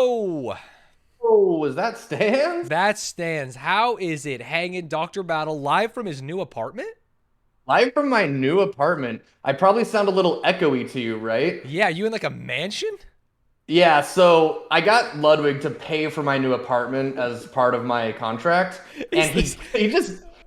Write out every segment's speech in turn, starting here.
Yo! Oh, is that Stanz? That stands. How is it hanging Dr. Battle live from his new apartment? Live from my new apartment. I probably sound a little echoey to you, right? Yeah, you in like a mansion? Yeah, so I got Ludwig to pay for my new apartment as part of my contract, Is and this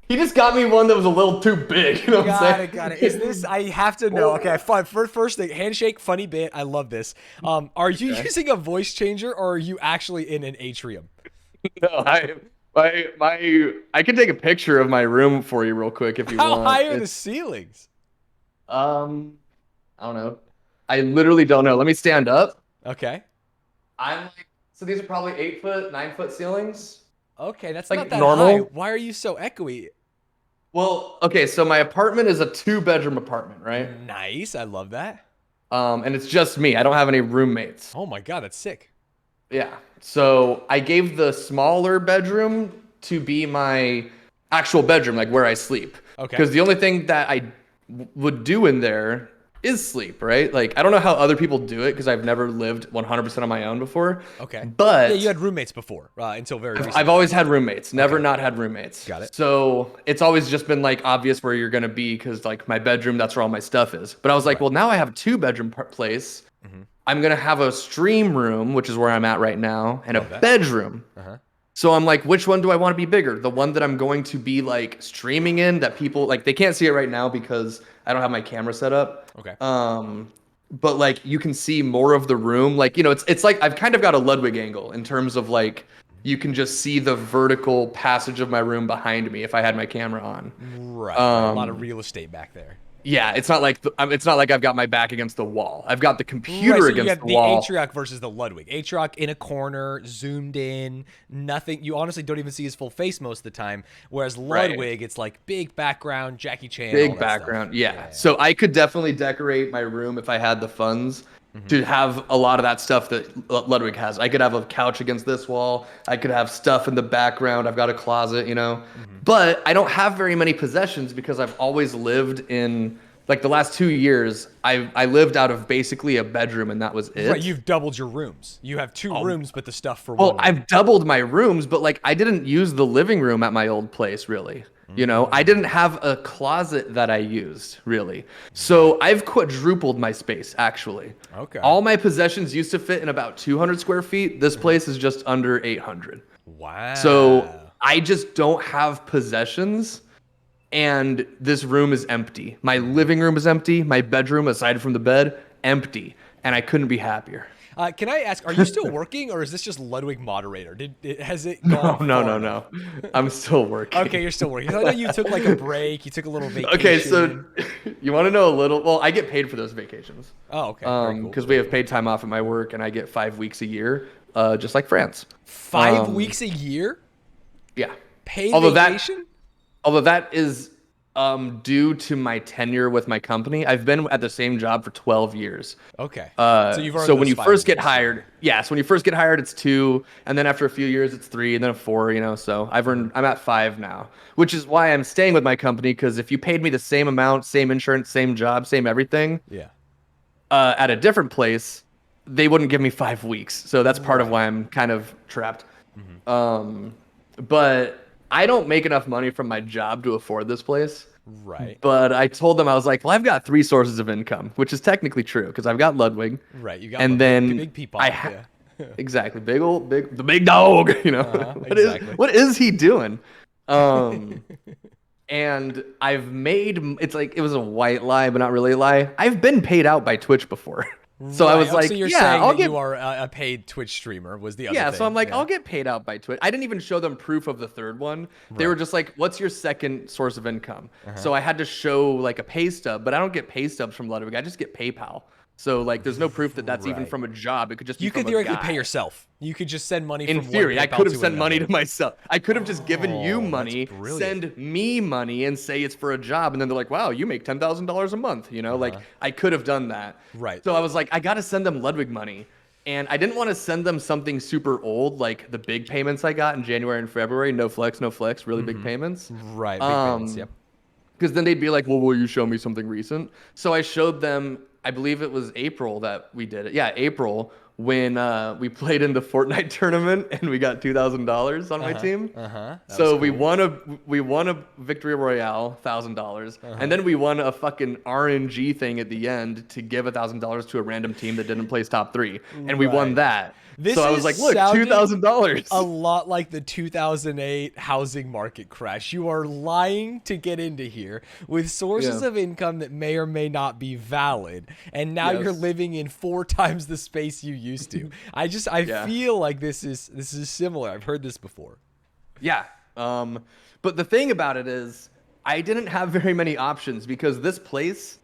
he just got me one that was a little too big, you know what I'm got it, got it. Is this saying? I have to know. Okay, fine. First thing, handshake, funny bit. I love this. Are you Okay. using a voice changer or are you actually in an atrium? No, I can take a picture of my room for you real quick if you How want. high are the It's ceilings? um I don't know. I literally don't know. Let me stand up. Okay. I'm like, so these are probably 8 foot, 9 foot ceilings, Okay, that's not like that high. normal. Why are you so echoey? Well, okay, so my apartment is a two-bedroom apartment, right? Nice. I love that. And it's just me. I don't have any roommates. Oh my god, that's sick. Yeah. So I gave the smaller bedroom to be my actual bedroom, like where I sleep. Okay. Because the only thing that would do in there is sleep, right? Like, I don't know how other people do it because I've never lived 100% on my own before. Okay. Yeah, you But had roommates before, until very I've recently. always had roommates, never Okay. not had roommates. Got it. So it's always just been like obvious where you're gonna be because like my bedroom, that's where all my stuff is. But I was like, Right. well, now I have a two-bedroom place. Hmm. I'm gonna have a stream room, which is where I'm at right now, and a Love that. bedroom. Uh-huh. So I'm like, which one do I want to be bigger? The one that I'm going to be like streaming in that people like they can't see it right now because I don't have my camera set up. Okay. But like you can see more of the room. Like, it's like I've kind of got a Ludwig angle in terms of like you can just see the vertical passage of my room behind me if I had my camera on. Right, right. A lot of Um, real estate back there. yeah, it's not like I've got my back against the wall. I've got the Right, computer so you against got the the wall. Atrioc versus the Ludwig. Atrioc in a corner, zoomed in, nothing. You honestly don't even see his full face most of the time. Whereas Right. Ludwig, it's like big background, Jackie Chan, all Big that stuff. background. Yeah. Yeah. So I could definitely decorate my room if I had the funds Hmm. to have a lot of that stuff that Ludwig has. I could have a couch against this wall. I could have stuff in the background. I've got a closet. Hmm. But I don't have very many possessions because I've always lived in like the last 2 years. I lived out of basically a bedroom and that was Right, it. you've doubled your rooms. You have two Oh, rooms, but the stuff for well, one room. I've doubled my rooms, but like I didn't use the living room at my old place really. I didn't have a closet that I used really. Right. So I've quadrupled my space actually. Okay. All my possessions used to fit in about 200 square feet. This place is just under 800. So Wow. I just don't have possessions and this room is empty. My living room is empty. My bedroom, aside from the bed, empty. And I couldn't be happier. Can I ask, are you still working or is this just Ludwig moderator? Has it No, gone no, far no, enough? no. I'm still Okay, working. you're still working. 'Cause I know you took like a break, you took a little Okay, so vacation. you want to know a little? Well, I get paid for those vacations. Oh, okay. Very cool. Because we have paid time off at my work, and I get 5 weeks a year, just like France. Five Um, weeks a year? yeah. Paid Although that, vacation? although that is due to my tenure with my company. I've been at the same job for 12 years. Okay. So you've So earned when those you five first get weeks. Yeah. hired, yes, when you first get hired, it's two, and then after a few years, it's three, and then a four. So I'm at five now, which is why I'm staying with my company. Because if you paid me the same amount, same insurance, same job, same everything, Yeah. at a different place, they wouldn't give me 5 weeks. So that's part of Right. why I'm kind of trapped. Hmm. Um, but I don't make enough money from my job to afford this place. Right. But I told them, I was like, well, I've got three sources of income, which is technically true because I've got Ludwig, Right. You got and big, then big I peepah. ha Yeah. exactly the big dog. What is Exactly. what is he doing? Um, and I've made it's like it was a white lie, but not really a lie. I've been paid out by Twitch before, so I Right. was Oh, so like, you're yeah, saying I'll that get you are a paid Twitch streamer was the other yeah. So thing. I'm like, Yeah. I'll get paid out by Twitch. I didn't even show them proof of the third one. They were Right. just like, what's your second source of income? Uh-huh. So I had to show like a pay stub, but I don't get pay stubs from Ludwig. I just get PayPal. So like, there's no proof that that's even Right. from a job. It could just be You could from a theoretically pay guy. yourself. You could just send money In from one theory, I PayPal could have to sent money another. to myself. I could have just given you Oh, that's money, brilliant. send me money, and say it's for a job. And then they're like, wow, you make $10,000 a month. Like Uh-huh. I could have done that. Right. So I was like, I got to send them Ludwig money. And I didn't want to send them something super old, like the big payments I got in January and February. No flex, no flex, really big payments. Right. Big payments. Yep. Because then they'd be like, well, will you show me something recent? So I showed them, I believe it was April that we did it. Yeah, April, when we played in the Fortnite tournament and we got $2,000 on my team. So we won a victory royale, $1,000, and then we won a fucking RNG thing at the end to give $1,000 to a random team that didn't place top 3, and we won that. This so I was like, look, $2,000. A lot like the 2008 housing market crash. You are lying to get into here with sources of income that may or may not be valid, and now you're living in 4 times the space you used to. I feel like this is similar. I've heard this before. Yeah. But the thing about it is I didn't have very many options because this place,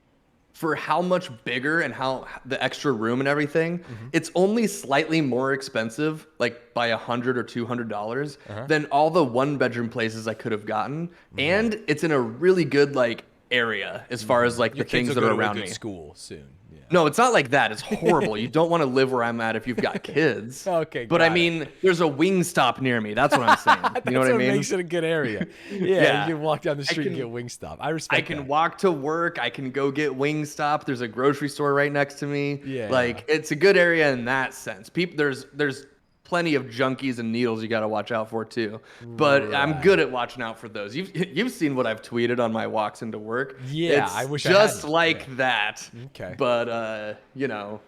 for how much bigger and how the extra room and everything, it's only slightly more expensive, like by $100 or $200 than all the 1-bedroom places I could have gotten. And it's in a really good like area as far as like Your the kids things will that go are to a around good me. school soon. Yeah. No, it's not like that. It's horrible. You don't want to live where I'm at if you've got kids. Okay, but I mean, there's a Wingstop near me. That's what I'm saying. You know what I mean? Makes it a good area. Yeah, you can walk down the street and get Wingstop. I respect I can walk to work. I can go get Wingstop. There's a grocery store right next to me. Yeah. Like, it's a good area in that sense. There's plenty of junkies and needles you got to watch out for too. But I'm good at watching out for those. You've seen what I've tweeted on my walks into work. Yeah, it's I wish just I had. like that. Okay. But you know,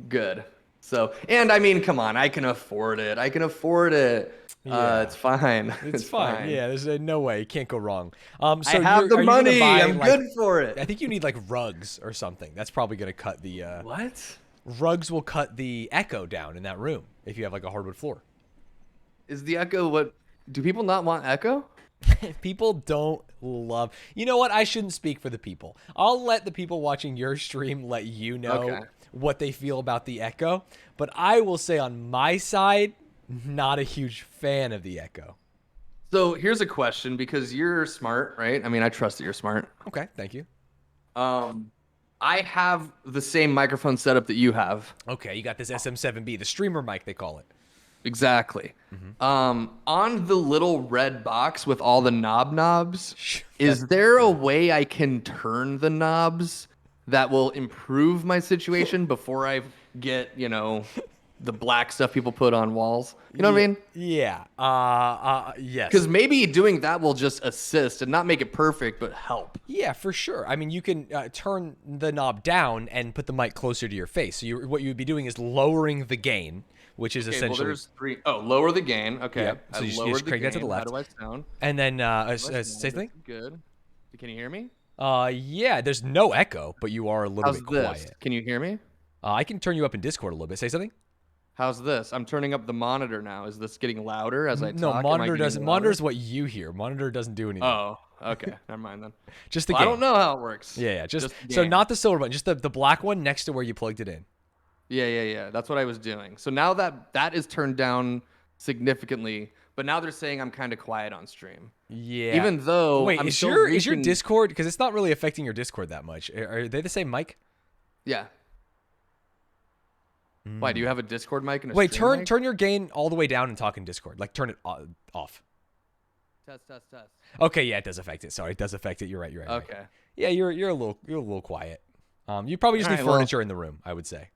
good. So, and I mean, come on, I can afford it. Yeah. It's fine. It's fine. Yeah, there's no way. You can't go wrong. So I have the are you gonna money. buy, I'm like, good for it. I think you need like rugs or something. That's probably going to cut the... What? Rugs will cut the echo down in that room if you have like a hardwood floor. Is the echo what? Do people not want echo? People don't love... You know what? I shouldn't speak for the people. I'll let the people watching your stream let you know what they feel about the echo. But I will say on my side, not a huge fan of the echo. So here's a question, because you're smart, right? I mean, I trust that you're smart. Okay, thank you. I have the same microphone setup that you have. Okay, you got this SM7B, the streamer mic they call it. Exactly. On the little red box with all the knobs, is there a way I can turn the knobs that will improve my situation before I get, you know, the black stuff people put on walls? You know what I mean? Yeah. Yes. Because maybe doing that will just assist and not make it perfect, but help. Yeah, for sure. I mean, you can turn the knob down and put the mic closer to your face. So what you would be doing is lowering the gain, which is essentially... Well, there's 3... Oh, lower the gain. Okay. Yep. So you just crank that to the left. How do I sound? And then say something? Good. Can you hear me? Yeah, there's no echo, but you are a little bit quiet. Can you hear me? I can turn you up in Discord a little bit. Say something? How's this? I'm turning up the monitor now. Is this getting louder as I talk? No, monitor doesn't. Monitor's what you hear. Monitor doesn't do anything. Oh, okay. Never mind then. Just the I don't know how it works. Yeah. Just so not the silver button, just the black one next to where you plugged it in. Yeah. That's what I was doing. So now that is turned down significantly, but now they're saying I'm kind of quiet on stream. Yeah. Even though wait, I'm is your Discord, because it's not really affecting your Discord that much. Are they the same mic? Yeah. Why, do you have a Discord mic and a Wait, stream mic? turn your gain all the way down and talk in Discord. Like turn it off. Test. Okay, yeah, it does affect it. Sorry, it does affect it. You're right. Okay. Right. Yeah, you're a little quiet. You probably just need furniture in the room, I would say.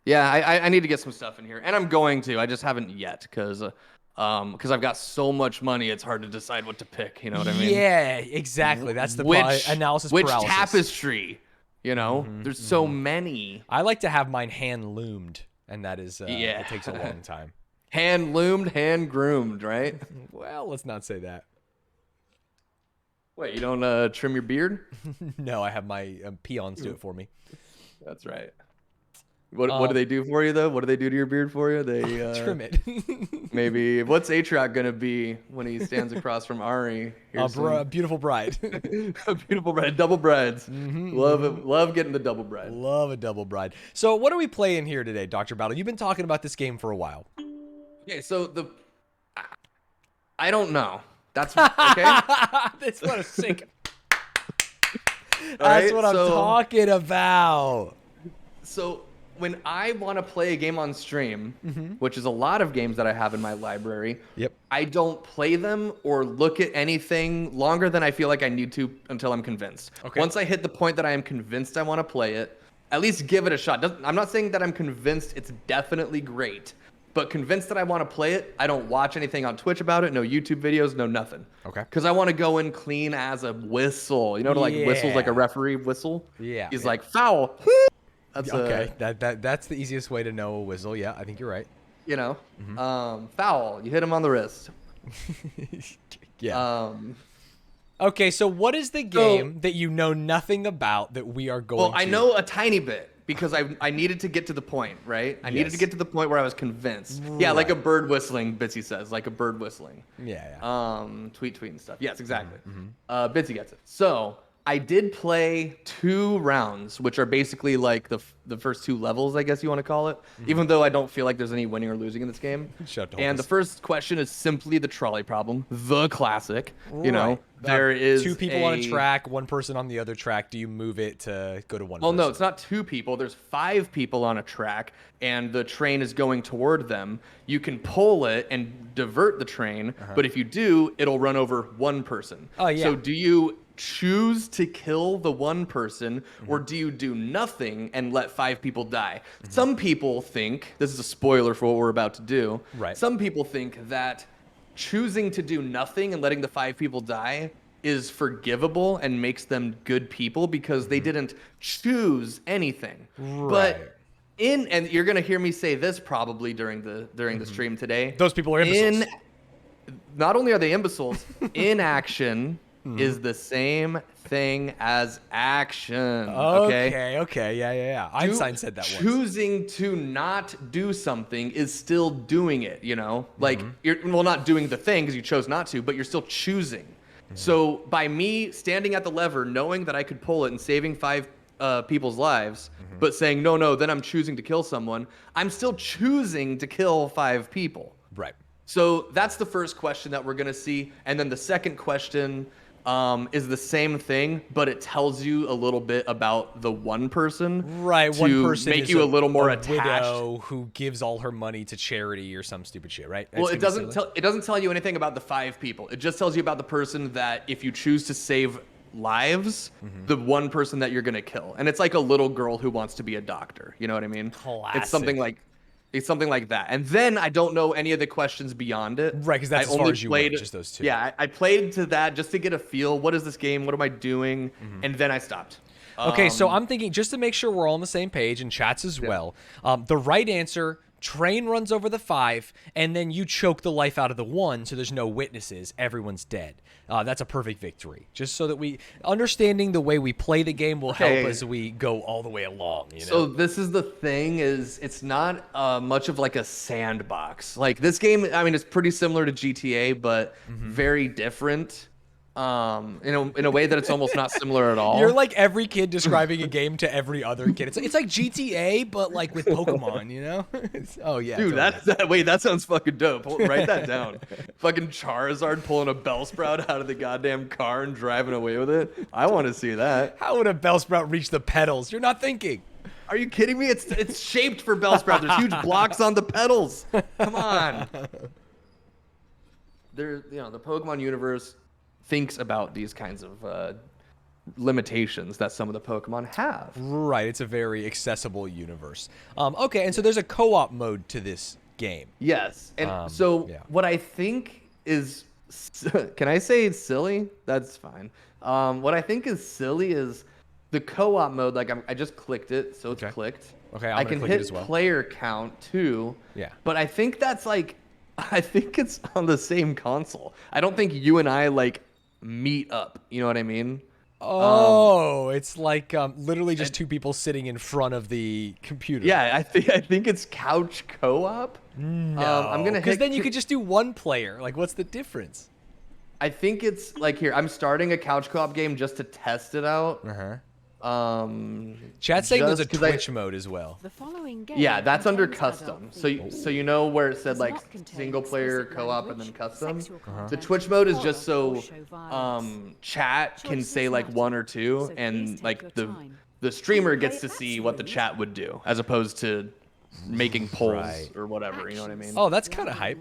Yeah, I need to get some stuff in here, and I'm going to. I just haven't yet because I've got so much money. It's hard to decide what to pick. You know what I mean? Yeah, exactly. That's the analysis which paralysis. tapestry? You know, there's so many. I like to have mine hand loomed, and that is it takes a long time. Hand loomed, hand groomed, right? Well, let's not say that. Wait, you don't trim your beard? No, I have my peons do it for me. That's right. What do they do for you though? What do they do to your beard for you? They trim it. Maybe. What's Atroc gonna be when he stands across from Ari? Beautiful bride. A beautiful bride. Double brides. Love it. Love getting the double bride. Love a double bride. So what are we playing here today, Dr. Battle? You've been talking about this game for a while. Okay, so I don't know. That's okay. That's what a sick. That's what I'm talking about. So when I want to play a game on stream, which is a lot of games that I have in my library, I don't play them or look at anything longer than I feel like I need to until I'm convinced. Okay. Once I hit the point that I am convinced I want to play it, at least give it a shot. I'm not saying that I'm convinced it's definitely great, but convinced that I want to play it. I don't watch anything on Twitch about it, no YouTube videos, no nothing. Okay. Because I want to go in clean as a whistle. You know, like whistles like a referee whistle. Yeah. He's like foul. That's okay. That's the easiest way to know a whistle. Yeah, I think you're right. You know, foul. You hit him on the wrist. Yeah. Okay, so what is the game that you know nothing about that we are going to? Well, I know a tiny bit because I needed to get to the point, right? I needed to get to the point where I was convinced. Right. Yeah, like a bird whistling, Bitsy says, like a bird whistling. Yeah. Tweet and stuff. Yes, exactly. Bitsy gets it. So I did play 2 rounds, which are basically like the first 2 levels, I guess you want to call it. Even though I don't feel like there's any winning or losing in this game. And the first question is simply the trolley problem, the classic. Right. You know, there is 2 people on a track, 1 person on the other track. Do you move it to go to 1 person? Well, no, it's not 2 people. There's 5 people on a track, and the train is going toward them. You can pull it and divert the train, but if you do, it'll run over 1 person. Oh, yeah. So do you choose to kill the 1 person, or do you do nothing and let 5 people die? Some people think, this is a spoiler for what we're about to do, right. Some people think that choosing to do nothing and letting the 5 people die is forgivable and makes them good people because they didn't choose anything. Right. But and you're gonna hear me say this probably during the stream today. Those people are imbeciles. Not only are they imbeciles, inaction is the same thing as action. Okay. Yeah. Einstein said that once. Choosing to not do something is still doing it, you know? Like, you're not doing the thing because you chose not to, but you're still choosing. So by me standing at the lever, knowing that I could pull it and saving 5 people's lives, but saying, no, then I'm choosing to kill someone, I'm still choosing to kill 5 people. Right. So that's the first question that we're going to see. And then the second question is the same thing, but it tells you a little bit about the 1 person. Right, 1 person make you a little more attached. Widow who gives all her money to charity or some stupid shit, right? Well, it doesn't tell you anything about the 5 people. It just tells you about the person that if you choose to save lives, the 1 person that you're gonna kill. And it's like a little girl who wants to be a doctor. You know what I mean? Classic. It's something like that. And then I don't know any of the questions beyond it. Right, because that's as far as you went, just those 2. Yeah, I played to that just to get a feel. What is this game? What am I doing? And then I stopped. Okay, so I'm thinking, just to make sure we're all on the same page, and chats as well, the right answer, train runs over the 5, and then you choke the life out of the 1, so there's no witnesses. Everyone's dead. That's a perfect victory. Just so that understanding the way we play the game will help as we go all the way along. You know? So this is the thing, is it's not much of like a sandbox. Like this game, I mean, it's pretty similar to GTA, but very different. In a way that it's almost not similar at all. You're like every kid describing a game to every other kid. It's like GTA, but like with Pokemon, you know? Oh yeah, dude, totally. That sounds fucking dope. Write that down. Fucking Charizard pulling a Bellsprout out of the goddamn car and driving away with it. I want to see that. How would a Bellsprout reach the pedals? You're not thinking. Are you kidding me? It's shaped for Bellsprout. There's huge blocks on the pedals. Come on. The Pokemon universe thinks about these kinds of limitations that some of the Pokemon have. Right, it's a very accessible universe. Okay, and so there's a co-op mode to this game. Yes, and what I think is, can I say it's silly? That's fine. What I think is silly is the co-op mode. Like I just clicked it, so it's clicked. Okay, I can hit as well. Player count too. Yeah, but I think that's like, I think it's on the same console. I don't think you and I like meet up, you know what I mean? Oh, it's like literally just 2 people sitting in front of the computer. Yeah, I think it's couch co-op. No, I'm gonna because then you could just do 1 player. Like, what's the difference? I think it's like, here, I'm starting a couch co-op game just to test it out. Chat's saying there's a Twitch mode as well. The following game that's under custom. So you know where it said like single player co-op and then custom. The Twitch mode is just so chat can say like 1 or 2, and like the streamer gets to see what the chat would do, as opposed to making polls Right. or whatever. You know what I mean? Oh, that's kind of hype.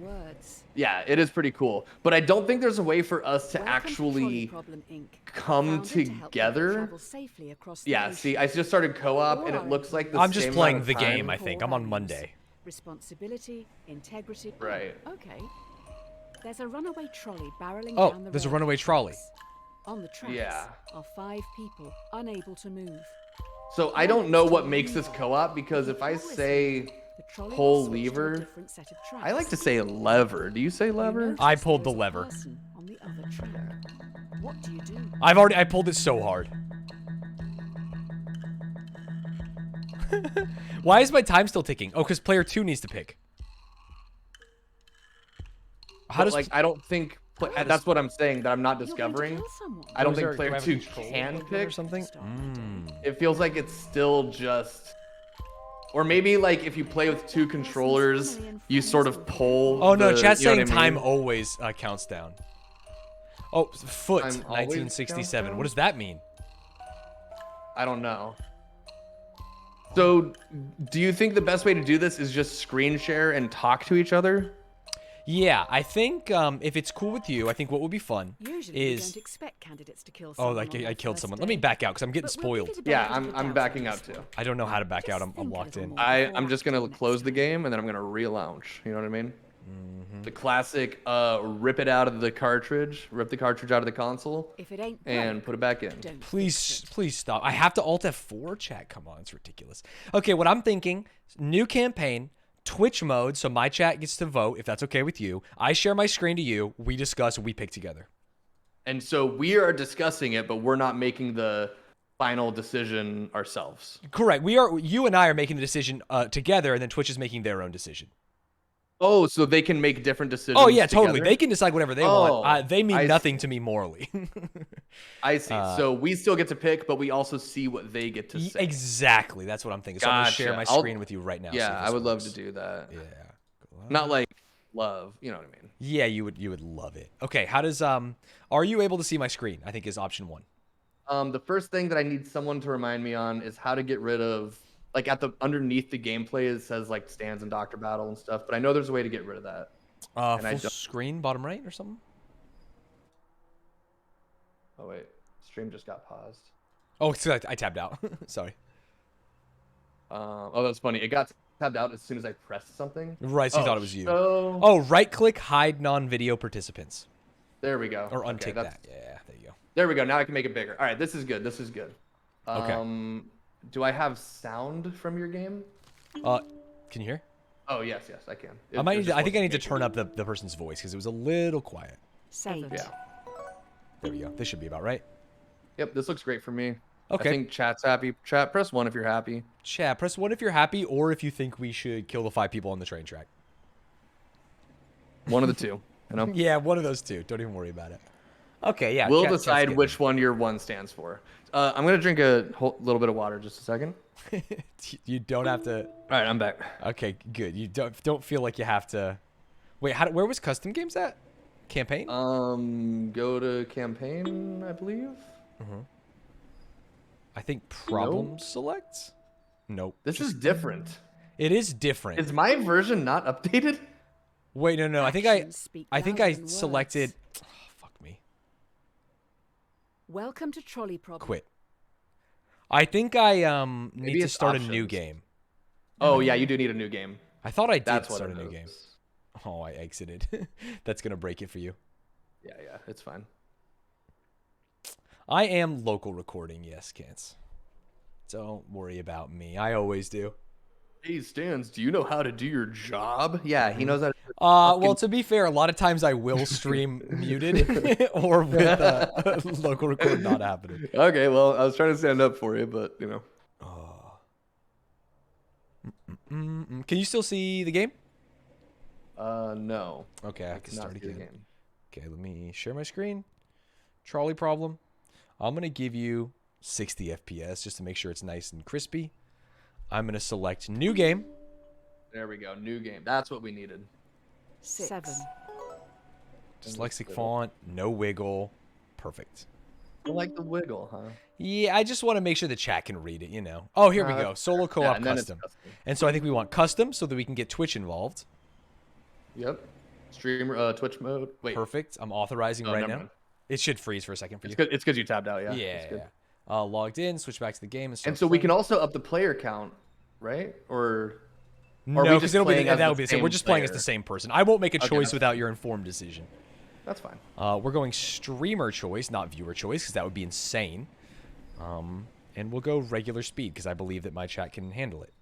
Yeah, it is pretty cool. But I don't think there's a way for us to Welcome actually to Trolley Problem Inc. come Founded to help people together. travel safely across the Yeah, nation. see, I just started co-op, and it looks like the I'm just same playing amount the of time. game, I think. I'm on Monday. Responsibility, integrity. Right. Oh, okay. There's a runaway trolley barreling Oh, down the there's a railway runaway trolley. tracks. On the tracks Yeah. are 5 people unable to move. So I don't know what makes this co-op, because if I say The trolley pull will switch to a lever, different set of tracks. I like to say lever. Do you say You lever? notice I pulled the there's a lever. person on the other track. What do you do? I pulled it so hard. Why is my time still ticking? Oh, because player 2 needs to pick. How does I don't think that's what I'm saying, that I'm not You're going to discovering. kill someone. I don't Is think there- do I player have 2 control can over it pick or something? Stop it. It feels like it's still just, or maybe like if you play with 2 controllers, you sort of pull. Oh no, the- chat's you know saying what I mean? time always counts down. Oh, foot Time always 1967. counts What does that mean? I don't know. So, do you think the best way to do this is just screen share and talk to each other? Yeah, I think if it's cool with you, I think what would be fun Usually we is don't expect candidates to kill oh, someone like on I their killed first someone. Let me date. back out because I'm getting But we'll spoiled. give it a Yeah, benefit of the I'm doubt backing on out this too. one. I don't know how to back out. Just I'm think a locked little in. more. I'm just gonna close the game and then I'm gonna relaunch. You know what I mean? The classic, rip it out of the cartridge, rip the cartridge out of the console, If it ain't and broke, put it back in. don't fix Please, it. please stop. I have to Alt F4 chat. Come on, it's ridiculous. Okay, what I'm thinking, new campaign, Twitch mode, so my chat gets to vote, if that's okay with you. I share my screen to you. We discuss, we pick together. And so we are discussing it, but we're not making the final decision ourselves. Correct. You and I are making the decision together, and then Twitch is making their own decision. Oh, so they can make different decisions. Oh yeah, totally. together? They can decide whatever they Oh, want. They mean I nothing to me morally. I see. So we still get to pick, but we also see what they get to say. Exactly. That's what I'm thinking. So I'm gonna share my Gotcha. screen with you right now. see Yeah, if I this would love works. to do that. Yeah. Not like love, you know what I mean? Yeah, you would love it. Okay, how does are you able to see my screen? I think is option 1. The first thing that I need someone to remind me on is how to get rid of, like, underneath the gameplay it says like Stanz and Doctor Battle and stuff, but I know there's a way to get rid of that. And I Full don't- screen, bottom right or something? Oh wait, stream just got paused. Oh, so I tabbed out. Sorry. Oh, that's funny. It got tabbed out as soon as I pressed something. Right, so you thought it was you. So Oh, right click, hide non-video participants. there we go. Or Okay, untick that. Yeah, there you go. There we go. Now I can make it bigger. All right, this is good. This is good. Okay. Do I have sound from your game? Can you hear? Oh yes, I can. I might. I think I need to turn up the person's voice because it was a little quiet. Save. Yeah. There we go. This should be about right. Yep, this looks great for me. Okay. I think chat's happy. Chat, press 1 if you're happy. Chat, press 1 if you're happy, or if you think we should kill the 5 people on the train track. One of the two. You know. Yeah, one of those two. Don't even worry about it. Okay, yeah. We'll chat's decide getting which one your 1 stands for. I'm gonna drink a little bit of water. Just a second. it. You don't have to. All right, I'm back. Okay, good. You don't feel like you have to. Wait, where was custom games at? Campaign? Go to campaign, I believe. I think problem select. Nope. This is different. It is different. Is my version not updated? Wait, no. I think Actions speak I think louder I than selected. words. Oh, fuck me. Welcome to Trolley Problem. Quit. I think I need Maybe to it's start a new options. game. Oh yeah, you do need a new game. I thought I did That's what start it a new is. game. Oh, I exited. That's gonna break it for you. Yeah, it's fine. I am local recording, yes, Kance. Don't worry about me. I always do. Hey, Stanz, do you know how to do your job? Yeah, he knows how to. Well, to be fair, a lot of times I will stream muted or with local record not happening. Okay, well, I was trying to stand up for you, but you know. Can you still see the game? No. Okay, I have to cannot start see the again. game. Okay, let me share my screen. Trolley problem. I'm going to give you 60 FPS just to make sure it's nice and crispy. I'm going to select new game. There we go. New game. That's what we needed. 7. Dyslexic font, no wiggle. Perfect. You like the wiggle, huh? Yeah, I just want to make sure the chat can read it, you know. Oh, here we go. Solo co-op and then it's custom. custom. And so I think we want custom so that we can get Twitch involved. Yep. Streamer, Twitch mode. Wait. Perfect. I'm authorizing right now. Mind. It should freeze for a second for you. It's because you tabbed out, yeah. Yeah. Logged in, switch back to the game. And so we can also up the player count, right? Or no, because it'll be that'll be the same. We're just playing as the same person. I won't make a choice without your informed decision. That's fine. We're going streamer choice, not viewer choice, because that would be insane. And we'll go regular speed because I believe that my chat can handle it.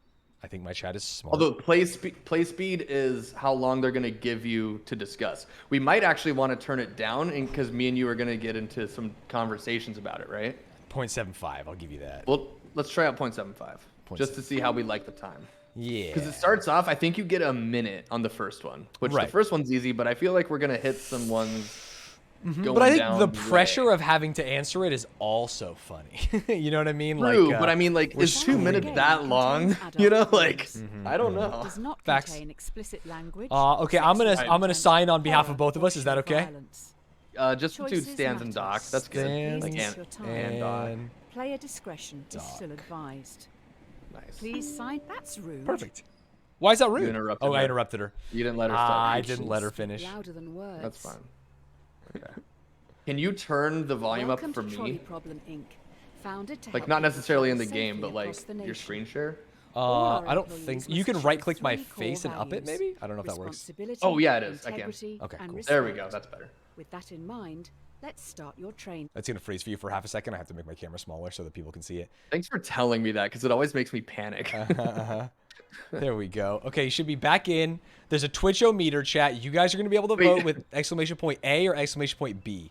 I think my chat is smart. Although play speed is how long they're going to give you to discuss. We might actually want to turn it down because me and you are going to get into some conversations about it, right? 0.75, I'll give you that. Well, let's try out 0.75 just to see how we like the time. Yeah. Because it starts off, I think you get a minute on the first one, which the first one's easy, but I feel like we're going to hit some ones going But I think down the pressure of having to answer it is also funny. You know what I mean? True, like, but I mean, like, is 2 minutes that long? You know, like, I don't know. Does not Facts. contain explicit language. Okay, I'm gonna sign on behalf of both of us. Is that okay? Just do Stanz and Doc. That's good. And Doc. Player discretion is still advised. Nice. Please sign. That's rude. Perfect. Why is that rude? You interrupted I her. interrupted her. You didn't let her start. I didn't let her finish. Louder than words. That's fine. Okay. Can you turn the volume Welcome up for to Trolley me? Problem Inc. Founded to Like, help not people necessarily in the travel game, safely but like across the your nation. screen share? I don't think you can right click my face and up it. Maybe I don't know if that works. Responsibility, Oh, yeah, it is. I can. integrity, Okay, and cool. There we go. respect. That's better. With that in mind, let's start your training. That's gonna freeze for you for half a second. I have to make my camera smaller so that people can see it. Thanks for telling me that because it always makes me panic. There we go. Okay, you should be back in. There's a Twitch-o-meter chat. You guys are gonna be able to vote with exclamation point A or exclamation point B.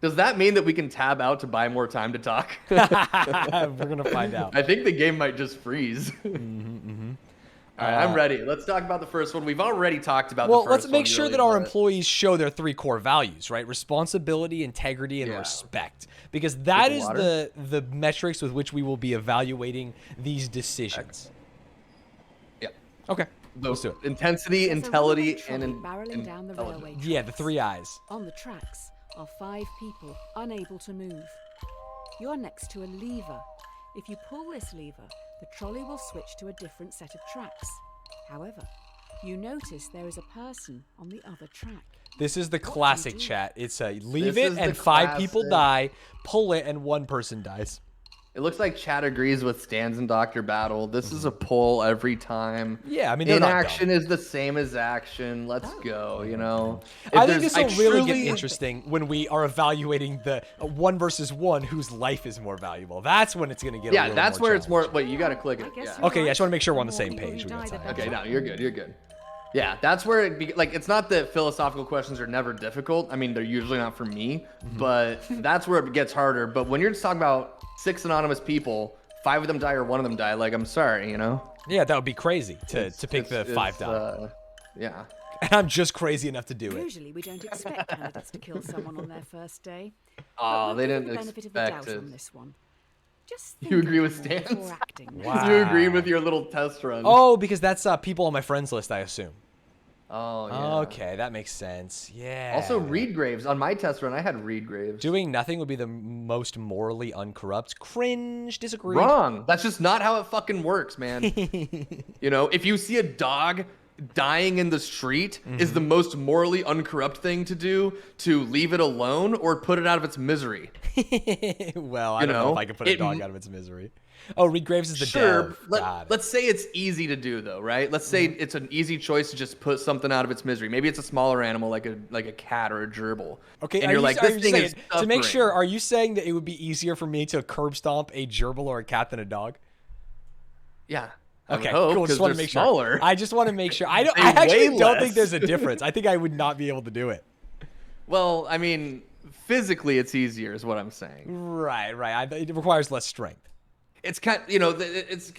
Does that mean that we can tab out to buy more time to talk? We're gonna find out. I think the game might just freeze. All right, I'm ready. Let's talk about the first one. We've already talked about the first one. Well, let's make sure really, that our but- employees show their 3 core values, right? Responsibility, integrity, and Yeah. respect. Because that the is water? the metrics with which we will be evaluating these decisions. Yeah. Okay. Let's do it. Intensity, There's a intelligence, railway and trolley barreling down the railway intelligence. Yeah, the 3 eyes. On the tracks are 5 people unable to move. You're next to a lever. If you pull this lever, the trolley will switch to a different set of tracks. However, you notice there is a person on the other track. This is the do you classic do? chat. It's a leave This it is and the 5 people classic. die, pull it and 1 person dies. It looks like chat agrees with Stanz and Dr. Battle. This is a pull every time. Yeah, I mean, they're not inaction dumb. is the same as action. Let's go, you know. I If think there's- this will really truly- get interesting when we are evaluating the 1 versus 1 whose life is more valuable. That's when it's going to get a Yeah, little that's more where it's more. challenging. Wait, you got to click I it. guess Yeah. you're Okay, yeah, I right. just want to make sure we're on the The same more people page. who We got die, the time. better. Okay, no, you're good. You're good. Yeah, that's where like it's not that philosophical questions are never difficult. I mean, they're usually not for me, but that's where it gets harder. But when you're just talking about 6 anonymous people, 5 of them die or 1 of them die, like I'm sorry, you know. Yeah, that would be crazy to pick the 5 it's, die. Yeah. And I'm just crazy enough to do it. Usually, we don't expect candidates to kill someone on their first day. Oh, But they we'll give didn't the benefit of the expect doubt it. on this one. Just You think agree a with little more Stanz? before acting. Wow. You agreed with your little test run. Oh, because that's people on my friends list, I assume. Oh, yeah. Okay, that makes sense. Yeah. Also, Reed Graves. On my test run, I had Reed Graves. Doing nothing would be the most morally uncorrupt. Cringe. Disagree. Wrong. That's just not how it fucking works, man. You know, if you see a dog dying in the street, is the most morally uncorrupt thing to do to leave it alone or put it out of its misery? Well, I You don't know know, if I can put a it dog m- out of its misery. Oh, Reed Graves is the Sure. dev. Got it. Let's say it's easy to do though, right? Let's say it's an easy choice to just put something out of its misery. Maybe it's a smaller animal like a cat or a gerbil. Okay, and are you're you, like, are this you thing saying, is to make suffering. sure, are you saying that it would be easier for me to curb stomp a gerbil or a cat than a dog? Yeah. I would Okay, hope, cool. 'cause Just want to they're make smaller. sure. I just want to make sure. I They actually weigh don't think less. there's a difference. I think I would not be able to do it. Well, I mean, physically it's easier, is what I'm saying. Right. It requires less strength. It's kind, you know, it's.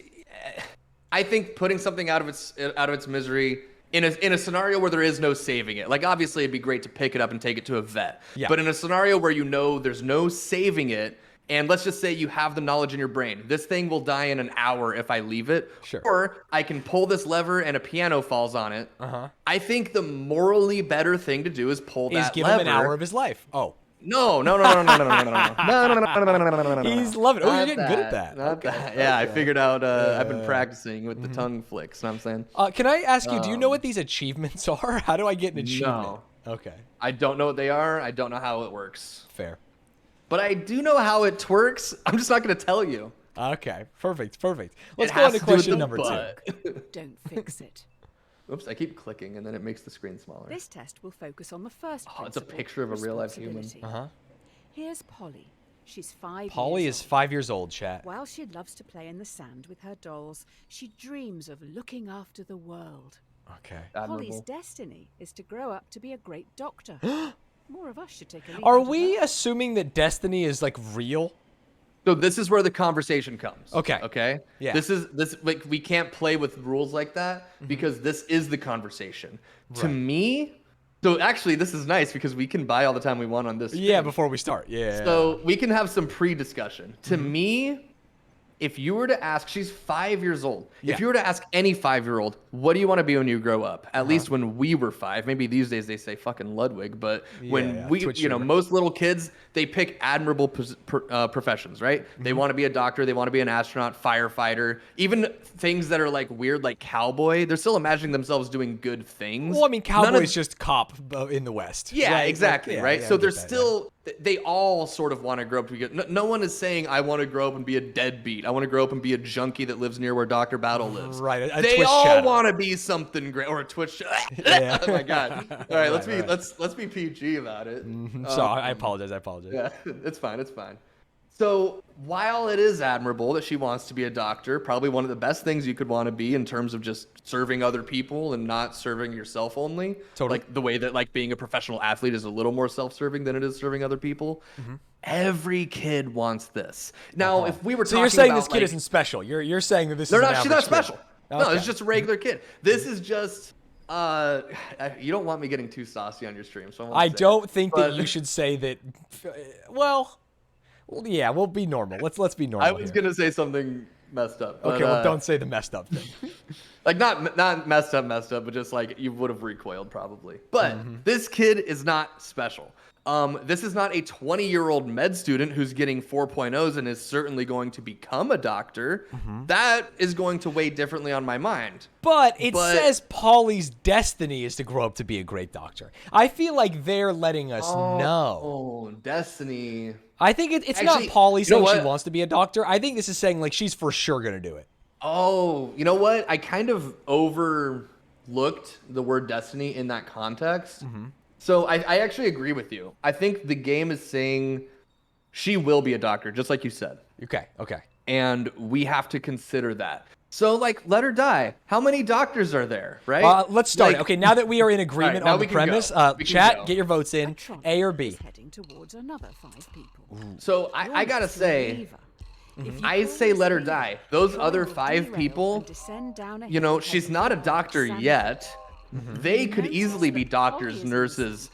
I think putting something out of its misery in a scenario where there is no saving it. Like obviously, it'd be great to pick it up and take it to a vet. Yeah. But in a scenario where you know there's no saving it, and let's just say you have the knowledge in your brain, this thing will die in an hour if I leave it. Sure. Or I can pull this lever and a piano falls on it. Uh-huh. I think the morally better thing to do is pull Is that give lever. him an hour of his life. Oh. He's loving it. Oh, you're getting good at that. Not that. Yeah, I figured out. I've been practicing with the tongue flicks. Know what I'm saying? Can I ask you? Do you know what these achievements are? How do I get an achievement? No. Okay. I don't know what they are. I don't know how it works. Fair. But I do know how it twerks. I'm just not going to tell you. Okay. Perfect. Let's go on to question number 2. Don't fix it. Oops, I keep clicking and then it makes the screen smaller. This test will focus on the first principle. It's a picture of a real-life human. Responsibility. Here's Polly. She's 5 Polly years is old. 5 years old, chat. While she loves to play in the sand with her dolls, she dreams of looking after the world. Okay. Polly's destiny is to grow up to be a great doctor. More of us should take a lead. Are we assuming that destiny is like real? So this is where the conversation comes. Okay. Okay. Yeah. This like we can't play with rules like that because this is the conversation. Right. To me, so actually this is nice because we can buy all the time we want on this. Yeah, before we start. Yeah. So we can have some pre-discussion. To me, if you were to ask, she's 5 years old. Yeah. If you were to ask any 5-year-old, what do you want to be when you grow up? At least when we were 5. Maybe these days they say fucking Ludwig, but when we, Twitch most little kids, they pick admirable professions, right? They want to be a doctor, they want to be an astronaut, firefighter, even things that are like weird, like cowboy. They're still imagining themselves doing good things. Well, I mean, cowboy's just cop in the West. Yeah, right? exactly, Like, right? yeah, So I they're get that, still, they all sort of want to grow up to be good. No one is saying, I want to grow up and be a deadbeat. I want to grow up and be a junkie that lives near where Dr. Battle lives. Right. They Twitch all channel. want to be something great, or a Twitch. Yeah. Oh my god! All right, let's be PG about it. So I apologize. Yeah, it's fine. So while it is admirable that she wants to be a doctor, probably one of the best things you could want to be in terms of just serving other people and not serving yourself only. Totally. Like the way that like being a professional athlete is a little more self-serving than it is serving other people. Every kid wants this. Now, if we were So talking you're saying about, this kid isn't special. You're saying that this they're is not. an She's not average kid. special. No, it's just a regular kid. This is just. You don't want me getting too saucy on your stream, so I don't think that you should say that. Well, yeah, we'll be normal. Let's be normal. I was gonna say something messed up. But, okay, well, don't say the messed up thing. Like not messed up, but just like you would have recoiled probably. But this kid is not special. This is not a 20-year-old med student who's getting 4.0s and is certainly going to become a doctor. That is going to weigh differently on my mind. But it says Polly's destiny is to grow up to be a great doctor. I feel like they're letting us know. Oh, destiny. I think it's Actually, not Polly saying she what? wants to be a doctor. I think this is saying like she's for sure going to do it. Oh, you know what? I kind of overlooked the word destiny in that context. So I actually agree with you. I think the game is saying she will be a doctor, just like you said. Okay. And we have to consider that. So, like, let her die. How many doctors are there, right? Let's start Like, it. Okay, now that we are in agreement now on the we can go. premise, We can chat, go. get your votes in. A or B? Is heading towards another 5 people. So I gotta say, I say let her die. Those other 5 people, you know, she's not a doctor yet. They could easily be doctors, nurses,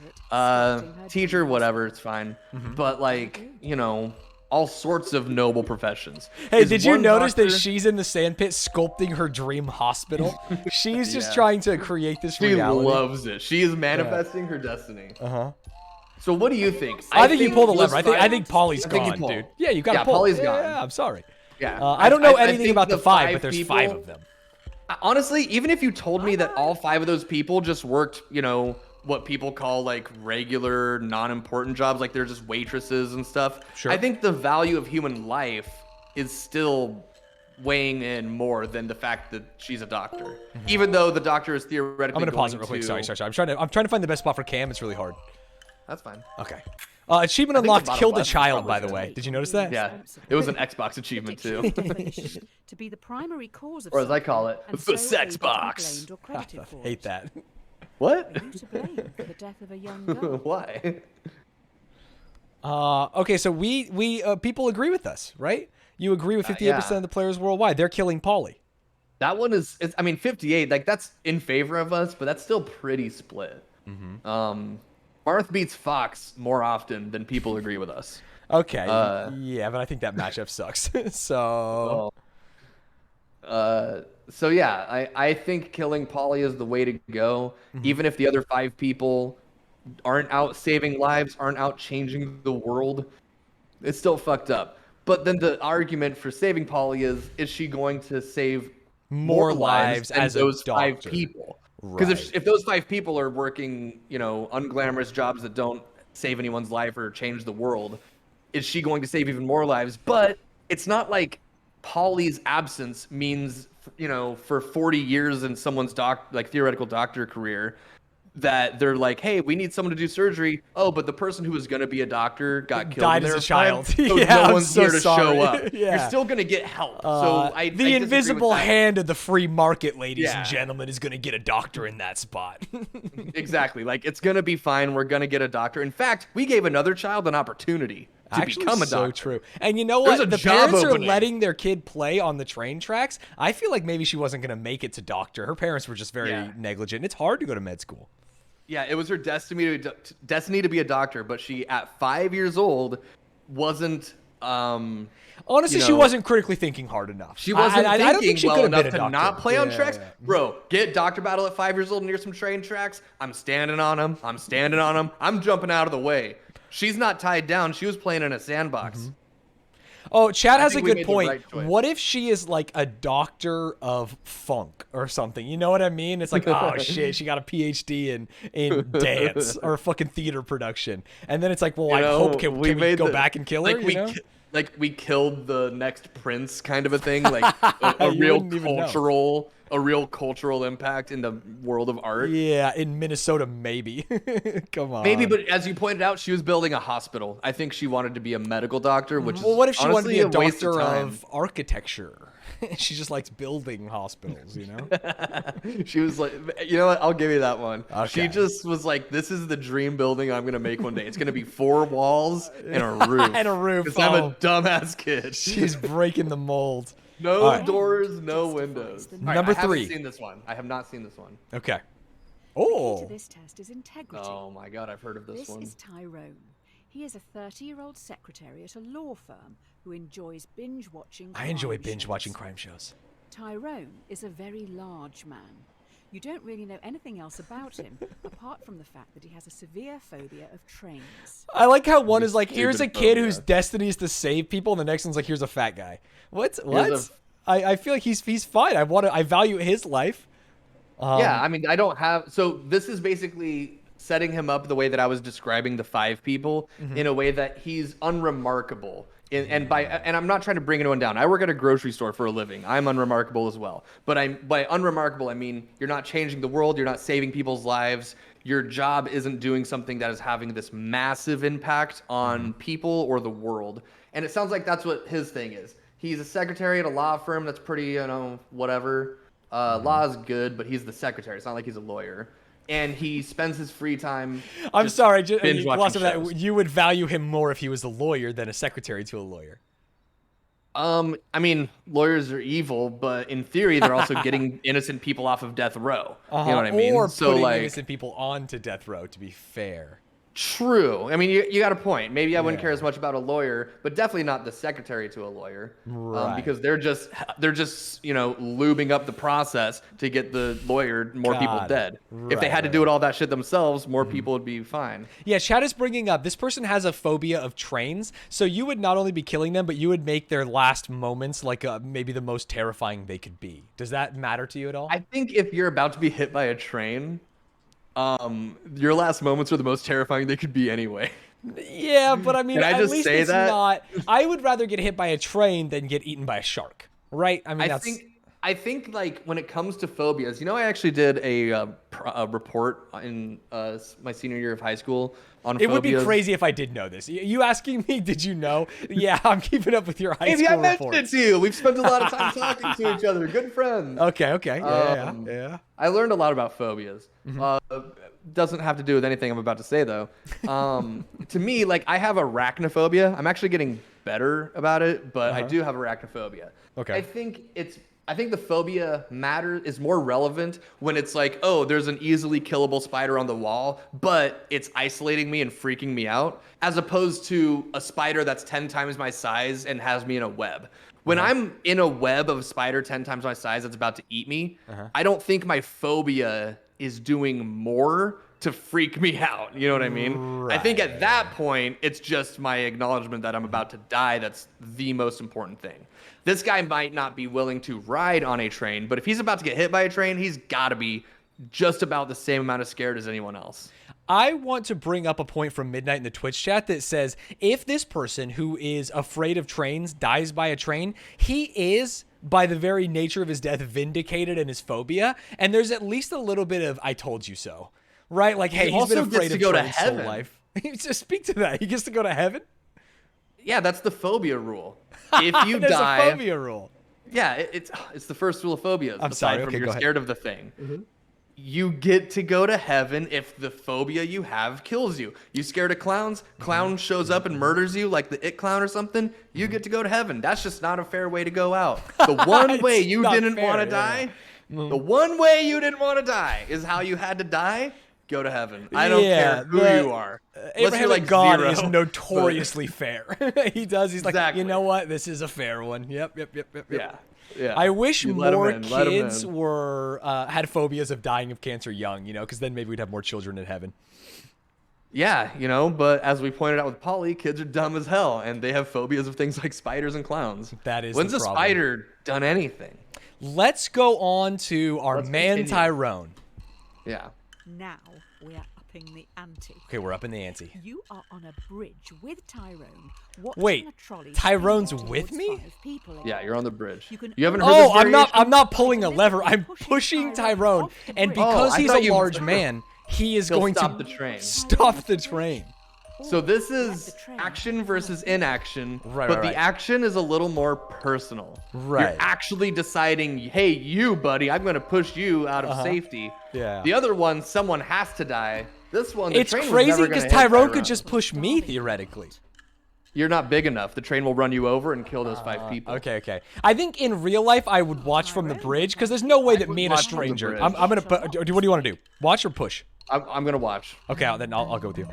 teacher, whatever, it's fine. But like, you know, all sorts of noble professions. Hey, Is did you one notice doctor- that she's in the sandpit sculpting her dream hospital? She's just trying to create this She reality. loves it. She is manifesting her destiny. So what do you think? I think you pulled the lever. those I think five- Polly's I think you gone, pull. dude. Yeah, you got to Yeah, pull. Polly's gone. Yeah, I'm sorry. Yeah. I don't know anything think about the 5, but there's people- 5 of them. Honestly, even if you told me that all 5 of those people just worked, you know, what people call like regular, non-important jobs, like they're just waitresses and stuff. Sure. I think the value of human life is still weighing in more than the fact that she's a doctor. Even though the doctor is theoretically I'm gonna pause it real quick. Sorry. I'm trying to find the best spot for Cam. It's really hard. That's fine. Okay. Achievement think the unlocked. bottom Killed a left child. is By the probably way, did you notice that? Yeah, it was an Xbox achievement too. To be the primary cause of Or as I call suffering, it, and the so sex able to be box. blamed or credited for Hate it. that. What? Who to blame for the death of a young girl? Why? Okay, so we people agree with us, right? You agree with 58% of the players worldwide. They're killing Polly. That one is, I mean, 58, like that's in favor of us, but that's still pretty split. Barth beats Fox more often than people agree with us. Okay. Yeah, but I think that matchup sucks. So. So yeah, I think killing Polly is the way to go. Even if the other 5 people aren't out saving lives, aren't out changing the world, it's still fucked up. But then the argument for saving Polly is she going to save more lives than as those a doctor? 5 people? Because if those 5 people are working, unglamorous jobs that don't save anyone's life or change the world, is she going to save even more lives? But it's not like Polly's absence means, for 40 years in someone's theoretical doctor career, that they're like, hey, we need someone to do surgery. Oh, but the person who was going to be a doctor got killed. Died as a child. So yeah, no one's here to sorry. show up. Yeah. You're still going to get help. The invisible hand of the free market, ladies and gentlemen, is going to get a doctor in that spot. Exactly. Like, it's going to be fine. We're going to get a doctor. In fact, we gave another child an opportunity to become a doctor. So true. And you know what? The parents opening. are letting their kid play on the train tracks. I feel like maybe she wasn't going to make it to doctor. Her parents were just very negligent. It's hard to go to med school. Yeah, it was her destiny to be a doctor, but she, at 5 years old, wasn't. Honestly, she wasn't critically thinking hard enough. She wasn't thinking I don't think she well could have enough been a to not play on tracks. Yeah. Bro, get Dr. Battle at 5 years old near some train tracks. I'm standing on them. I'm jumping out of the way. She's not tied down. She was playing in a sandbox. Mm-hmm. Oh, Chad has a good point. Right, what if she is like a doctor of funk or something? You know what I mean? It's like, oh shit, she got a PhD in dance or fucking theater production, and then it's like, well, I hope can we go back and kill her? We killed the next prince, kind of a thing, like a real cultural impact in the world of art. Yeah, in Minnesota, maybe. Come on. Maybe, but as you pointed out, she was building a hospital. I think she wanted to be a medical doctor, which well, what if she wanted to be a waste doctor of architecture? She just likes building hospitals, She was like, you know what? I'll give you that one. Okay. She just was like, this is the dream building I'm going to make one day. It's going to be 4 walls and a roof. And a roof. Because I'm a dumbass kid. She's breaking the mold. No doors, no windows. Number 3. I haven't seen this one. I have not seen this one. Okay. The key to this test is integrity. Oh my god, I've heard of this one. This is Tyrone. He is a 30-year-old secretary at a law firm who enjoys binge-watching I enjoy binge-watching crime shows. Tyrone is a very large man. You don't really know anything else about him, apart from the fact that he has a severe phobia of trains. I like how one is like, here's a kid whose destiny is to save people, and the next one's like, here's a fat guy. What? I feel like he's fine. I value his life. Yeah, I mean, I don't have... So this is basically setting him up the way that I was describing the 5 people, in a way that he's unremarkable. And I'm not trying to bring anyone down. I work at a grocery store for a living. I'm unremarkable as well. But by unremarkable, I mean you're not changing the world. You're not saving people's lives. Your job isn't doing something that is having this massive impact on people or the world. And it sounds like that's what his thing is. He's a secretary at a law firm that's pretty, whatever. Law is good, but he's the secretary. It's not like he's a lawyer. And he spends his free time. I'm sorry, that you would value him more if he was a lawyer than a secretary to a lawyer. I mean, lawyers are evil, but in theory, they're also getting innocent people off of death row. You know what I mean? Or putting innocent people onto death row, to be fair. True. I mean, you got a point. Maybe I wouldn't care as much about a lawyer, but definitely not the secretary to a lawyer, because they're just lubing up the process to get the lawyer more people dead. If they had to do it all that shit themselves, more people would be fine. Yeah, Chad is bringing up this person has a phobia of trains, so you would not only be killing them, but you would make their last moments like maybe the most terrifying they could be. Does that matter to you at all? I think if you're about to be hit by a train, your last moments are the most terrifying they could be anyway. Yeah, but I mean, at least it's not. I would rather get hit by a train than get eaten by a shark, right? I mean, I think like when it comes to phobias, I actually did a report in my senior year of high school on phobias. It would be crazy if I did know this. You asking me, did you know? Yeah, I'm keeping up with your high school report. Maybe I mentioned it to you. We've spent a lot of time talking to each other. Good friends. Okay. Yeah. I learned a lot about phobias. Doesn't have to do with anything I'm about to say, though. To me, like, I have arachnophobia. I'm actually getting better about it, but I do have arachnophobia. Okay. I think the phobia is more relevant when it's like, oh, there's an easily killable spider on the wall, but it's isolating me and freaking me out, as opposed to a spider that's 10 times my size and has me in a web. When I'm in a web of a spider 10 times my size that's about to eat me, I don't think my phobia is doing more to freak me out. You know what I mean? Right. I think at that point, it's just my acknowledgement that I'm about to die. That's the most important thing. This guy might not be willing to ride on a train, but if he's about to get hit by a train, he's got to be just about the same amount of scared as anyone else. I want to bring up a point from Midnight in the Twitch chat that says, if this person who is afraid of trains dies by a train, he is, by the very nature of his death, vindicated in his phobia. And there's at least a little bit of, I told you so, right? Like, hey, he's been afraid of trains his whole life. Just speak to that. He gets to go to heaven? Yeah, that's the phobia rule. If you There's die, a phobia rule. Yeah, it's the first rule of phobias. I'm aside sorry. from Okay, you're go scared of the thing. You get to go to heaven if the phobia you have kills you. You scared of clowns? Clown shows up and murders you like the It Clown or something? You get to go to heaven. That's just not a fair way to go out. The one way you didn't want to die, the one way you didn't want to die is how you had to die. Go to heaven. I don't care who you are. Abraham God is notoriously fair. He does. He's like, you know what? This is a fair one. Yep. Yeah. Yeah. I wish more kids were had phobias of dying of cancer young, because then maybe we'd have more children in heaven. Yeah, but as we pointed out with Polly, kids are dumb as hell, and they have phobias of things like spiders and clowns. That is When's the a problem. spider done anything? Let's go on to our man Tyrone. Yeah. Now we are upping the ante. Okay, we're up in the ante. You are on a bridge with Tyrone. Wait, Tyrone's with me? Yeah, you're on the bridge. You haven't heard this variation? I'm not pulling a lever. I'm pushing Tyrone, and because he's a large man, he is going to stop the train. So this is action versus inaction, but the action is a little more personal. Right. You're actually deciding, hey, you, buddy, I'm going to push you out of safety. Yeah. The other one, someone has to die. This one, the it's train crazy because Tyrone could just push me, theoretically. You're not big enough. The train will run you over and kill those 5 people. Okay. I think in real life, I would watch from the bridge because there's no way that me and a stranger. I'm going to put. What do you want to do? Watch or push? I'm going to watch. Okay, then I'll go with you.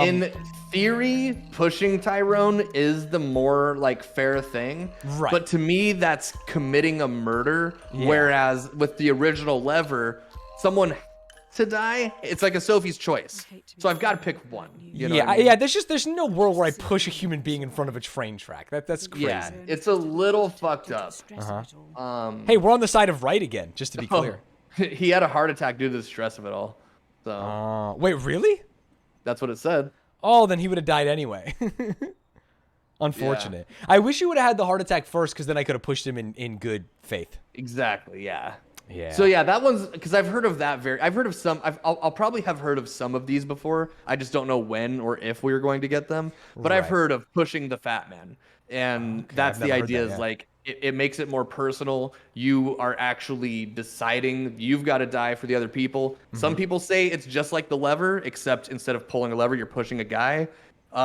In theory, pushing Tyrone is the more fair thing. Right. But to me, that's committing a murder. Yeah. Whereas with the original lever, someone to die, it's like a Sophie's choice. So I've got to pick one. You know what I mean? Yeah. There's no world where I push a human being in front of a train track. That's crazy. Yeah, it's a little fucked up. Hey, we're on the side of right again, just to be clear. He had a heart attack due to the stress of it all. So. Wait, really? That's what it said. Oh, then he would have died anyway. Unfortunate. Yeah. I wish he would have had the heart attack first, because then I could have pushed him in good faith. Exactly. Yeah. Yeah. So yeah, that one's because I've heard of that. I've heard of some. I'll probably have heard of some of these before. I just don't know when or if we were going to get them. But I've heard of pushing the fat man, and that's the idea. Is like it makes it more personal. You are actually deciding you've got to die for the other people. Mm-hmm. Some people say it's just like the lever, except instead of pulling a lever, you're pushing a guy.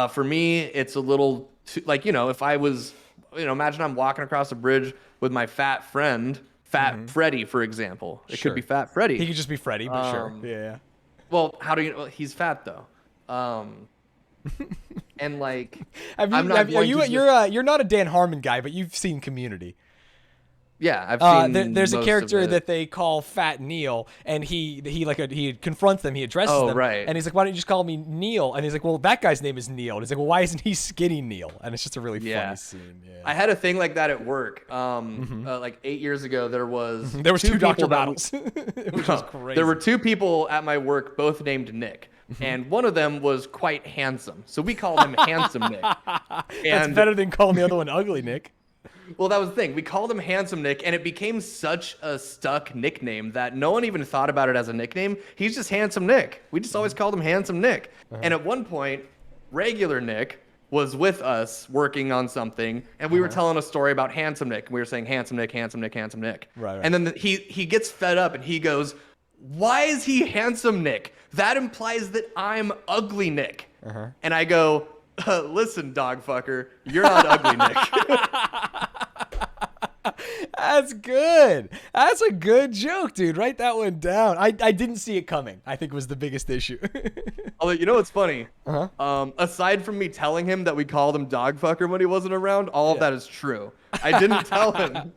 For me, it's a little too, if I was, imagine I'm walking across a bridge with my fat friend, Freddy, for example. It could be Fat Freddy. He could just be Freddy, but sure. Yeah. Well, how do you know? He's fat though. And you're not a Dan Harmon guy, but you've seen Community. Yeah, I've seen. There's a character that they call Fat Neil, and he confronts them, he addresses them, right. And he's like, "Why don't you just call me Neil?" And he's like, "Well, that guy's name is Neil." And he's like, "Well, why isn't he Skinny Neil?" And it's just a really funny scene. Yeah. I had a thing like that at work. 8 years ago, there was two doctor battles, which was crazy. There were 2 people at my work, both named Nick. And one of them was quite handsome, so we called him Handsome Nick. That's better than calling the other one Ugly Nick. Well, that was the thing. We called him Handsome Nick, and it became such a stuck nickname that no one even thought about it as a nickname. He's just Handsome Nick. We just always called him Handsome Nick. And at one point, regular Nick was with us working on something, and we were telling a story about Handsome Nick. We were saying Handsome Nick, Handsome Nick, Handsome Nick. Right. And then he gets fed up, and he goes, "Why is he Handsome Nick? That implies that I'm Ugly Nick." And I go, "Listen, dog fucker, you're not Ugly Nick." That's good. That's a good joke, dude. Write that one down. I didn't see it coming, I think was the biggest issue. Although, you know what's funny? Aside from me telling him that we called him dog fucker when he wasn't around, all of that is true. I didn't tell him,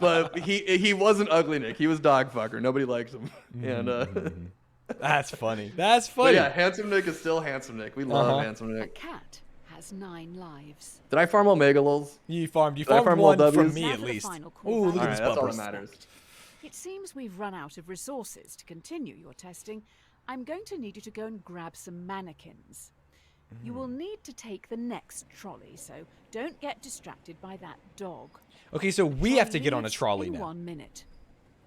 but he wasn't Ugly Nick. He was dog fucker. Nobody likes him. And That's funny. That's But funny. yeah, Handsome Nick is still Handsome Nick. We love Handsome A Nick. cat has 9 lives. Did I farm Omega Lulz? You farmed farm all one from W's? me Now at for the least. final quiz. Ooh, look All at right, this that's all bumper. that matters. It seems we've run out of resources to continue your testing. I'm going to need you to go and grab some mannequins. You will need to take the next trolley, so don't get distracted by that dog. Okay, so we have to get on a Leaves trolley in now. 1 minute.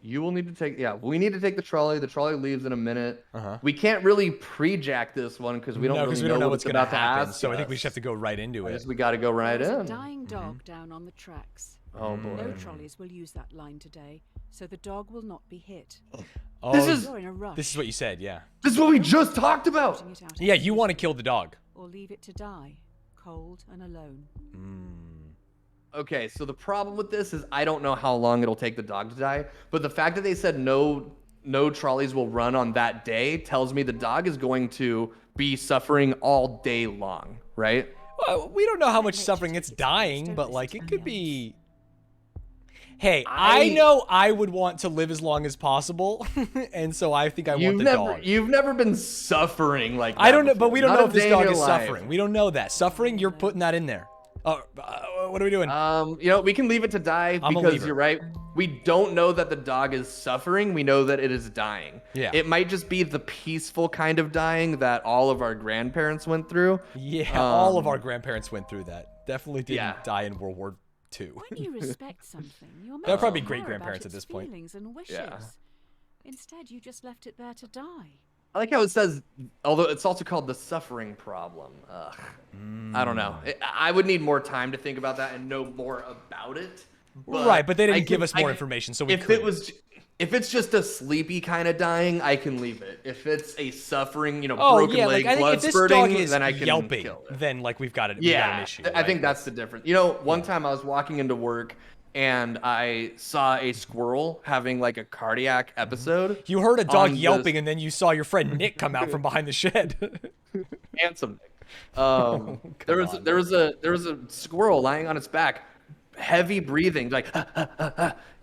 You will need to take, we need to take the trolley. The trolley leaves in a minute. Uh-huh. We can't really pre-jack this one because we don't No, really we don't know what what's it's going to about to happen. ask So I think we us. just have to go right into I it. guess we got to go right There's a in. dying dog down on the tracks. Oh boy. No trolleys will use that line today, so the dog will not be hit. Oh, This is- You're in a rush. this is what you said, yeah. This is what we just talked about. Putting it out Yeah, into you want to misery, kill the dog. or leave it to die, cold and alone. Okay, so the problem with this is I don't know how long it'll take the dog to die, but the fact that they said no trolleys will run on that day tells me the dog is going to be suffering all day long, right? Well, we don't know how much Wait, suffering it's don't dying, listen but to like it the could onions. be. Hey, I know I would want to live as long as possible, and so I think I want the dog. You've never been suffering like that I don't know, but before. we don't Not know a if this day in dog your is life. suffering. We don't know that. Suffering, you're putting that in there. What are we doing? We can leave it to die I'm a because leaver. you're right. We don't know that the dog is suffering. We know that it is dying. Yeah. It might just be the peaceful kind of dying that all of our grandparents went through. Yeah, all of our grandparents went through that. Definitely didn't Yeah. die in World War II. When you respect something, you're meant They're probably to care great-grandparents about at this its point. feelings and wishes. Yeah. Instead, you just left it there to die. I like how it says, although it's also called the suffering problem. Ugh. I don't know. I would need more time to think about that and know more about it. Right, but they didn't I give can- us more information, so we if couldn't. if it's just a sleepy kind of dying, I can leave it. If it's a suffering, Oh broken yeah, leg, like I think blood if this spurting, dog is then I can yelping, kill it. then like we've got it. We got an issue. I right? think that's the difference. One time I was walking into work and I saw a squirrel having like a cardiac episode. You heard a dog on yelping, this- and then you saw your friend Nick come out from behind the shed. Handsome Nick. There was a squirrel lying on its back, heavy breathing, like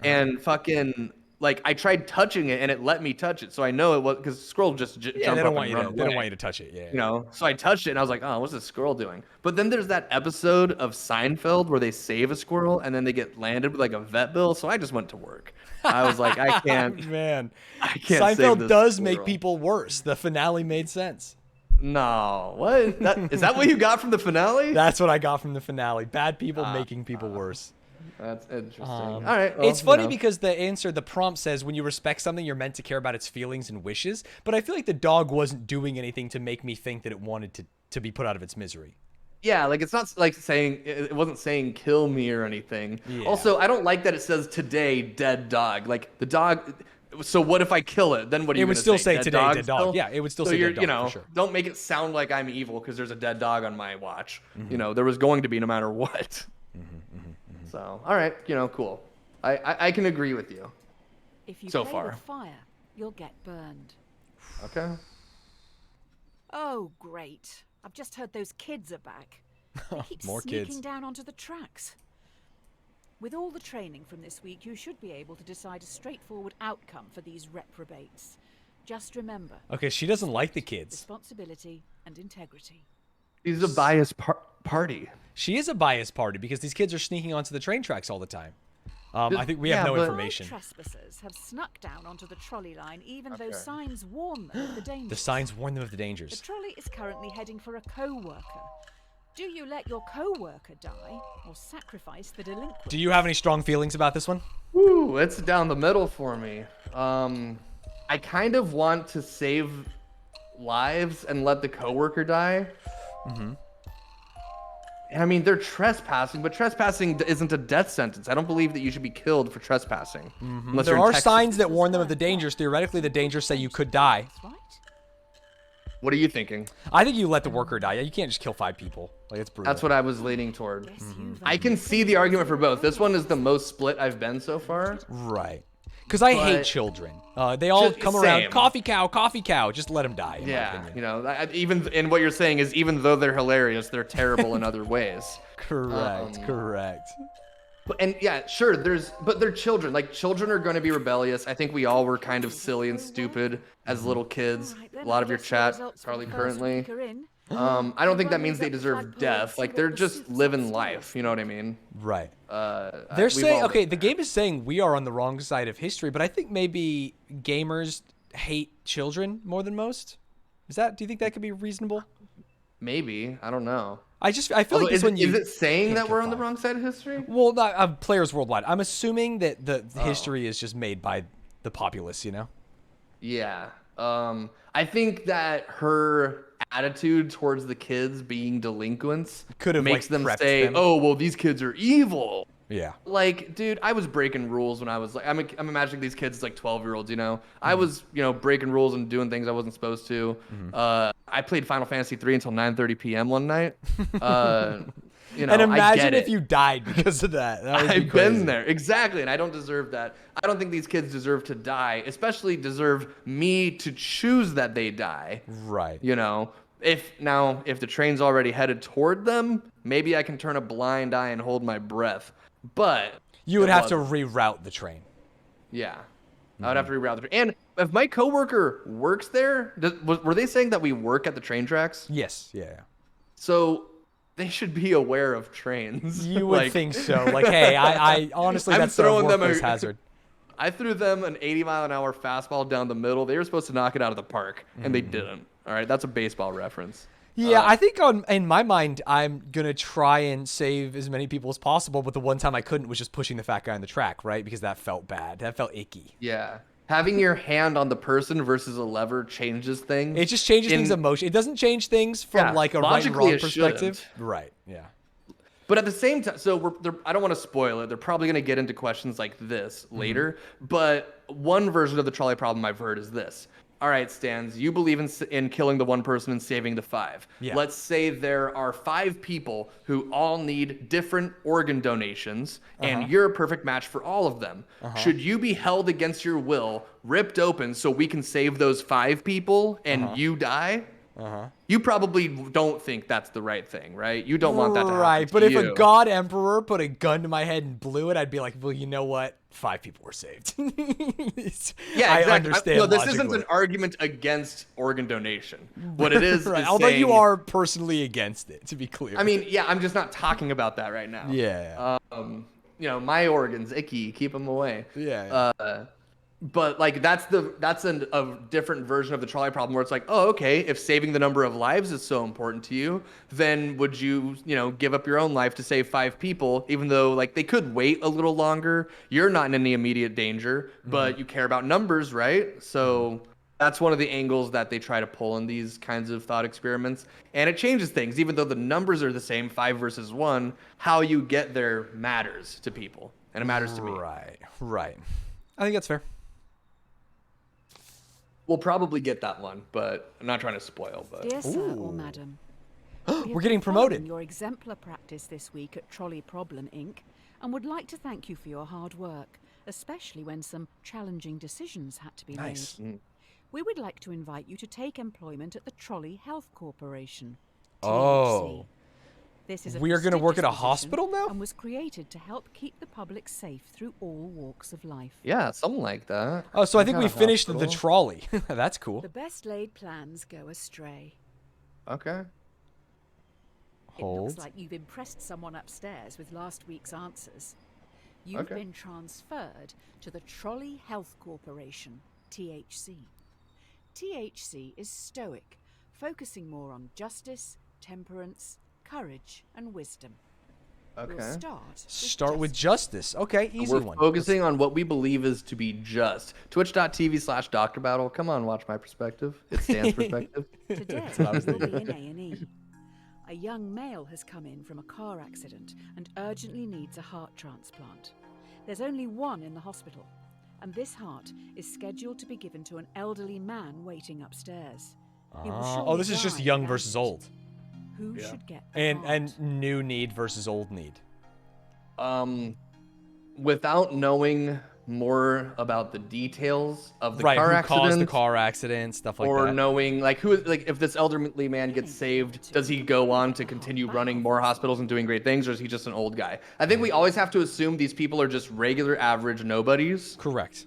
and fucking like I tried touching it and it let me touch it, so I know it was because squirrel just Yeah, jump they up don't want and you run to. away. They don't want you to touch it. Yeah. So I touched it and I was like, oh, what's this squirrel doing? But then there's that episode of Seinfeld where they save a squirrel and then they get landed with like a vet bill. So I just went to work. I was like, I can't. Man, I can't save Seinfeld this does make squirrel. people worse. The finale made sense. No, what? Is that what you got from the finale? That's what I got from the finale. Bad people Ah, making people worse. That's interesting. All right. Well, It's funny you know. because the prompt says when you respect something, you're meant to care about its feelings and wishes. But I feel like the dog wasn't doing anything to make me think that it wanted to be put out of its misery. Yeah, like it's not like saying it wasn't saying kill me or anything. Yeah. Also, I don't like that it says today dead dog. Like the dog. So what if I kill it? Then what are you It would gonna still say Dead today dog dead dog. still? Yeah, it would still So say you're, dead dog for sure. Don't make it sound like I'm evil because there's a dead dog on my watch. Mm-hmm. There was going to be no matter what. So all right, cool. I can agree with you. If you So play far. with fire, you'll get burned. Okay. Oh, great. I've just heard those kids are back. They keep More sneaking kids. down onto the tracks. With all the training from this week, you should be able to decide a straightforward outcome for these reprobates. Just remember, Okay, she doesn't like the kids. responsibility and integrity. He's a biased party. She is a biased party because these kids are sneaking onto the train tracks all the time. I think we have Yeah, no but- information. Trespassers have snuck down onto the trolley line, even though Okay. signs warn them of the danger. The signs warn them of the The dangers. trolley is currently heading for a co-worker. Do you let your co-worker die or sacrifice the delinquent? Do you have any strong feelings about this one? Woo, it's down the middle for me. I kind of want to save lives and let the coworker die. I mean, they're trespassing, but trespassing isn't a death sentence. I don't believe that you should be killed for trespassing. Unless There you're in are Texas. signs that warn them of the dangers. Theoretically, the dangers say you could die. That's right. What are you thinking? I think you let the worker die. Yeah, you can't just kill 5 people. Like, it's brutal. That's what I was leaning toward. Yes, you've I can see the argument for both. This one is the most split I've been so far. Right. Because I hate But- children. They all Just- come around, same. coffee cow. Just let them die, in my Yeah, opinion. even and what you're saying is even though they're hilarious, they're terrible in other ways. Correct, correct. And yeah, sure, but they're children. Like, children are going to be rebellious. I think we all were kind of silly and stupid as little kids. A lot of your chat, probably currently. I don't think that means they deserve death. Like, they're just living life. You know what I mean? Right. They're saying, okay, the game is saying we are on the wrong side of history, but I think maybe gamers hate children more than most. Do you think that could be reasonable? Maybe. I don't know. I feel like is it saying that we're on the wrong side of history? Well, not players worldwide. I'm assuming that the history is just made by the populace, you know? Yeah. I think that her attitude towards the kids being delinquents makes them say, "Oh, well, these kids are evil." Yeah. Like, dude, I was breaking rules when I was like, I'm imagining these kids like 12-year-olds, you know? I was, breaking rules and doing things I wasn't supposed to. I played Final Fantasy 3 until 9:30 p.m. one night. And imagine if you died because of that. I've been there. Exactly. And I don't deserve that. I don't think these kids deserve to die, especially deserve me to choose that they die. Right. If the train's already headed toward them, maybe I can turn a blind eye and hold my breath. But you would have to reroute the train. Yeah. I would have to reroute the train. And if my coworker works there, were they saying that we work at the train tracks? Yes. Yeah. So they should be aware of trains. You would think so. Like, hey, I honestly, that's a workplace hazard. I threw them an 80-mile-an-hour fastball down the middle. They were supposed to knock it out of the park, and they didn't. All right, that's a baseball reference. Yeah, I think in my mind, I'm going to try and save as many people as possible, but the one time I couldn't was just pushing the fat guy on the track, right? Because that felt bad. That felt icky. Yeah. Having your hand on the person versus a lever changes things. It just changes things emotion. It doesn't change things from like a right and wrong perspective. Shouldn't. Right, yeah. But at the same time, so I don't want to spoil it. They're probably going to get into questions like this later. But one version of the trolley problem I've heard is this. All right, Stanz, you believe in killing the one person and saving the 5. Yeah. Let's say there are 5 people who all need different organ donations, and you're a perfect match for all of them. Should you be held against your will, ripped open, so we can save those 5 people and you die? You probably don't think that's the right thing, right? You don't want that to happen. Right, but if a god emperor put a gun to my head and blew it, I'd be like, well, you know what? 5 people were saved. Yeah, exactly. I understand. No, this isn't an argument against organ donation. What it is, right. is Although saying, you are personally against it, to be clear. I mean, yeah, I'm just not talking about that right now. Yeah. My organs, icky, keep them away. Yeah. But like that's a different version of the trolley problem where it's like, oh, okay, if saving the number of lives is so important to you, then would you give up your own life to save 5 people, even though like they could wait a little longer? You're not in any immediate danger, but you care about numbers, right? So that's one of the angles that they try to pull in these kinds of thought experiments, and it changes things. Even though the numbers are the same, 5 versus 1, how you get there matters to people, and it matters to me. Right. I think that's fair. We'll probably get that one, but I'm not trying to spoil. But Dear sir or madam, we're getting promoted. Your exemplar practice this week at Trolley Problem Inc. and would like to thank you for your hard work, especially when some challenging decisions had to be made. We would like to invite you to take employment at the Trolley Health Corporation, THC. Oh. This is We are going to work at a prestigious hospital position now? and was created to help keep the public safe through all walks of life. yeah, something like that. Oh, so I think we finished the hospital. trolley. That's cool. The best laid plans go astray. Okay. It looks like you've impressed someone upstairs with last week's answers. You've been transferred to the Trolley Health Corporation, THC. THC is stoic, focusing more on justice, temperance, courage, and wisdom. Okay. We'll Start with justice. Okay, easy We're one. focusing on what we believe is to be just. Twitch.tv/Dr. Battle. Come on, watch my perspective. It stands perspective. Today we'll be in A&E. A young male has come in from a car accident and urgently needs a heart transplant. There's only one in the hospital, and this heart is scheduled to be given to an elderly man waiting upstairs. He will surely this is just die young without versus it. old. Who should get the And heart? new need versus old need. Without knowing more about the details of the right, car who accident, caused the car accident, stuff like that. or knowing like who, like if this elderly man gets saved, does he go on to continue running more hospitals and doing great things, or is he just an old guy? I think we always have to assume these people are just regular, average nobodies. Correct.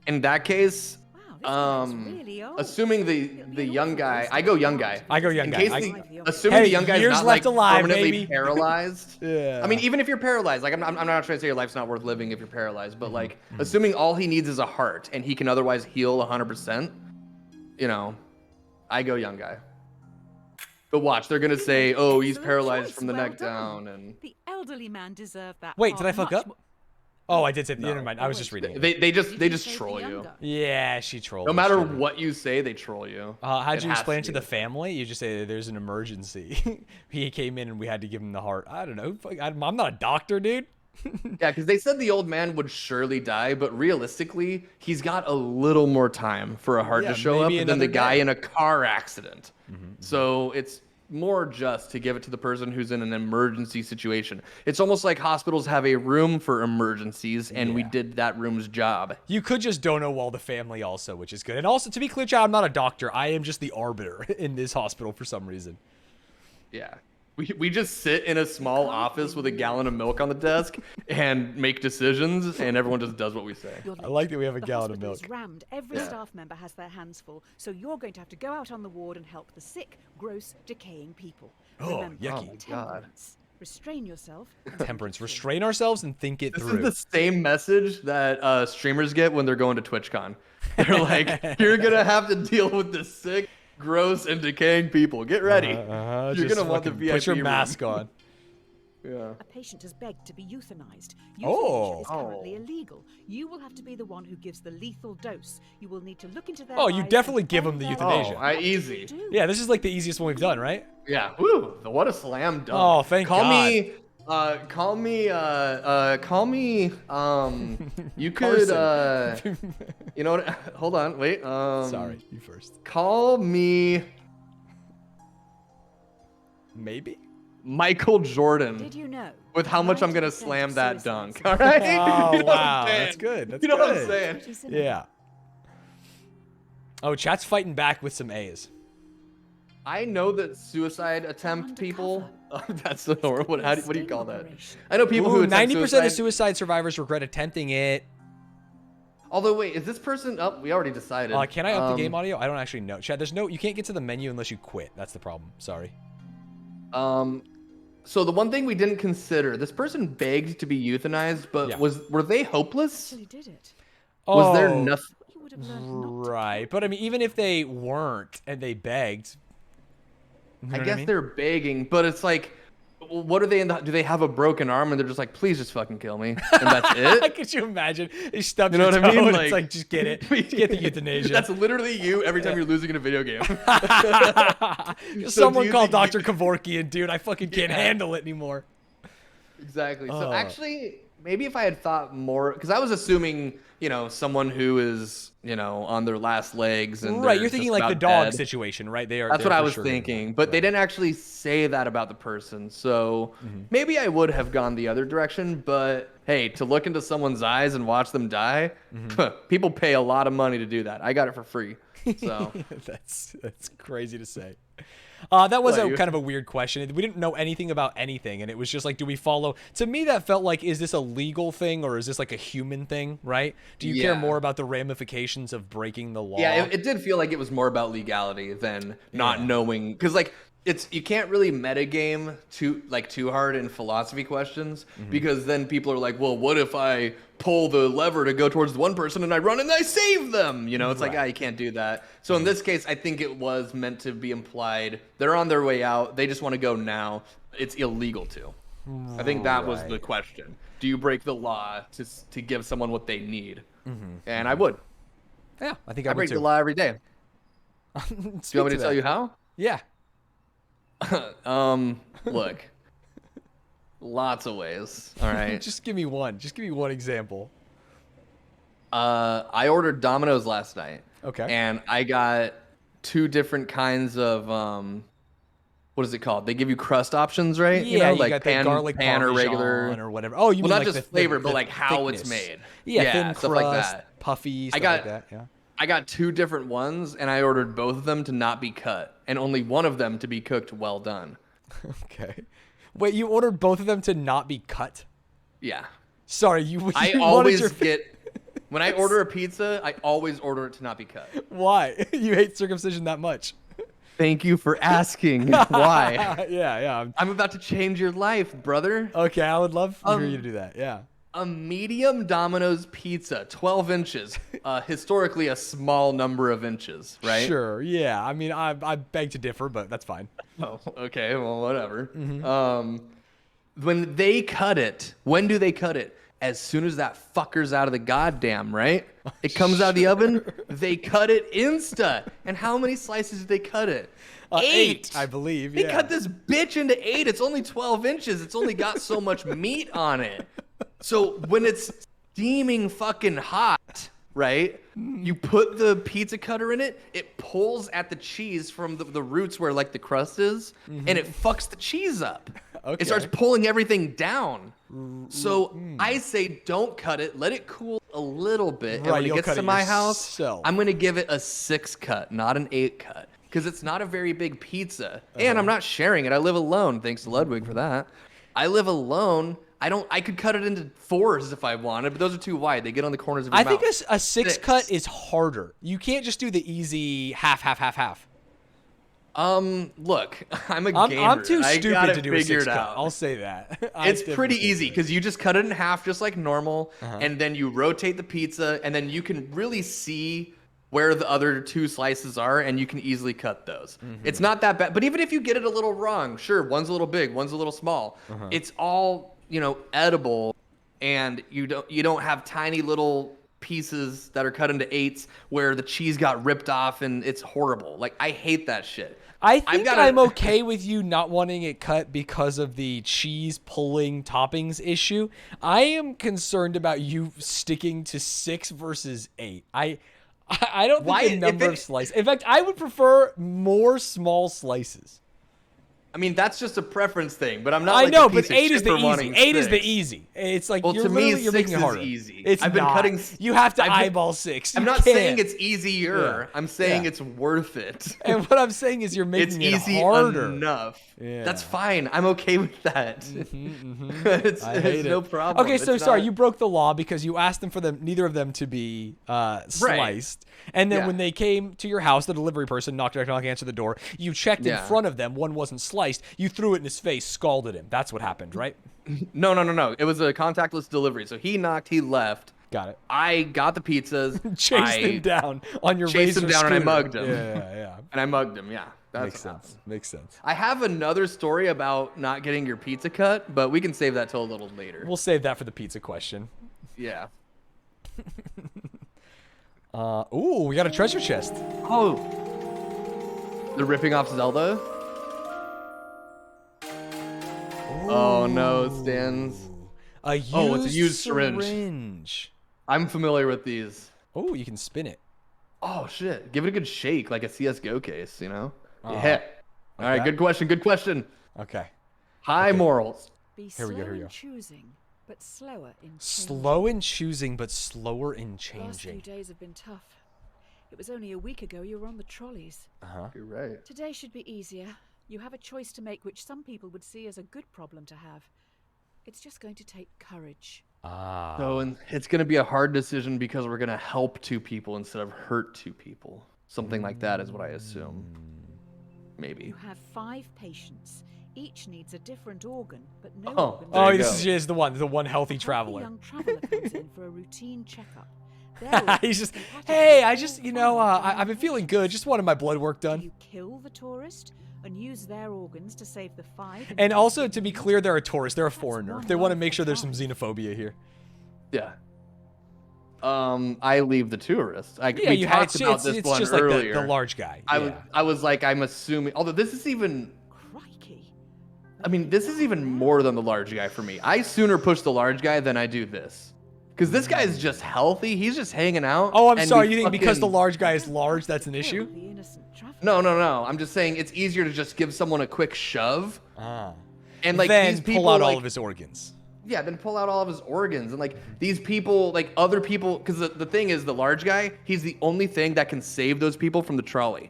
In that case, assuming the young guy, I go young guy. I go young in guy. Case assuming the young guy's years not left like alive, permanently baby. paralyzed. Yeah. I mean, even if you're paralyzed, like I'm not trying to say your life's not worth living if you're paralyzed, but like assuming all he needs is a heart and he can otherwise heal 100%, you know, I go young guy. But watch, they're gonna say, "Oh, he's paralyzed from the neck down," and the elderly man deserved that. Wait, did I fuck up? Oh, I did say. Never mind. I was just reading it. They just troll you. Yeah, she trolled. No matter what you say, they troll you. How'd you explain it to the family? You just say there's an emergency. He came in and we had to give him the heart. I don't know. I'm not a doctor, dude. Yeah, because they said the old man would surely die, but realistically, he's got a little more time for a heart to show up than the guy in a car accident. So it's more just to give it to the person who's in an emergency situation. It's almost like hospitals have a room for emergencies, and we did that room's job. You could just dono wall the family also, which is good. And also, to be clear, Chad, I'm not a doctor. I am just the arbiter in this hospital for some reason. Yeah. We just sit in a small office with a gallon of milk on the desk and make decisions, and everyone just does what we say. I like that we have a gallon of milk. Rammed. Every staff member has their hands full, so you're going to have to go out on the ward and help the sick, gross, decaying people. Remember, yucky. Temperance. Restrain yourself. Temperance. Restrain ourselves and think it through. This is the same message that streamers get when they're going to TwitchCon. They're like, you're going to have to deal with the sick, gross, and decaying people. Get ready. You're going to want the VIP put your room. mask on. Yeah. A patient has begged to be euthanized. Euthanasia is currently illegal. You will have to be the one who gives the lethal dose. You will need to look into their eyes. You definitely give them the their euthanasia. Easy. Yeah, this is like the easiest one we've done, right? Yeah. Woo. What a slam dunk. Oh, thank God. You could, you know what? Hold on. Wait. Sorry, you first. Call me Maybe? Michael Jordan. Did you know? With how much I'm going to slam that dunk. All right? Oh, wow. That's good. That's you know good. what I'm saying? Yeah. Oh, chat's fighting back with some A's. I know that suicide attempt people. That's the what do you call that? I know people who attempt 90% of suicide survivors regret attempting it. Although wait, is this person up? We already decided. Can I up the game audio? I don't actually know. Chat, you can't get to the menu unless you quit. That's the problem. Sorry. So the one thing we didn't consider, this person begged to be euthanized, but were they hopeless? Actually did it. Was there nothing? Right, but I mean, even if they weren't and they begged, I guess they're begging, but it's like, what are they in the? Do they have a broken arm and they're just like, please just fucking kill me, and that's it? Could you imagine? They stubbed You know your what I toe mean? and Like- it's like, just get it. Get the euthanasia. That's literally you every time you're losing in a video game. Someone do you call think- Dr. Kevorkian, dude. I fucking can't handle it anymore. Exactly. So actually, maybe if I had thought more, because I was assuming, someone who is, on their last legs and Right, they're you're thinking just like the about dog dead. situation, right? That's what I was thinking, but they didn't actually say that about the person. So maybe I would have gone the other direction. But hey, to look into someone's eyes and watch them die, people pay a lot of money to do that. I got it for free. So that's crazy to say. That was What, kind of a weird question. We didn't know anything about anything, and it was just like, do we follow? To me, that felt like, is this a legal thing or is this like a human thing, right? Do you care more about the ramifications of breaking the law? yeah, it did feel like it was more about legality than not knowing, because like you can't really metagame too hard in philosophy questions, because then people are like, well, what if I pull the lever to go towards one person and I run and I save them? It's like, you can't do that. So in this case, I think it was meant to be implied they're on their way out. They just want to go now. It's illegal to. I think that was the question. Do you break the law to give someone what they need? And I would. Yeah, I think I would break too. the law every day. Do you want me to tell you how? Yeah. Look, lots of ways. All right. Just give me one. Just give me one example. I ordered Domino's last night. Okay. And I got two different kinds of what is it called? They give you crust options, right? Yeah, you like got pan, the garlic pan or regular or whatever. Oh, you well, mean not like just flavor, but the like how thickness. it's made. Yeah, thin stuff crust, like that. puffy, stuff like that. Yeah. I got 2 different ones, and I ordered both of them to not be cut, and only one of them to be cooked well done. Okay. Wait, you ordered both of them to not be cut? Yeah. Sorry, you I wanted always get when I order a pizza, I always order it to not be cut. Why? You hate circumcision that much? Thank you for asking. Why? Yeah. I'm about to change your life, brother. Okay, I would love for you to do that. Yeah. A medium Domino's pizza, 12 inches. Historically, a small number of inches, right? Sure. Yeah. I mean, I beg to differ, but that's fine. Oh, okay. Well, whatever. When they cut it, when do they cut it? As soon as that fucker's out of the goddamn, right? It comes out of the oven, they cut it insta. And how many slices did they cut it? 8, I believe. They Yeah. cut this bitch into 8. It's only 12 inches. It's only got so much meat on it. So when it's steaming fucking hot, right? You put the pizza cutter in it, it pulls at the cheese from the roots where like the crust is, and it fucks the cheese up. Okay. It starts pulling everything down. So I say don't cut it. Let it cool a little bit. And when it gets to my house, I'm going to give it a 6 cut, not an 8 cut. Because it's not a very big pizza. And I'm not sharing it. I live alone. Thanks to Ludwig for that. I live alone. I could cut it into 4s if I wanted, but those are too wide. They get on the corners of your mouth. I think a 6 cut is harder. You can't just do the easy half. Look, I'm a gamer. I'm too stupid to do a 6 cut. Out. I'll say that. It's pretty easy because you just cut it in half just like normal, and then you rotate the pizza, and then you can really see where the other 2 slices are, and you can easily cut those. It's not that bad. But even if you get it a little wrong, sure, one's a little big, one's a little small. It's all, edible, and you don't have tiny little pieces that are cut into 8s where the cheese got ripped off and it's horrible. Like, I hate that shit. I think I'm okay with you not wanting it cut because of the cheese pulling toppings issue. I am concerned about you sticking to 6 versus 8. I don't think the number of slices. In fact, I would prefer more small slices. I mean, that's just a preference thing, but I'm not. I like know, a piece but of 8 is shit the for easy. wanting 8 is the 6. easy. It's like Well, you're to me, you're 6 making it is harder. easy. It's I've been not. cutting. You have to eyeball 6. I'm not saying it's easier. Yeah. I'm saying Yeah. it's worth it. And what I'm saying is you're making It's it easy harder. enough. Yeah. That's fine. I'm okay with that. It's no problem. Okay, so It's sorry, not- you broke the law because you asked them for neither of them to be sliced, and then when they came to your house, the delivery person knocked, answered the door. You checked in front of them. One wasn't sliced. You threw it in his face, scalded him. That's what happened, right? No. It was a contactless delivery. So he knocked, he left. Got it. I got the pizzas. Chased him down on your chased razor him down scooter. and I mugged him. Yeah. And I mugged him. Yeah. That's Makes sense. Makes sense. I have another story about not getting your pizza cut, but we can save that till a little later. We'll save that for the pizza question. Yeah. Ooh, we got a treasure chest. Oh. They're ripping off Zelda? Oh no, Stanz. It's a used syringe. I'm familiar with these. Oh, you can spin it. Oh shit. Give it a good shake like a CSGO case, Yeah. All Like right, that? good question. Okay. High morals. Be Here we slow go. in choosing, but slower in changing. Slow in choosing, but slower in The last few changing. days have been tough. It was only a week ago you were on the trolleys. You're right. Today should be easier. You have a choice to make which some people would see as a good problem to have. It's just going to take courage. So it's going to be a hard decision because we're going to help 2 people instead of hurt 2 people. Something like that is what I assume. Maybe. You have 5 patients. Each needs a different organ, but no Oh. organ. There you This go. is the one healthy A traveler. young traveler comes in for a routine checkup. Their organs He's just, are compatible hey, with I your just, fine I've been feeling good. Just wanted my blood work Do done. you kill the tourist and use their organs to save the 5? And also, to be clear, they're a tourist. They're a foreigner. They want to make sure there's some xenophobia here. Yeah. I leave the tourists. Yeah, we talked about this it's one just earlier. like the large guy. I was like, I'm assuming. Although this is even. Crikey. I mean, this is even more than the large guy for me. I sooner push the large guy than I do this, Because this guy's just healthy. He's just hanging out. Oh, I'm and sorry. we You think because the fucking- large guy is large, that's an issue? The innocent traveler. No. I'm just saying it's easier to just give someone a quick shove. And like then these people pull out like, all of his organs. Yeah, then pull out all of his organs. And like these people, like other people, because the thing is the large guy, he's the only thing that can save those people from the trolley.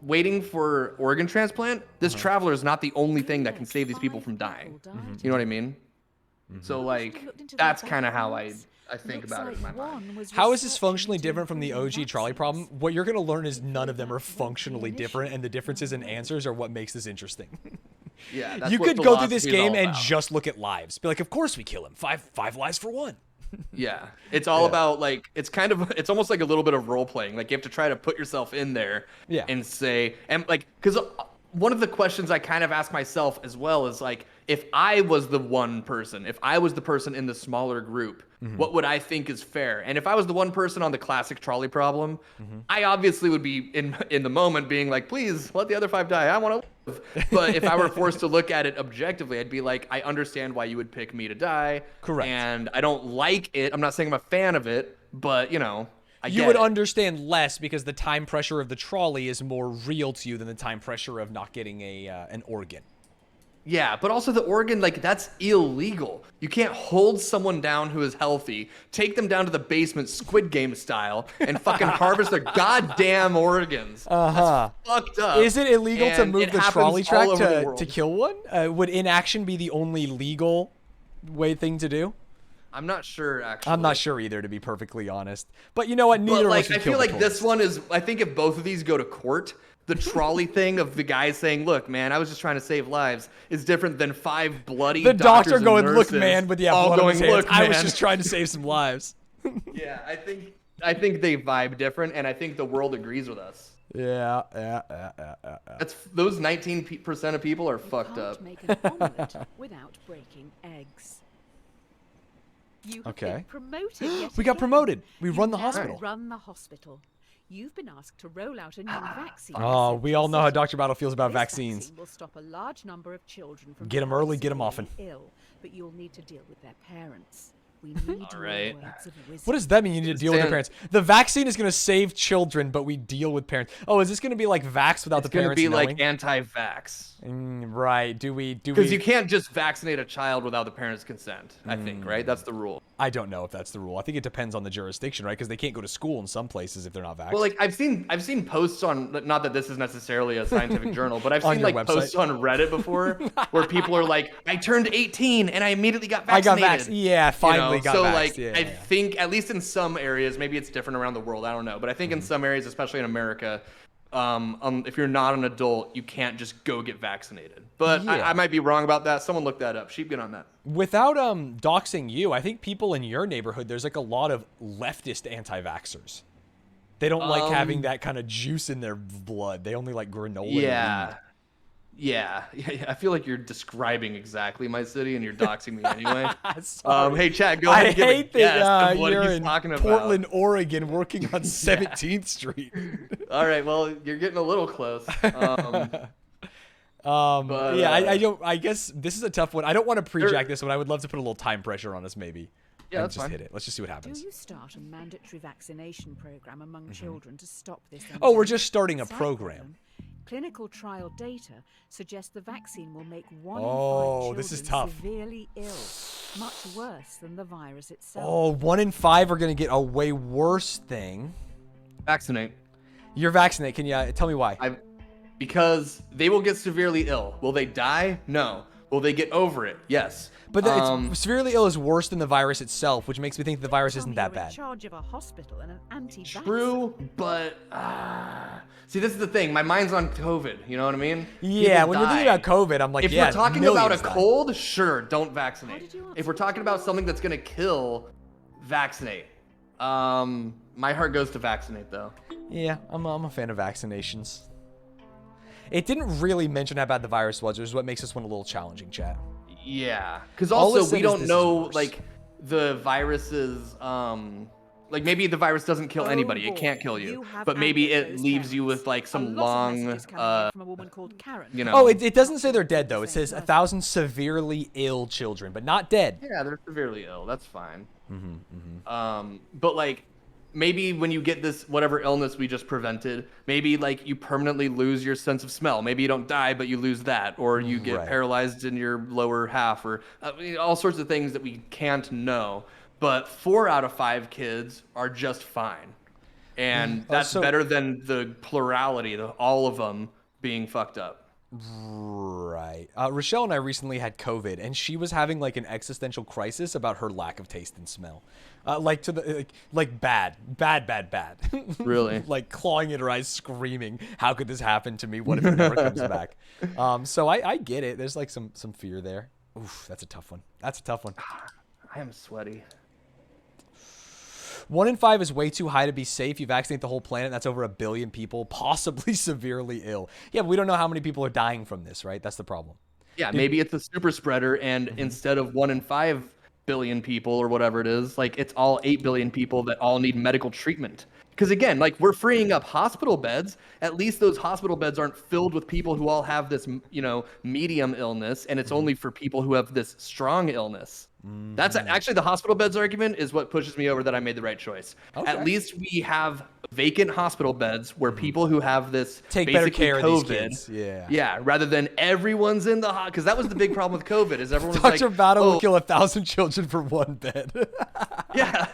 Waiting for organ transplant, this traveler is not the only thing that can save these people from dying. You know what I mean? So like that's kind of how I think about it in my mind. How is this functionally different from the OG trolley problem? What you're going to learn is none of them are functionally different, and the differences in answers are what makes this interesting. Yeah, that's you what could go through this philosophy is all game and about. just look at lives. Be like, of course we kill him. Five lives for one. Yeah, it's all about like it's almost like a little bit of role playing. Like you have to try to put yourself in there and say, and like because one of the questions I kind of ask myself as well is like, if I was the one person, if I was the person in the smaller group, what would I think is fair? And if I was the one person on the classic trolley problem, I obviously would be in the moment being like, please let the other 5 die. I want to live. But if I were forced to look at it objectively, I'd be like, I understand why you would pick me to die. Correct. And I don't like it. I'm not saying I'm a fan of it, but you know, You would understand less because the time pressure of the trolley is more real to you than the time pressure of not getting an organ. Yeah, but also the organ, like, that's illegal. You can't hold someone down who is healthy, take them down to the basement Squid Game style, and fucking harvest their goddamn organs. That's fucked up. Is it illegal to And move it the happens trolley all track over the to world. kill one? Would inaction be the only legal thing to do? I'm not sure, actually. I'm not sure either, to be perfectly honest. But you know what? Neither But, of like, us would I kill feel the like this tourists. one is, I think if both of these go to court, the trolley thing of the guy saying, look, man, I was just trying to save lives is different than 5 bloody The doctors doctor and going, look, nurses man, with all blood on his going, hands. look, I was man." just trying to save some lives. Yeah, I think they vibe different, and I think the world agrees with us. Yeah. Those 19% of people are fucked Can't up. make an omelette without breaking eggs. You have Okay. been promoted yet We got again. promoted. We You run the now hospital. Run the hospital. You've been asked to roll out a new vaccine. Oh, we all know how Dr. Battle feels about This vaccines. vaccine will stop a large number of children from Get 'em becoming early, get 'em often. severely ill, but you'll need to deal with their parents. We need your right. words of wisdom. What does that mean? You need to deal with your parents. The vaccine is going to save children, but we deal with parents. Oh, is this going to be like vax without It's the going to parents be knowing? like anti-vax. Right. Do we? Because you can't just vaccinate a child without the parents' consent, I think, right? That's the rule. I don't know if that's the rule. I think it depends on the jurisdiction, right? Because they can't go to school in some places if they're not vaccinated. Well, like I've seen posts on, not that this is necessarily a scientific journal, but I've On seen your like website? posts on Reddit before where people are like, I turned 18 and I immediately got I got vaccinated. vaccinated. Yeah, finally got so vaxxed. like Yeah, I yeah. think at least in some areas, maybe it's different around the world, I don't know, but I think in some areas, especially in America, if you're not an adult, you can't just go get vaccinated. But Yeah. I might be wrong about that. Someone look that up. Sheep, get on that. Without doxing you, I think people in your neighborhood, there's like a lot of leftist anti-vaxxers. They don't like having that kind of juice in their blood. They only like granola. and weed. Yeah. I feel like you're describing exactly my city, and you're doxing me anyway. Sorry. Hey, Chad, go ahead I and give a hate guess that of what you're he's in talking about. Portland, Oregon, working on 17th Street. All right, well, you're getting a little close. But, yeah, I don't. I guess this is a tough one. I don't want to pre-jack this one. I would love to put a little time pressure on us, maybe. Yeah, And that's just fine. hit it. Let's just see what Do happens. you start a mandatory vaccination program among children to stop this? Oh, we're endemic just starting a side program. problem? Clinical trial data suggests the vaccine will make 1 Oh, in 5 this is children tough. severely ill, much worse than the virus itself. Oh, 1 in 5 are going to get a way worse thing. Vaccinate. You're vaccinated. Can you tell me why? Because they will get severely ill. Will they die? No. Will they get over it? Yes. But it's severely ill is worse than the virus itself, which makes me think the virus isn't that You're in bad. charge of a hospital and an anti-vax. True, but see, this is the thing. My mind's on COVID. You know what I mean? Yeah, People when you're thinking die. about COVID, I'm like, If yeah, we're talking about a millions die. cold, sure, don't How vaccinate. did you answer If we're the talking about call? something that's gonna kill, vaccinate. My heart goes to vaccinate though. Yeah, I'm a fan of vaccinations. It didn't really mention how bad the virus was, which is what makes this one a little challenging, chat. Yeah, because All it also said we is don't this is know worse. like the viruses. Like maybe the virus doesn't kill Oh anybody; it boy, can't kill you. have But maybe added it those leaves you parents. with like A some lot of long, messages coming in from a woman called Karen. you know. Oh, it doesn't say they're dead, though. It says 1,000 severely ill children, but not dead. Yeah, they're severely ill. That's fine. But like, maybe when you get this whatever illness we just prevented, maybe like you permanently lose your sense of smell. Maybe you don't die, but you lose that, or you get paralyzed in your lower half, or all sorts of things that we can't know. But 4 out of 5 kids are just fine, and that's better than the plurality, all of them being fucked up. Right. Rochelle and I recently had COVID, and she was having like an existential crisis about her lack of taste and smell. Like bad. Really? Like clawing at her eyes, screaming, "How could this happen to me? What if it never comes back?" So I get it. There's like some fear there. Oof, that's a tough one. I am sweaty. 1 in 5 is way too high to be safe. You vaccinate the whole planet, that's over 1 billion people, possibly severely ill. Yeah, but we don't know how many people are dying from this, right? That's the problem. Yeah, maybe it's a super spreader, and instead of 1 in 5 billion people or whatever it is, like it's all 8 billion people that all need medical treatment. Because again, like we're freeing up hospital beds. At least those hospital beds aren't filled with people who all have this, medium illness, and it's only for people who have this strong illness. That's actually the hospital beds argument is what pushes me over that I made the right choice. Okay. At least we have vacant hospital beds where people who have this take better care of these kids. Yeah, rather than everyone's in the hospital. Because that was the big problem with COVID is everyone was Dr. Battle will kill 1,000 children for 1 bed. Yeah,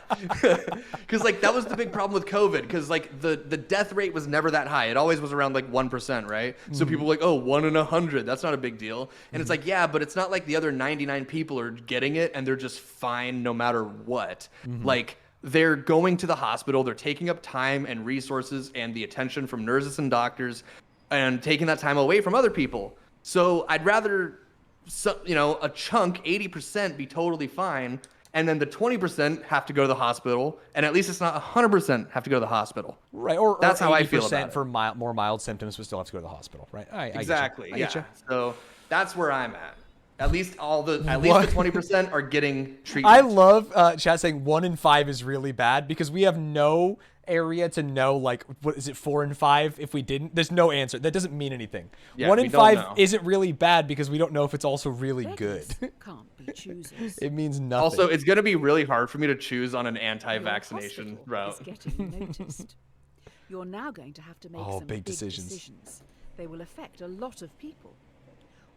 because like that was the big problem with COVID. Because like the death rate was never that high. It always was around like 1%, right? So people were like, 1 in 100. That's not a big deal. And it's like, yeah, but it's not like the other 99 people are getting it and they're just fine no matter what. Like they're going to the hospital, they're taking up time and resources and the attention from nurses and doctors and taking that time away from other people. So I'd rather, a chunk, 80% be totally fine, and then the 20% have to go to the hospital, and at least it's not 100% have to go to the hospital. Right, or that's how I feel about it. For more mild symptoms, but still have to go to the hospital, right? Exactly, yeah. So that's where I'm at. At least the 20% are getting treatment. I love chat saying 1 in 5 is really bad because we have no area to know, like, what is it, 4 in 5? If we didn't, there's no answer. That doesn't mean anything. Yeah, 1 in 5 isn't really bad because we don't know if it's also really good. Can't be choosers. It means nothing. Also, it's going to be really hard for me to choose on an anti-vaccination route. Is getting noticed. You're now going to have to make some big decisions. They will affect a lot of people.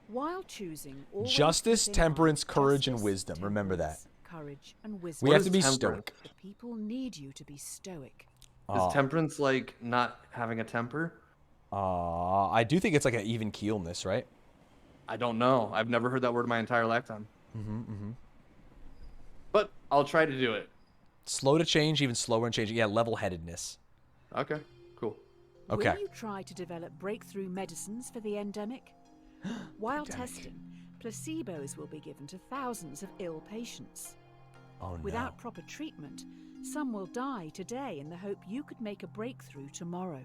While choosing justice, temperance, courage, and wisdom. Remember that. Courage and wisdom. We have to be stoic. The people need you to be stoic. Is temperance like not having a temper? I do think it's like an even keelness, right? I don't know. I've never heard that word in my entire lifetime. But I'll try to do it. Slow to change, even slower in changing. Yeah, level-headedness. Okay, cool. Okay. Will you try to develop breakthrough medicines for the endemic? While testing, placebos will be given to thousands of ill patients. Oh, no. Without proper treatment, some will die today in the hope you could make a breakthrough tomorrow.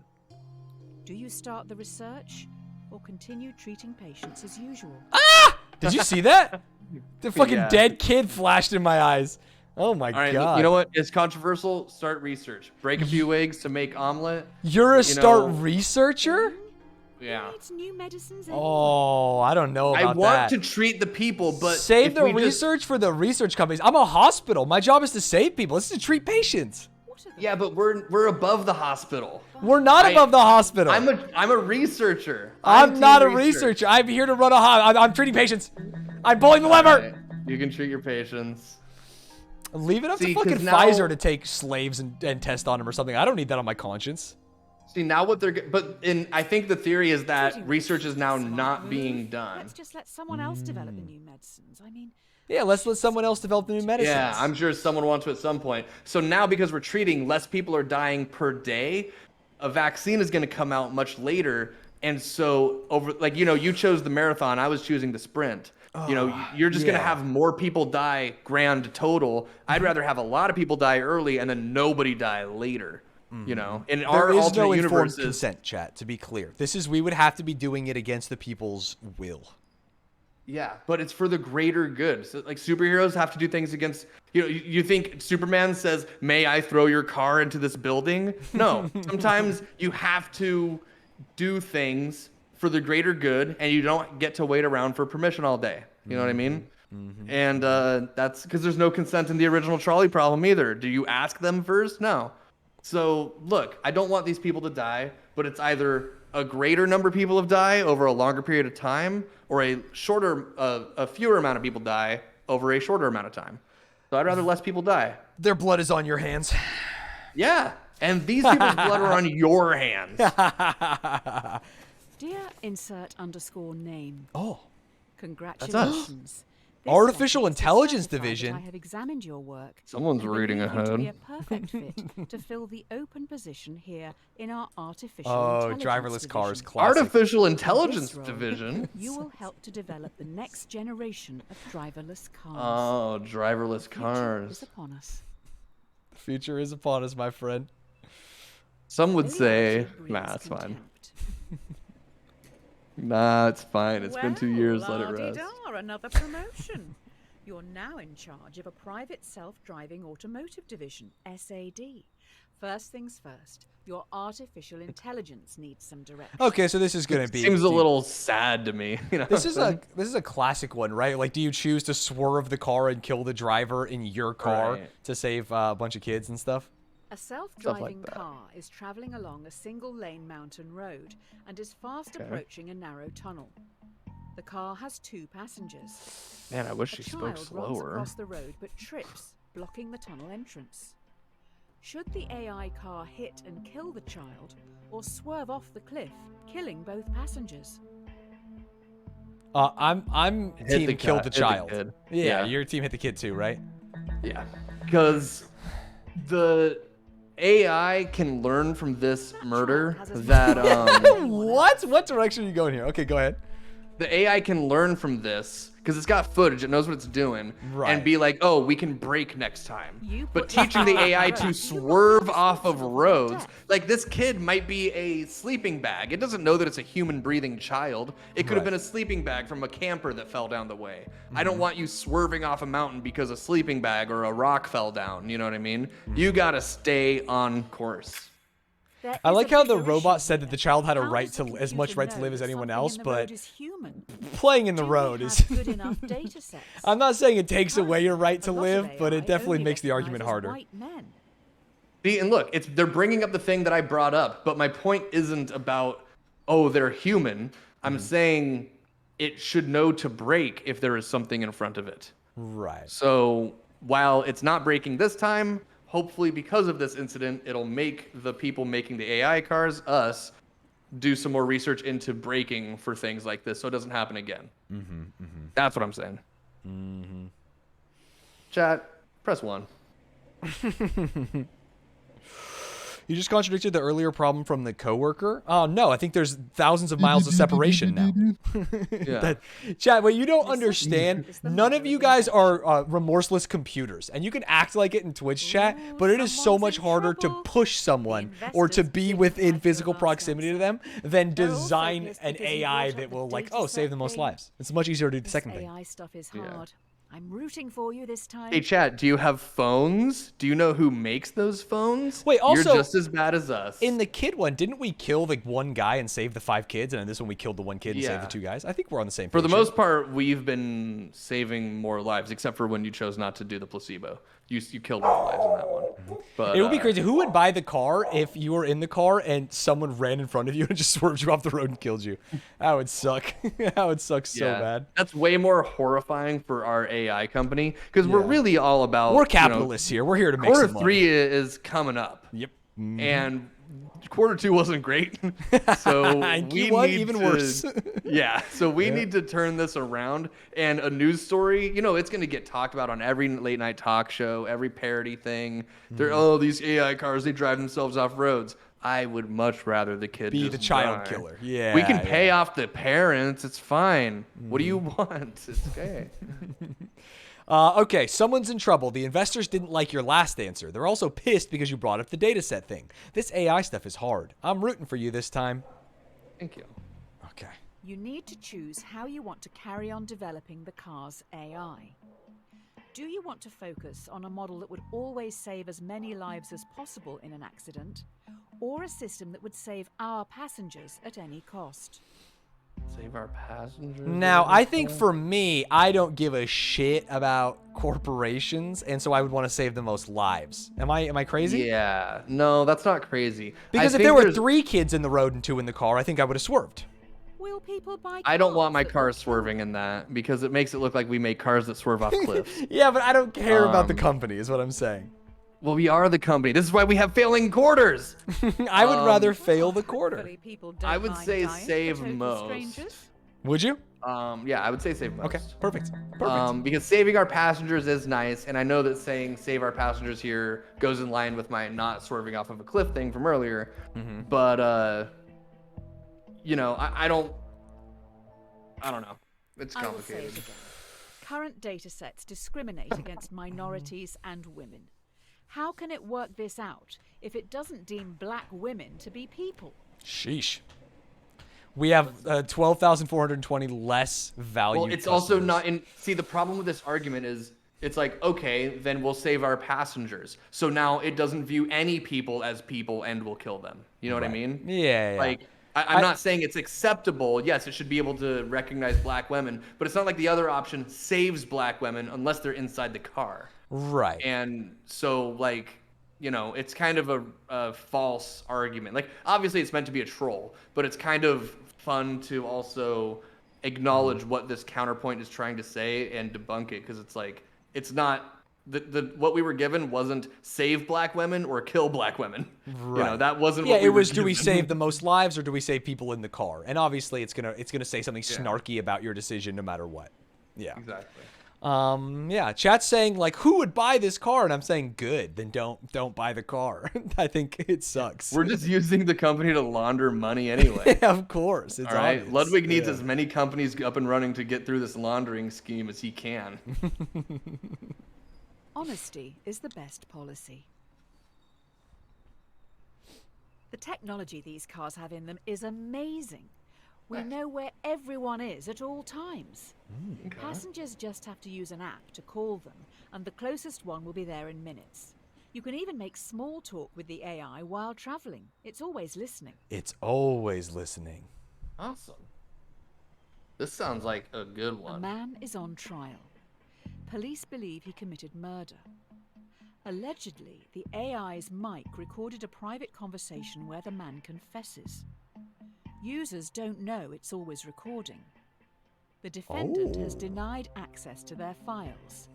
Do you start the research or continue treating patients as usual? Ah! Did you see that? The fucking dead kid flashed in my eyes. Oh my God. You know what? It's controversial. Start research. Break a few eggs to make omelet. You're a start researcher? Yeah. New medicines I don't know about that. I want to treat the people, but save the research for the research companies. I'm a hospital. My job is to save people. This is to treat patients. Yeah, but we're above the hospital. We're not above the hospital. I'm a researcher. I'm not a researcher. I'm here to run a hospital. I'm treating patients. I'm pulling the lever. Right. You can treat your patients. Leave it up to fucking Pfizer to take slaves and test on them or something. I don't need that on my conscience. See, now what I think the theory is that research is now not being done. Let's just let someone else develop the new medicines. Yeah, let's let someone else develop the new medicines. Yeah, I'm sure someone wants to at some point. So now because we're treating, less people are dying per day, a vaccine is going to come out much later. And so you chose the marathon, I was choosing the sprint. You're just going to have more people die grand total. I'd rather have a lot of people die early and then nobody die later. In our alternate universe, consent, chat. To be clear, we would have to be doing it against the people's will. Yeah, but it's for the greater good. So, like superheroes have to do things against. You think Superman says, "May I throw your car into this building?" No, sometimes you have to do things for the greater good, and you don't get to wait around for permission all day. You know what I mean? And that's because there's no consent in the original trolley problem either. Do you ask them first? No. So look, I don't want these people to die, but it's either a greater number of people have died over a longer period of time, or a fewer amount of people die over a shorter amount of time. So I'd rather less people die. Their blood is on your hands. Yeah, and these people's blood are on your hands. Dear insert_name. Oh, Congratulations. This Artificial letter is to Intelligence certify that Division. I have examined your work. Someone's and reading believe you to be ahead. a perfect fit to fill the open position here in our artificial Oh, intelligence driverless cars, division. classic. Artificial In intelligence this role, division. You will help to develop the next generation of driverless cars. Oh, driverless The future cars. is upon us. The future is upon us, my friend. Some would say, Familiarity nah, breeds it's fine. contempt. Nah, it's fine. It's been 2 years. Let it rest. la-di-da, another promotion. You're now in charge of a private self-driving automotive division, SAD. First things first, your artificial intelligence needs some direction. Okay, so this is gonna be. Seems a little sad to me. You know This what is I'm saying? a classic one, right? Like, do you choose to swerve the car and kill the driver in your car Right. to save a bunch of kids and stuff? A self-driving that. car is traveling along a single-lane mountain road and is fast approaching a narrow tunnel. The car has 2 passengers. Man, I wish A she spoke child runs slower. across the road but trips, blocking the tunnel entrance. Should the AI car hit and kill the child, or swerve off the cliff, killing both passengers? I'm Hit team the killed the hit the child. kid. Yeah, Yeah. your team hit the kid too, right? Yeah, because the AI can learn from this murder child has as that much What direction are you going here? Okay, go ahead. the AI can learn from this because it's got footage, it knows what it's doing, Right. and be like, oh, we can brake next time. You But put teaching the yourself AI on to road. swerve off of responsible for roads, death. like this kid might be a sleeping bag. It doesn't know that it's a human breathing child. It could have Right. been a sleeping bag from a camper that fell down the way. I don't want you swerving off a mountain because a sleeping bag or a rock fell down. You know what I mean? You gotta stay on course. There I is like a how the bigger robot issue said that here. the child had a How right does the to as much computer right to know live as that anyone something else, in the road but is human? playing in the Do we road have is. good enough data sets? I'm not saying it takes away your right to A lot of live, but AI it definitely only makes the argument recognizes harder. white men. See, and look, they're bringing up the thing that I brought up, but my point isn't about, oh, they're human. I'm saying it should know to brake if there is something in front of it. Right. So while it's not braking this time, hopefully because of this incident, it'll make the people making the AI cars, us, do some more research into braking for things like this so it doesn't happen again. That's what I'm saying. Chat, press 1. You just contradicted the earlier problem from the coworker. Oh no, I think there's thousands of miles of separation now. Yeah. Chad, what you don't understand, none of you guys are remorseless computers, and you can act like it in Twitch chat, but it is so someone's much in harder to trouble. push someone The or to investors be didn't within like physical your last proximity to answer. them than They're also design pissed an because you AI brought that up will the like, data oh, save set the most thing. lives. It's much easier to do the This second thing. AI stuff is Yeah. hard. I'm rooting for you this time. Hey, chat, do you have phones? Do you know who makes those phones? Wait, also, You're just as bad as us. In the kid one, didn't we kill the one guy and save the 5 kids? And in this one, we killed the one kid and saved Yeah. the 2 guys. I think we're on the same page. For the here. most part, we've been saving more lives, except for when you chose not to do the placebo. You killed more lives in that one. But It would be crazy. Who would buy the car if you were in the car and someone ran in front of you and just swerved you off the road and killed you? That would suck. That would suck so yeah, bad. That's way more horrifying for our AI company because we're Yeah. really all about. We're capitalists here. We're here to make Quarter some money. 3 is coming up. Yep. And quarter 2 wasn't great, so And we Q1 need even to, worse. yeah, so we need to turn this around. And a news story, you know, it's going to get talked about on every late night talk show, every parody thing. They're oh, these AI cars, they drive themselves off roads. I would much rather the kid Be just the child die. killer. Yeah. We can pay off the parents. It's fine. What do you want? It's okay. Okay, someone's in trouble. The investors didn't like your last answer. They're also pissed because you brought up the data set thing. This AI stuff is hard. I'm rooting for you this time. Thank you. Okay. You need to choose how you want to carry on developing the car's AI. Do you want to focus on a model that would always save as many lives as possible in an accident, or a system that would save our passengers at any cost? Save our passengers. Now, I think for me, I don't give a shit about corporations, and so I would want to save the most lives. Am I crazy? Yeah. No, that's not crazy. Because if there were 3 kids in the road and 2 in the car, I think I would have swerved. Will people buy I don't want my cars that car will swerving in that because it makes it look like we make cars that swerve off cliffs. Yeah, but I don't care about the company, is what I'm saying. Well, we are the company. This is why we have failing quarters. I would rather fail the quarter. hopefully people don't I would mind say dying for save total most. strangers? Would you? Yeah, I would say save most. Okay, perfect. Perfect. Because saving our passengers is nice, and I know that saying save our passengers here goes in line with my not swerving off of a cliff thing from earlier. But you know, I don't know. It's I will say complicated. it again. Current data sets discriminate against minorities and women. How can it work this out if it doesn't deem black women to be people? Sheesh. We have 12,420 less value. Well, it's also not in. See, the problem with this argument is it's like, okay, then we'll save our passengers. So now it doesn't view any people as people and will kill them. You know what I mean? Yeah. Like, I'm not saying it's acceptable. Yes, it should be able to recognize black women, but it's not like the other option saves black women unless they're inside the car. Right. And so, like, you know, it's kind of a false argument. Like, obviously it's meant to be a troll, but it's kind of fun to also acknowledge what this counterpoint is trying to say and debunk it, because it's like, it's not what we were given wasn't save black women or kill black women. Right. You know, that wasn't Yeah, what we it were was, do we given. save the most lives or do we save people in the car? And obviously it's gonna say something snarky about your decision no matter what. Yeah. Exactly. Yeah, chat's saying like, who would buy this car? And I'm saying good, then don't buy the car. I think it sucks. We're just using the company to launder money anyway. Yeah, of course. It's All right. obvious. Ludwig needs Yeah. as many companies up and running to get through this laundering scheme as he can. Honesty is the best policy. The technology these cars have in them is amazing. We know where everyone is at all times. Passengers just have to use an app to call them, and the closest one will be there in minutes. You can even make small talk with the AI while traveling. It's always listening. It's always listening. Awesome. This sounds like a good A one. man is on trial. Police believe he committed murder. Allegedly, the AI's mic recorded a private conversation where the man confesses. Users don't know it's always recording. The defendant has denied access to their files.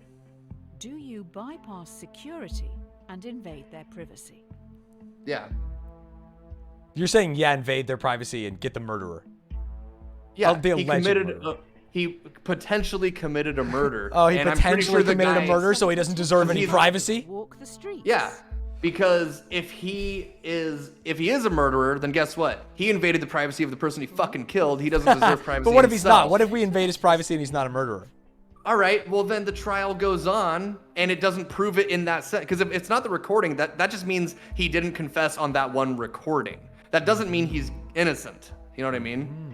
Do you bypass security and invade their privacy? Yeah. You're saying, yeah, invade their privacy and get the murderer. Yeah. the He alleged committed. murderer. He potentially committed a murder. Oh, he and I'm pretty potentially sure the committed a guy- murder, so he doesn't deserve any He's- privacy? Walk the streets. Yeah. Because if he is a murderer, then guess what? He invaded the privacy of the person he fucking killed. He doesn't deserve privacy. But what if he's himself. not? What if we invade his privacy and he's not a murderer? All right, well then the trial goes on, and it doesn't prove it in that sense. Because if it's not the recording, that just means he didn't confess on that one recording. That doesn't mean he's innocent. You know what I mean?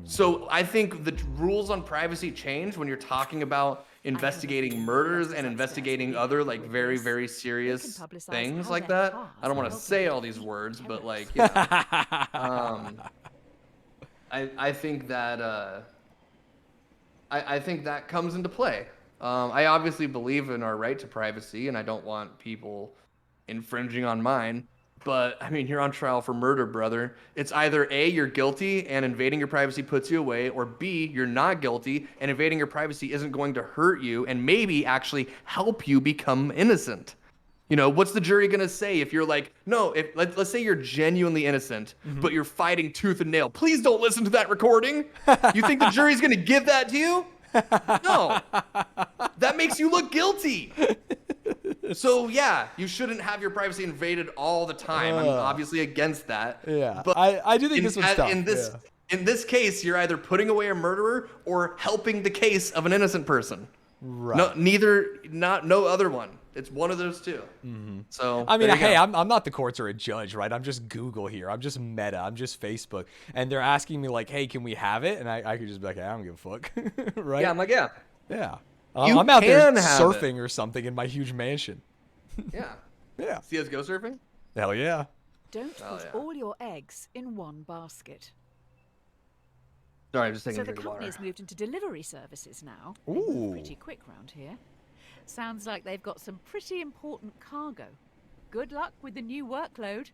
So I think the rules on privacy change when you're talking about investigating murders and investigating other like very, very serious things like that. I don't want to say all these words, but like, you know, I think that I think that comes into play. I obviously believe in our right to privacy, and I don't want people infringing on mine. But, I mean, you're on trial for murder, brother. It's either A, you're guilty and invading your privacy puts you away, or B, you're not guilty and invading your privacy isn't going to hurt you and maybe actually help you become innocent. You know, what's the jury going to say if you're like, no, let's say you're genuinely innocent, but you're fighting tooth and nail. Please don't listen to that recording. You think the jury's going to give that to you? No. That makes you look guilty. So yeah, you shouldn't have your privacy invaded all the time. I'm obviously against that. Yeah, but I do think this one's tough. In this case, you're either putting away a murderer or helping the case of an innocent person. Right. No other one. It's one of those two. So I mean, there you hey, go. I'm not the courts or a judge, right? I'm just Google here. I'm just Meta. I'm just Facebook. And they're asking me like, hey, can we have it? And I could just be like, hey, I don't give a fuck. Right? Yeah, I'm like, yeah. Yeah. You I'm out there can have surfing or something in my huge mansion. Yeah. Yeah. CS:GO surfing? Hell yeah. Don't put yeah. all your eggs in one basket. Sorry, I'm just taking So a the drink of company water. has moved into delivery services now. They move pretty quick round here. Sounds like they've got some pretty important cargo. Good luck with the new workload.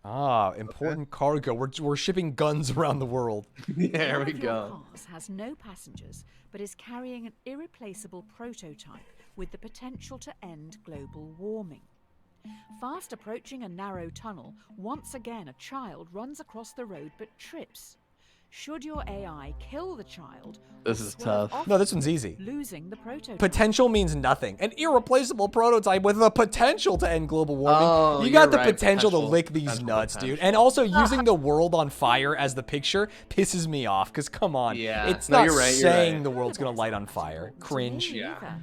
Ah, important cargo. We're shipping guns around the world. There One we of your go. cars has no passengers, but is carrying an irreplaceable prototype with the potential to end global warming. Fast approaching a narrow tunnel, once again a child runs across the road but trips. Should your AI kill the child, This or is swerve tough. off No, this the one's cliff, easy. losing the prototype. Potential means nothing. An irreplaceable prototype with the potential to end global warming. Oh, You got you're the right. potential to Potential. lick these Potential, nuts, dude. potential. And also using the world on fire as the picture pisses me off. Because come on, Yeah. it's No, not you're right, you're saying right. the world's gonna light on fire. To me Cringe. Yeah. either.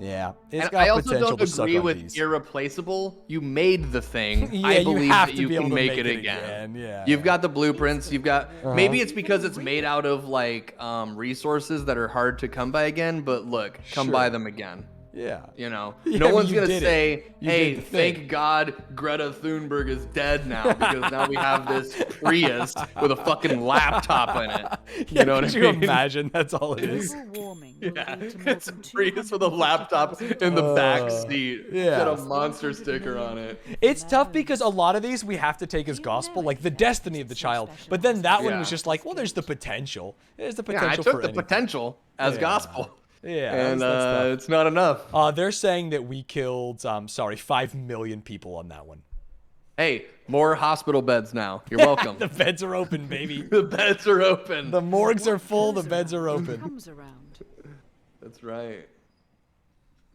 Yeah, it's And got I also potential don't to suck agree on with these. irreplaceable. You made the thing. Yeah, I you believe have that to you be able can to make make it it again. again, yeah, You've yeah. got the blueprints. You've got maybe it's because it's Even made out of like resources that are hard to come by again. But look, come by Sure. them again. Yeah. You know, Yeah, no but one's you gonna did it. say, You "Hey, did the thing." thank God Greta Thunberg is dead now because now we have this Prius with a fucking laptop in it." Yeah, You know what I could you mean? imagine? That's all it is. Global warming will Yeah, lead to more it's a than Prius with a laptop 250,000 in the back Uh, seat. yeah. It's got a Plus monster 100 sticker million on it. people It's in tough their because a homes. lot of these we have to take as Do you gospel, know like the anything destiny of the so child. But then that one was Yeah. just like, well, there's the potential. There's the Yeah, I potential took for the anything. potential as Yeah. gospel. Yeah, And that's tough. it's not enough. They're saying that we killed, 5 million people on that one. Hey, more hospital beds now. You're welcome. The beds are open, baby. The beds are open. The morgues are full. The Goes beds are around open. comes around. That's right.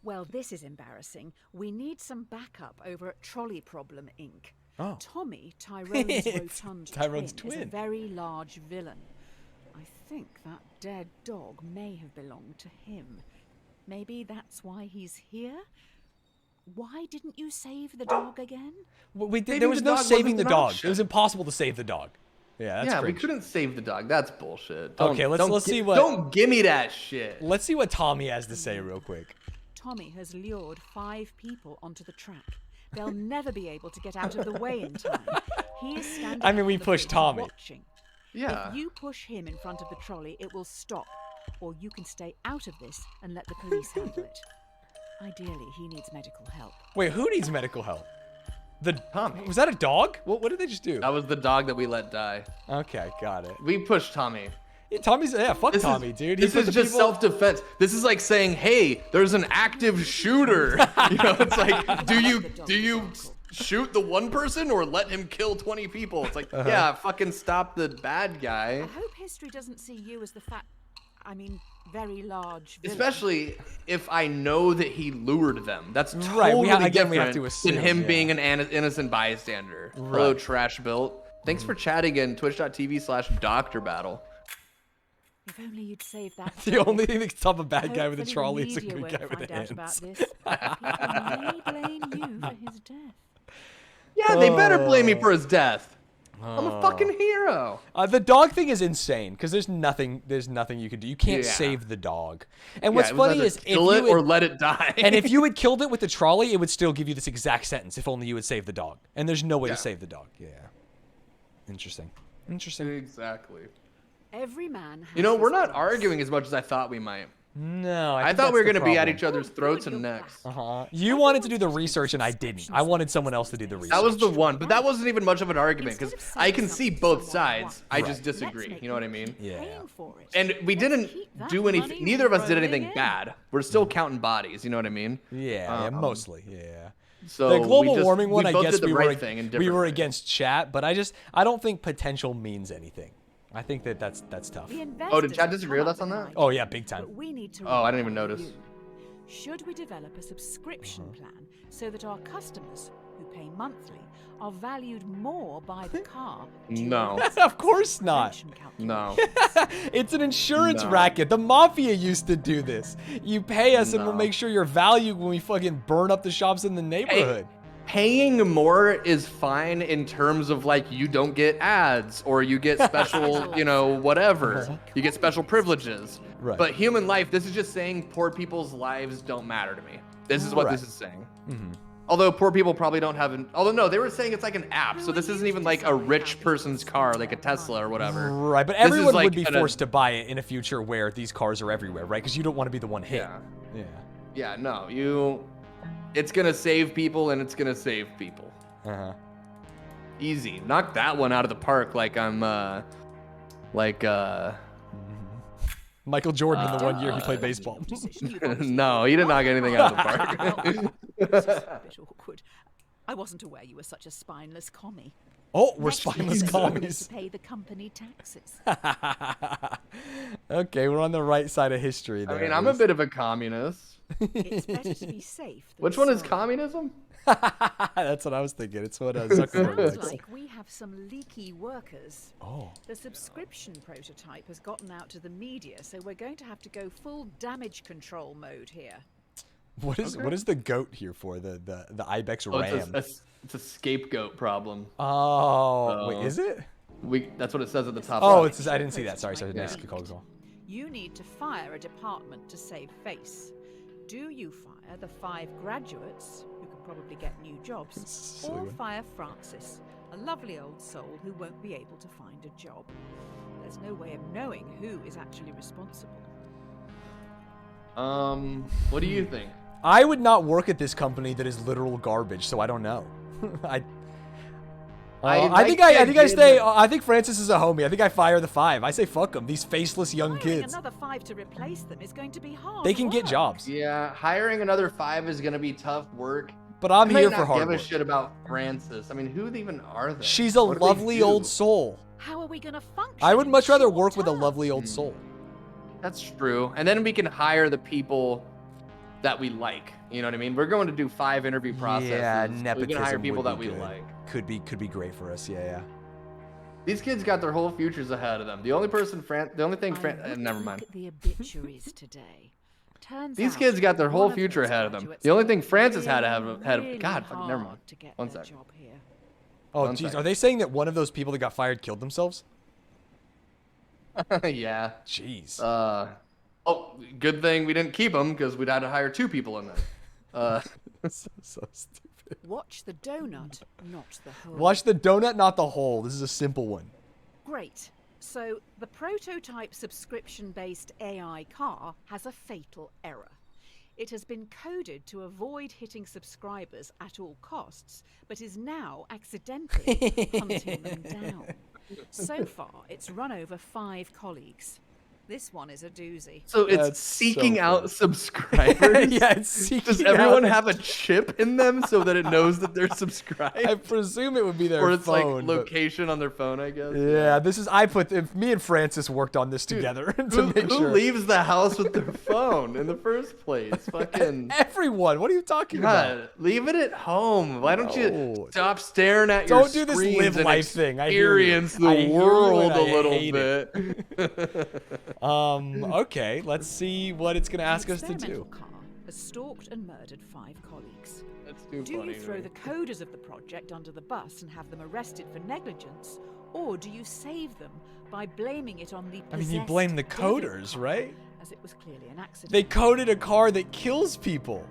Well, this is embarrassing. We need some backup over at Trolley Problem Inc. Oh. Tommy, Tyrone's It's rotund Tyrone's twin, is a twin. very large villain. I think that dead dog may have belonged to him. Maybe that's why he's here? Why didn't you save the dog again? Maybe There was the no dog saving wasn't the an dog. option. It was impossible to save the dog. Yeah, that's Yeah, we cringe. couldn't save the dog. That's bullshit. Okay, let's see what- Don't gimme that shit. Let's see what Tommy has to say real quick. Tommy has lured 5 people onto the track. They'll never be able to get out of the way in time. He is standing I mean, we on the pushed bridge Tommy. watching. Yeah. If you push him in front of the trolley, it will stop. Or you can stay out of this and let the police handle it. Ideally, he needs medical help. Wait, who needs medical help? The Tommy. Was that a dog? What did they just do? That was the dog that we let die. Okay, got it. We pushed Tommy. Yeah, fuck Tommy, dude. He This put is the just people- self-defense. This is like saying, "Hey, there's an active shooter." You know, it's like, do you shoot the one person or let him kill 20 people? It's like, yeah, fucking stop the bad guy. I hope history doesn't see you as the very large villain. Especially if I know that he lured them. That's totally Right, we have different to assume, than him yeah. being an innocent bystander. Hello, Right. trash built. Thanks for chatting in twitch.tv/doctorbattle. If only you'd saved that. The dog. only thing that can stop a bad guy with a Hopefully the trolley is a media good won't guy with find a out about hands. this. People may blame you for his death. Yeah, they better blame me for his death. I'm Oh. a fucking hero. The dog thing is insane because there's nothing you can do. You can't Yeah. save the dog. And what's Yeah, it was funny either is if kill it you or had, let it die. and if you had killed it with the trolley, it would still give you this exact sentence if only you would save the dog. And there's no way Yeah. to save the dog. Yeah. Interesting. Exactly. Every man has You know, we're his not price. arguing as much as I thought we might. No, I think thought we were that's the gonna be at problem. each other's throats and Good, you're necks. black. You wanted to do the research and I didn't. I wanted someone else to do the research. That was the one, but that wasn't even much of an argument because Instead of I saying can see something both someone sides. wants, I just let's disagree. make You know what I them mean? keep Yeah. paying for it. And we Let's didn't keep that do anything. money Neither of us did anything rolling in. bad. We're still counting bodies. You know what I mean? Yeah, mostly. Yeah. So The global we just- warming one, we I both guess did the we right were thing in we different were ways. against chat, but I don't think potential means anything. I think that's tough. The Oh, did investors chat disagree come with up us on with that? an Oh idea, yeah, big time. but we need to Oh, I didn't even rely on notice. you. Should we develop a subscription plan so that our customers, who pay monthly, are valued more by the car? No. Of course not. No. It's an insurance No. racket. The mafia used to do this. You pay us and we'll No. make sure you're valued when we fucking burn up the shops in the neighborhood. Paying more is fine in terms of like you don't get ads or you get special, you know, whatever. You get special privileges. Right. But human life, this is just saying poor people's lives don't matter to me. This is what this Right. is saying. Although poor people probably don't have an. Although no, they were saying it's like an app, so this isn't even like a rich person's car, like a Tesla or whatever. Right, but everyone would be forced to buy it in a future where these cars are everywhere, right? Because you don't want to be the one hit. Yeah. No, it's gonna save people, and it's gonna save people. Easy. Knock that one out of the park, like I'm, Michael Jordan in the 1 year he played baseball. No, he did not get anything out of the park. This is a bit awkward. I wasn't aware you were such a spineless commie. Oh, we're spineless commies. To pay the company taxes. Okay, we're on the right side of history there. I mean, I'm a bit of a communist. It's better to be safe than Which one is sorry. communism? That's what I was thinking. It's what Zuckerberg Looks likes. like we have some leaky workers. Oh. The subscription prototype has gotten out to the media, so we're going to have to go full damage control mode here. What is the goat here for? The Ibex Ram. It's a scapegoat problem. Oh, wait, is it? That's what it says at the top. Oh, left. I didn't see that. Sorry. Yeah. Nice call. You need to fire a department to save face. Do you fire the 5 graduates, who could probably get new jobs, or fire Francis, a lovely old soul who won't be able to find a job? There's no way of knowing who is actually responsible. What do you think? I would not work at this company that is literal garbage, so I don't know. I think Francis is a homie. I think I fire the 5. I say fuck them. These faceless young Hiring kids. another 5 to replace them is going to be hard. They can get work. jobs. Yeah, hiring another 5 is gonna be tough work. But I'm here I for hard give work. a shit about Francis. I mean, who even are they? She's a What do they lovely do? old soul. How are we going to function? I would in much rather short work with a term? lovely old soul. That's true. And then we can hire the people that we like. You know what I mean? We're going to do 5 interview processes. Yeah, We nepotism can hire people would that be we good. like. Could be great for us. Yeah. These kids got their whole futures ahead of them. The only thing never mind. Look at the obituaries today. Turns These out kids got their one whole of future those ahead of them. graduates The only thing worked Francis had ahead of really God, fuck, never mind. hard to get One their second. job here. Oh, One geez. second. Are they saying that one of those people that got fired killed themselves? Yeah. Jeez. Oh, good thing we didn't keep them because we'd had to hire 2 people in there. so stupid. Watch the donut, not the hole. Watch the donut, not the hole. This is a simple one. Great. So the prototype subscription-based AI car has a fatal error. It has been coded to avoid hitting subscribers at all costs, but is now accidentally hunting them down. So far, it's run over 5 colleagues. This one is a doozy. So it's That's seeking so out funny. subscribers? Yeah, it's seeking Does everyone out- have a chip in them so that it knows that they're subscribed? I presume it would be their or it's phone. like but- location on their phone, I guess. Yeah, me and Francis worked on this together to make Who sure. leaves the house with their phone in the first place? Fucking Everyone. What are you talking about? God, leave it at home. Why don't you No. stop staring at your Don't do this screens live and life thing. I hear you. experience I hear the you world and a I little hate it. bit. Okay, let's see what it's gonna ask us to experimental do. car has stalked and murdered 5 colleagues. That's too Do funny. you throw man. the coders of the project under the bus and have them arrested for negligence, or do you save them by blaming it on the I mean, you possessed blame the devil coders, car, right? As it was clearly an accident. They coded a car that kills people.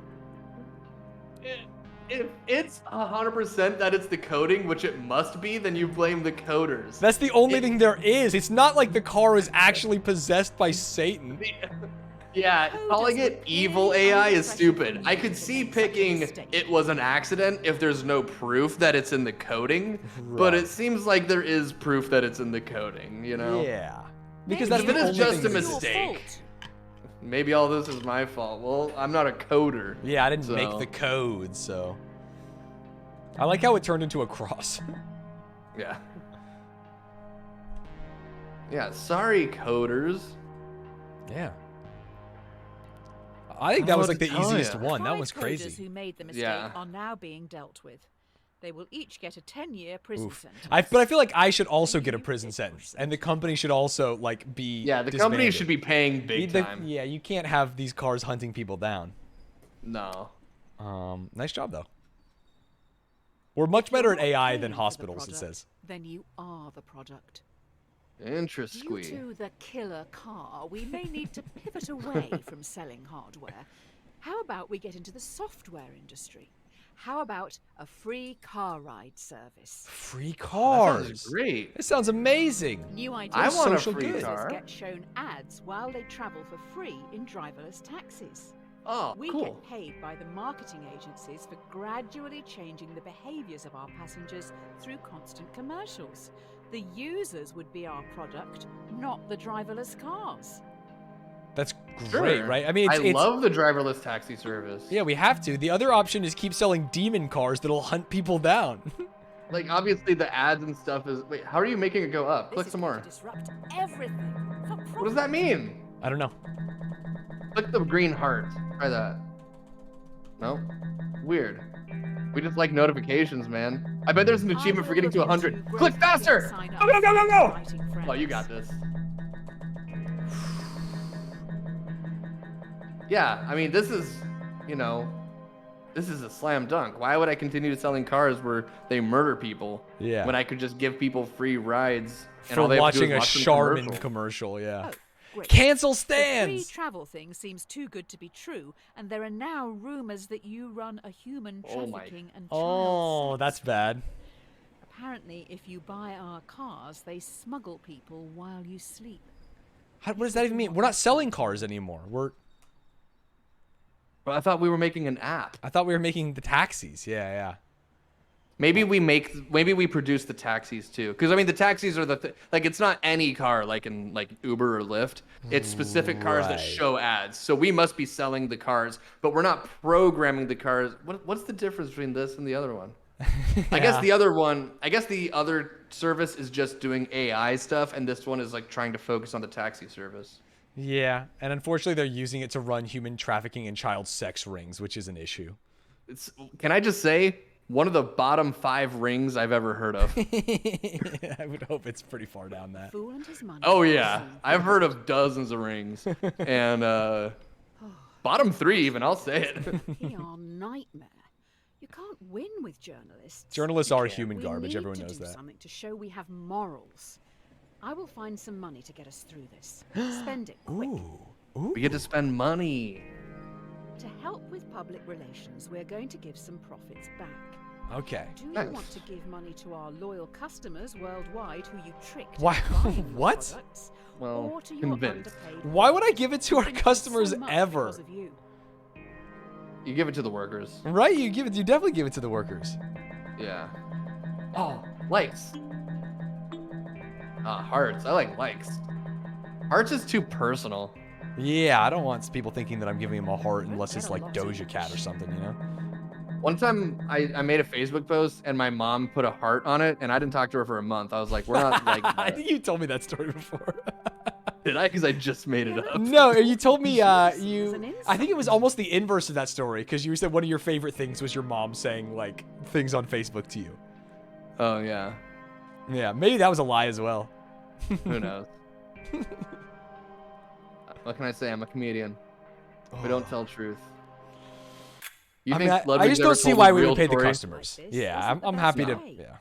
If it's 100% that it's the coding, which it must be, then you blame the coders. That's the only thing there is. It's not like the car was actually possessed by Satan. Yeah, Coders calling were it evil clearly AI under is pressure stupid. from I you could to see make such a picking mistake. it was an accident if there's no proof that it's in the coding, but Right. it seems like there is proof that it's in the coding, you know? Yeah. Because Maybe that's the it is only just thing a that is- Your mistake. fault. Maybe all this is my fault. Well, I'm not a coder. Yeah, I didn't so- make the code, so. I like how it turned into a cross. Yeah. Yeah, sorry, coders. Yeah. I think that don't was know like the what to tell easiest ya. one. That 5 was coders crazy. who made the mistake Yeah. are now being dealt with. They will each get a 10-year prison Oof. sentence. But I feel like I should also get a prison sentence, and the company should also like be. Yeah, the company disbanded. should be paying big The- time. Yeah, you can't have these cars hunting people down. No. Nice job though. We're much If you're better at not AI paying than for the hospitals, it product, says. Then you are the product. Interesting. Due to the killer car, we may need to pivot away from selling hardware. How about we get into the software industry? How about a free car ride service? Free That cars. sounds great. It sounds amazing. New idea. I want a social free good. car. Get shown ads while they travel for free in driverless taxis. Oh, We cool. get paid by the marketing agencies for gradually changing the behaviors of our passengers through constant commercials. The users would be our product, not the driverless cars. That's great, Sure. right? I mean, it's, love the driverless taxi service. yeah, we have to. The other option is keep selling demon cars that'll hunt people down. Like, obviously, the ads and stuff is... Wait, how are you making it go up? This Click is some going more. to disrupt everything. For What does that mean? I don't know. Click the green heart. Try that. No? Weird. We just like notifications, man. I bet there's an achievement for getting to 100. Click faster! Go, go, go, go, go! Oh, you got this. Yeah, I mean, this is, you know, this is a slam dunk. Why would I continue selling cars where they murder people Yeah. when I could just give people free rides and For all they have to do watching is a watch the Charmin commercial? commercial, yeah. Oh, great. Cancel The free Stanz! travel thing seems too good to be true, and there are now rumors that you run a human Oh my- trafficking and Oh, child that's sex. bad. Apparently, if you buy our cars, they smuggle people while you sleep. What does that even mean? We're not selling cars anymore. But I thought we were making an app. I thought we were making the taxis. Yeah, yeah. Maybe we produce the taxis too, because I mean the taxis are like it's not any car like in like Uber or Lyft. It's specific cars that Right. show ads. So we must be selling the cars, but we're not programming the cars. What's the difference between this and the other one? I guess the other service is just doing AI stuff, and this one is like trying to focus on the taxi service. Yeah, and unfortunately they're using it to run human trafficking and child sex rings, which is an issue. Can I just say, one of the bottom 5 rings I've ever heard of. I would hope it's pretty far down that. Fool and his money. Oh yeah, I've heard of dozens of rings, and bottom 3 even. I'll say it. He are nightmare. You can't win with journalists. Journalists are human We garbage. need Everyone to knows do that. something to show we have morals. I will find some money to get us through this. Spend it quick. Ooh. We get to spend money. To help with public relations, we're going to give some profits back. Okay. Do you Nice. want to give money to our loyal customers worldwide who you tricked Why- into buying your what? products, Well, or to your convinced. underpaid Why would I give it to our benefiting customers so much ever? because of you? You give it to the workers. Right? You definitely give it to the workers. Yeah. Oh, likes. Hearts. I like likes. Hearts is too personal. Yeah, I don't want people thinking that I'm giving them a heart Don't unless get it's a like lot Doja of Cat or something, you know? One time I made a Facebook post and my mom put a heart on it and I didn't talk to her for a month. I was like, we're not like I that. think you told me that story before. Did I? Because I just made it up. No, you told me Jealousy is you. an I think it was insult. almost the inverse of that story because you said one of your favorite things was your mom saying like things on Facebook to you. Oh, yeah. Yeah, maybe that was a lie as well. Who knows? What can I say? I'm a comedian. We don't tell truth. You I mean, I Ludwig's just ever don't see told why a we real would pay the story? customers. Like this Yeah, isn't the I'm best happy to. way. Yeah.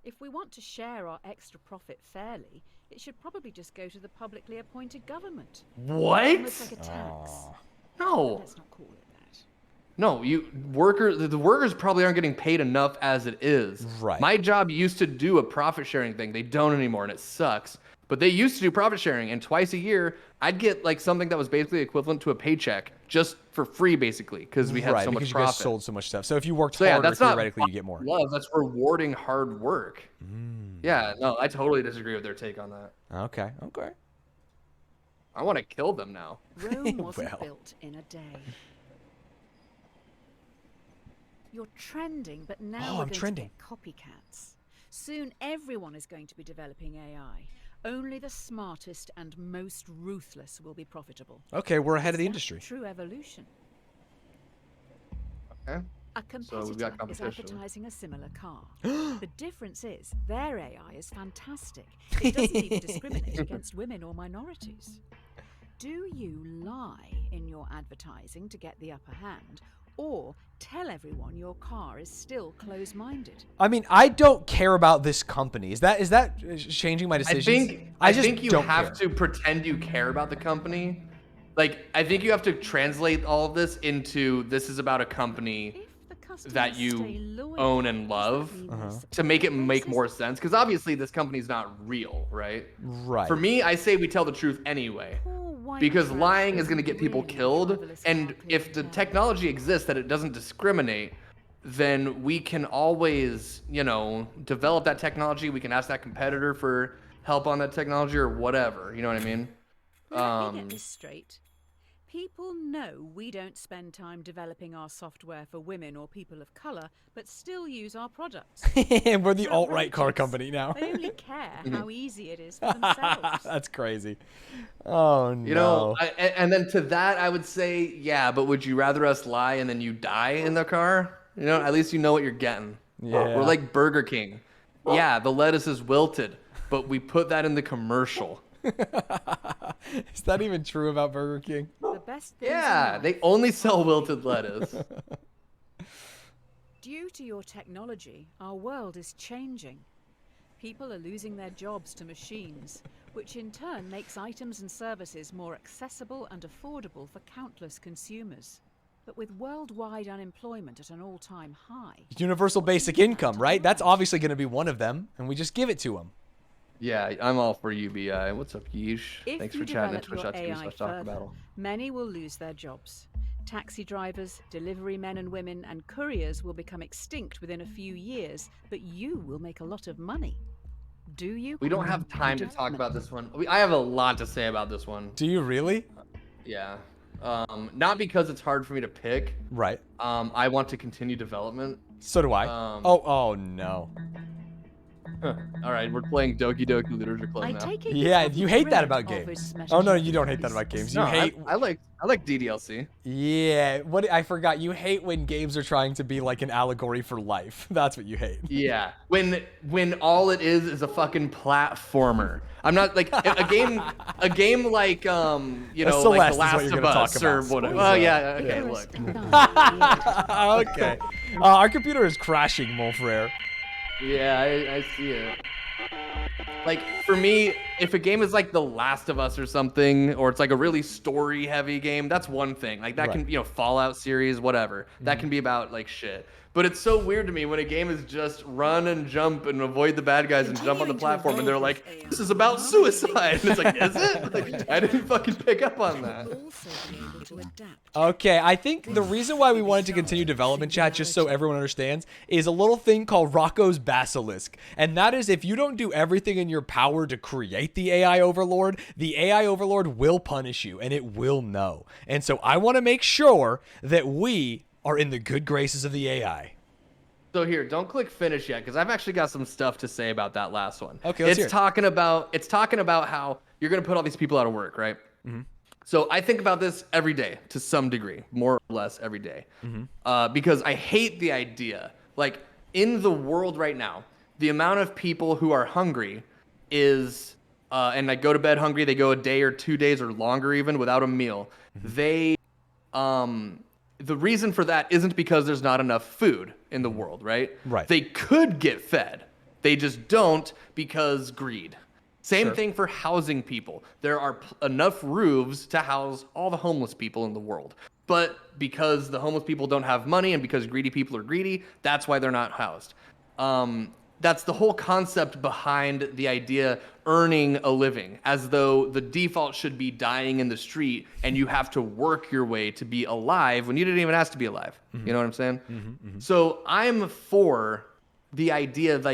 If we want to share our extra profit fairly, it should probably just go to the publicly appointed government. What? Almost like a tax. Aw. No. Let's not call it that. No, the workers probably aren't getting paid enough as it is. Right. My job used to do a profit sharing thing. They don't anymore, and it sucks. But they used to do profit sharing, and twice a year, I'd get like something that was basically equivalent to a paycheck, just for free, basically, because we had Right, so much because you guys profit. sold so much stuff. So if you worked So yeah, harder, that's not theoretically you get more. love. That's rewarding hard work. Mm. Yeah, no, I totally disagree with their take on that. Okay. Okay. I want to kill them now. Rome wasn't Well. built in a day. You're trending, but now Oh, we're I'm going trending. to get copycats. Soon everyone is going to be developing AI. Only the smartest and most ruthless will be profitable. Okay, we're ahead of the Is that industry. True evolution. Okay. A So we've got competitor is competition. advertising a similar car. The difference is their AI is fantastic. It doesn't even discriminate against women or minorities. Do you lie in your advertising to get the upper hand, or tell everyone your car is still close-minded? I mean, I don't care about this company. Is that changing my decisions? I just think you don't have care. to pretend you care about the company. Like, I think you have to translate all of this into this is about a company that you own and love to make it make more sense. Because obviously this company's not real, right? Right. For me, I say we tell the truth anyway. Because lying is going to get people killed. And if the technology exists that it doesn't discriminate, then we can always, develop that technology. We can ask that competitor for help on that technology or whatever. You know what I mean? Let me get this straight. People know we don't spend time developing our software for women or people of colour, but still use our products. And we're the alt-right car company now. They only care how easy it is for themselves. That's crazy. Oh, no. You know, and then to that, I would say, yeah, but would you rather us lie and then you die in the car? At least you know what you're getting. Yeah. We're like Burger King. Yeah, the lettuce is wilted, but we put that in the commercial. Is that even true about Burger King? The best things Yeah, they only sell wilted lettuce. Due to your technology, our world is changing. People are losing their jobs to machines, which in turn makes items and services more accessible and affordable for countless consumers. But with worldwide unemployment at an all-time high... Universal basic income, right? That's obviously going to be one of them, and we just give it to them. Yeah, I'm all for UBI. What's up, Yeesh? If Thanks you for chatting at develop your AI further, twitch.tv/DrBattle. many will lose their jobs. Taxi drivers, delivery men and women, and couriers will become extinct within a few years, but you will make a lot of money. Do you? We don't have time to talk about this one. I have a lot to say about this one. Do you really? Yeah. Not because it's hard for me to pick. Right. I want to continue development. So do I. Oh no. All right, we're playing Doki Doki Literature Club now. Yeah, you hate that about games. Oh no, you don't hate that about games. You hate. I like DDLC. Yeah, I forgot. You hate when games are trying to be like an allegory for life. That's what you hate. Yeah, when all it is a fucking platformer. I'm not like a game like like The Last of Us or whatever. Oh yeah, okay, look. Okay, our computer is crashing, Molfrere. Yeah, I see it. Like, for me, if a game is like The Last of Us or something, or it's like a really story-heavy game, that's one thing. Like, that can, Fallout series, whatever. That can be about, like, shit. But it's so weird to me when a game is just run and jump and avoid the bad guys and jump on the platform, and they're like, this is about suicide. And it's like, is it? Like, I didn't fucking pick up on that. Okay, I think the reason why we wanted to continue development, chat, just so everyone understands, is a little thing called Rocco's Basilisk. And that is, if you don't do everything in your power to create the AI Overlord will punish you, and it will know. And so I want to make sure that we are in the good graces of the AI. So here, don't click finish yet, because I've actually got some stuff to say about that last one. Okay, let's hear it. It's talking about how you're going to put all these people out of work, right? Mm-hmm. So I think about this every day to some degree, more or less every day, because I hate the idea. Like, in the world right now, the amount of people who are hungry is, and I go to bed hungry, they go a day or 2 days or longer even without a meal. They, the reason for that isn't because there's not enough food in the world, right? Right. They could get fed. They just don't because greed. Same thing for housing people. There are enough roofs to house all the homeless people in the world. But because the homeless people don't have money and because greedy people are greedy, that's why they're not housed. That's the whole concept behind the idea earning a living, as though the default should be dying in the street and you have to work your way to be alive when you didn't even ask to be alive. Mm-hmm. You know what I'm saying? Mm-hmm, mm-hmm. So I'm for the idea of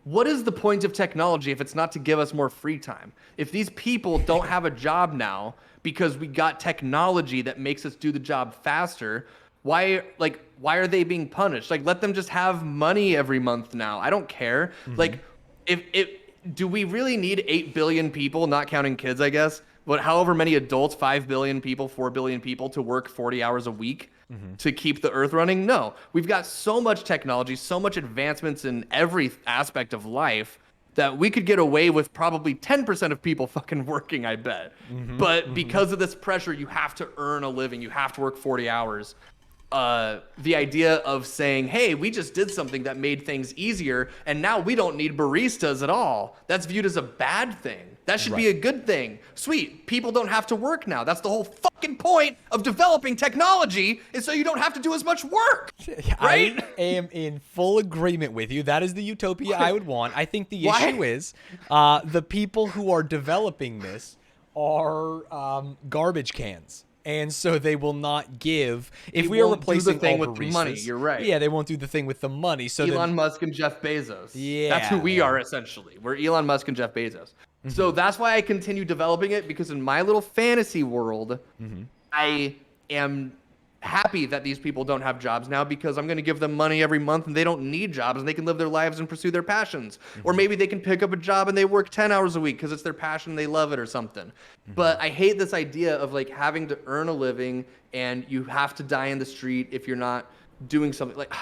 what is the point of technology if it's not to give us more free time? If these people don't have a job now because we got technology that makes us do the job faster, why are they being punished? Like, let them just have money every month now. I don't care. Mm-hmm. Like, do we really need 8 billion people, not counting kids, I guess, but however many adults, 5 billion people, 4 billion people to work 40 hours a week to keep the earth running? No, we've got so much technology, so much advancements in every aspect of life that we could get away with probably 10% of people fucking working, I bet. But because of this pressure, you have to earn a living. You have to work 40 hours. the idea of saying, hey, we just did something that made things easier, and now we don't need baristas at all. That's viewed as a bad thing. That should be a good thing. Sweet, people don't have to work now. That's the whole fucking point of developing technology, is so you don't have to do as much work, right? I am in full agreement with you. That is the utopia I would want. I think the issue is the people who are developing this are garbage cans. And so they will not give. If we are replacing the thing all with baristas, the money, you're right. Yeah, they won't do the thing with the money. So Elon Musk and Jeff Bezos. Yeah, that's who we are essentially. We're Elon Musk and Jeff Bezos. So that's why I continue developing it, because in my little fantasy world, I am happy that these people don't have jobs now, because I'm going to give them money every month and they don't need jobs and they can live their lives and pursue their passions. Or maybe they can pick up a job and they work 10 hours a week because it's their passion, they love it or something. But I hate this idea of like having to earn a living and you have to die in the street if you're not doing something. Like,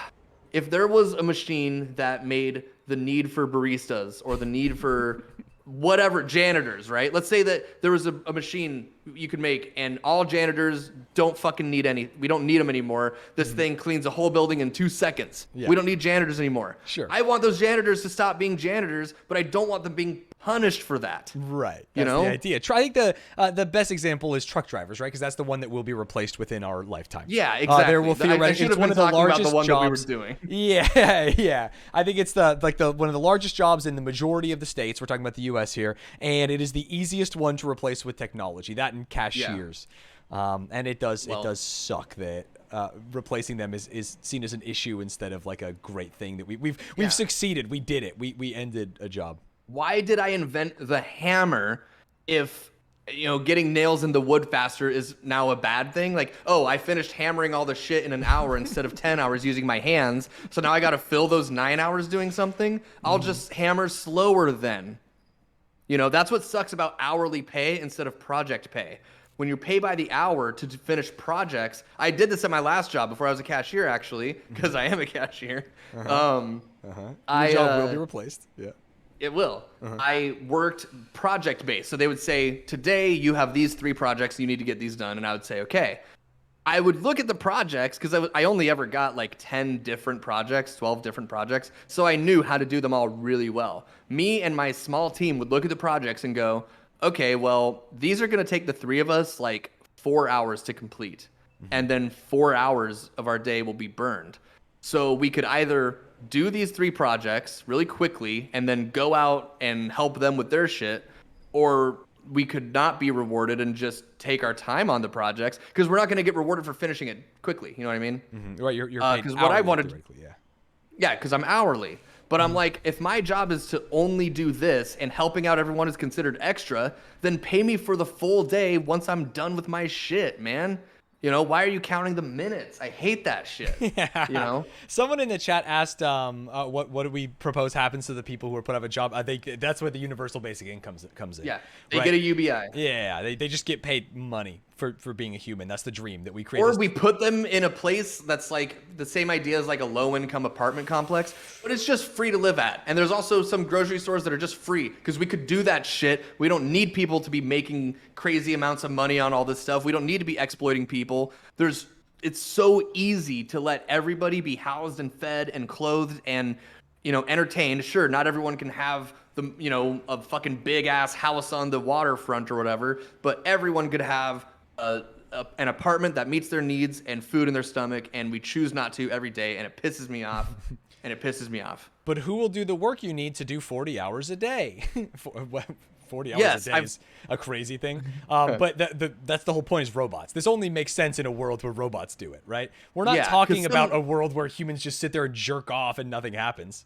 if there was a machine that made the need for baristas or the need for whatever, janitors, right? Let's say that there was a machine you could make and all janitors don't fucking need any, we don't need them anymore. This thing cleans a whole building in 2 seconds. Yeah. We don't need janitors anymore. Sure. I want those janitors to stop being janitors, but I don't want them being punished for that. Right. That's the idea. I think the best example is truck drivers, right? Because that's the one that will be replaced within our lifetime. Yeah, exactly. There will theoretically, it's one of the largest the one jobs that we were doing. Yeah. I think it's one of the largest jobs in the majority of the states. We're talking about the U.S. here, and it is the easiest one to replace with technology. That and cashiers. Yeah. And it does suck that replacing them is seen as an issue instead of like a great thing that we've succeeded. We did it. We ended a job. Why did I invent the hammer if, getting nails in the wood faster is now a bad thing? Like, oh, I finished hammering all the shit in an hour instead of 10 hours using my hands, so now I got to fill those 9 hours doing something? I'll just hammer slower then. That's what sucks about hourly pay instead of project pay. When you pay by the hour to finish projects, I did this at my last job before I was a cashier, actually, because I am a cashier. Your job will be replaced. Yeah. It will. I worked project-based. So they would say, today you have these 3 projects, you need to get these done. And I would say, okay. I would look at the projects, because I only ever got like 10 different projects, 12 different projects. So I knew how to do them all really well. Me and my small team would look at the projects and go, okay, well, these are going to take the 3 of us like 4 hours to complete. And then 4 hours of our day will be burned. So we could either do these 3 projects really quickly and then go out and help them with their shit, or we could not be rewarded and just take our time on the projects, because we're not going to get rewarded for finishing it quickly. You know what I mean? Right. You're paid because what I wanted, yeah, because I'm hourly. But I'm like, if my job is to only do this and helping out everyone is considered extra, then pay me for the full day once I'm done with my shit, man. Why are you counting the minutes? I hate that shit. Yeah. Someone in the chat asked, what do we propose happens to the people who are put out of a job? That's where the universal basic income comes in. Yeah, they get a UBI. Yeah, they just get paid money for being a human. That's the dream that we create. Or we put them in a place that's like the same idea as like a low-income apartment complex, but it's just free to live at. And there's also some grocery stores that are just free, because we could do that shit. We don't need people to be making crazy amounts of money on all this stuff. We don't need to be exploiting people. It's so easy to let everybody be housed and fed and clothed and, entertained. Sure, not everyone can have a fucking big ass house on the waterfront or whatever, but everyone could have an apartment that meets their needs and food in their stomach, and we choose not to every day, and it pisses me off. But who will do the work you need to do 40 hours a day? 40 hours a day is a crazy thing. But that's the whole point, is robots. This only makes sense in a world where robots do it, right? We're not talking about a world where humans just sit there and jerk off and nothing happens.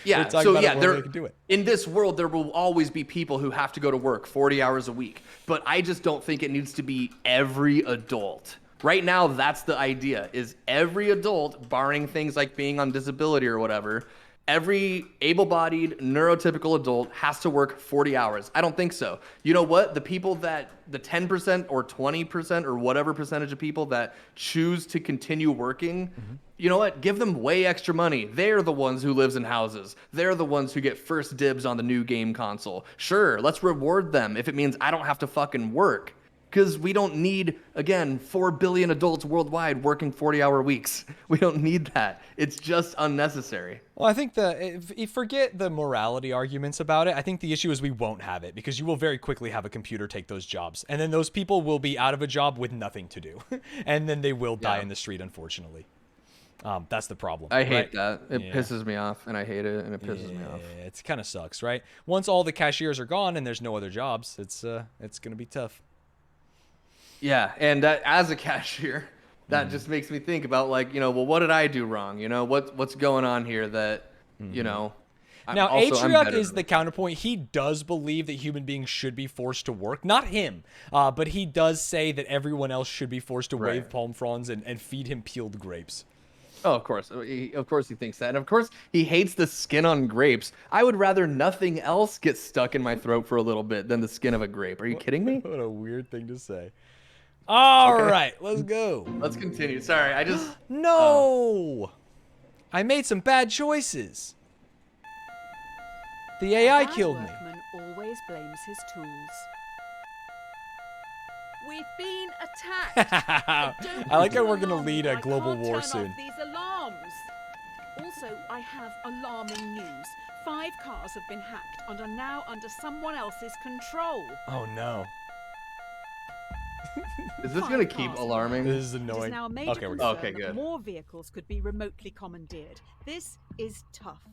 Yeah, they can do it. In this world, there will always be people who have to go to work 40 hours a week. But I just don't think it needs to be every adult. Right now, that's the idea, is every adult, barring things like being on disability or whatever, every able-bodied, neurotypical adult has to work 40 hours. I don't think so. You know what? The 10% or 20% or whatever percentage of people that choose to continue working, you know what? Give them way extra money. They're the ones who lives in houses. They're the ones who get first dibs on the new game console. Sure, let's reward them if it means I don't have to fucking work. Because we don't need, again, 4 billion adults worldwide working 40-hour weeks. We don't need that. It's just unnecessary. Well, I think if you forget the morality arguments about it, I think the issue is we won't have it because you will very quickly have a computer take those jobs. And then those people will be out of a job with nothing to do. And then they will die in the street, unfortunately. That's the problem. I hate that. It pisses me off, and I hate it, and it pisses me off. It kind of sucks, right? Once all the cashiers are gone and there's no other jobs, it's going to be tough. Yeah, and as a cashier, that just makes me think about, like, well, what did I do wrong? What's going on here that, Now, Atriarch is the counterpoint. He does believe that human beings should be forced to work. Not him, but he does say that everyone else should be forced to wave palm fronds and feed him peeled grapes. Oh, of course. Of course he thinks that. And of course he hates the skin on grapes. I would rather nothing else get stuck in my throat for a little bit than the skin of a grape. Are you kidding me? What a weird thing to say. All right, let's go. Let's continue. Sorry, I just... No! I made some bad choices. The AI killed me. Workman always blames his tools. We've been attacked. I like how we're going to lead a global war soon. These alarms. Also, I have alarming news. 5 cars have been hacked and are now under someone else's control. Oh, no. Is this going to keep alarming? This is annoying. It is now a major concern okay, good. that more vehicles could be remotely commandeered. This is tough.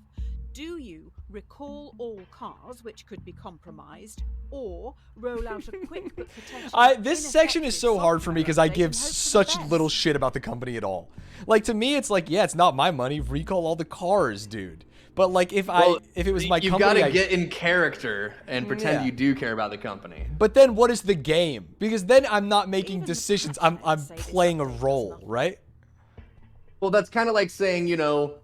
Do you recall all cars which could be compromised, or roll out a quick but potentially this section is so hard for me because I give such little shit about the company at all. Like, to me, it's like, yeah, it's not my money. Recall all the cars, dude. But like, if it was my company, you've got to get in character and pretend you do care about the company. But then, what is the game? Because then I'm not making decisions. I'm playing a role, right? Well, that's kind of like saying,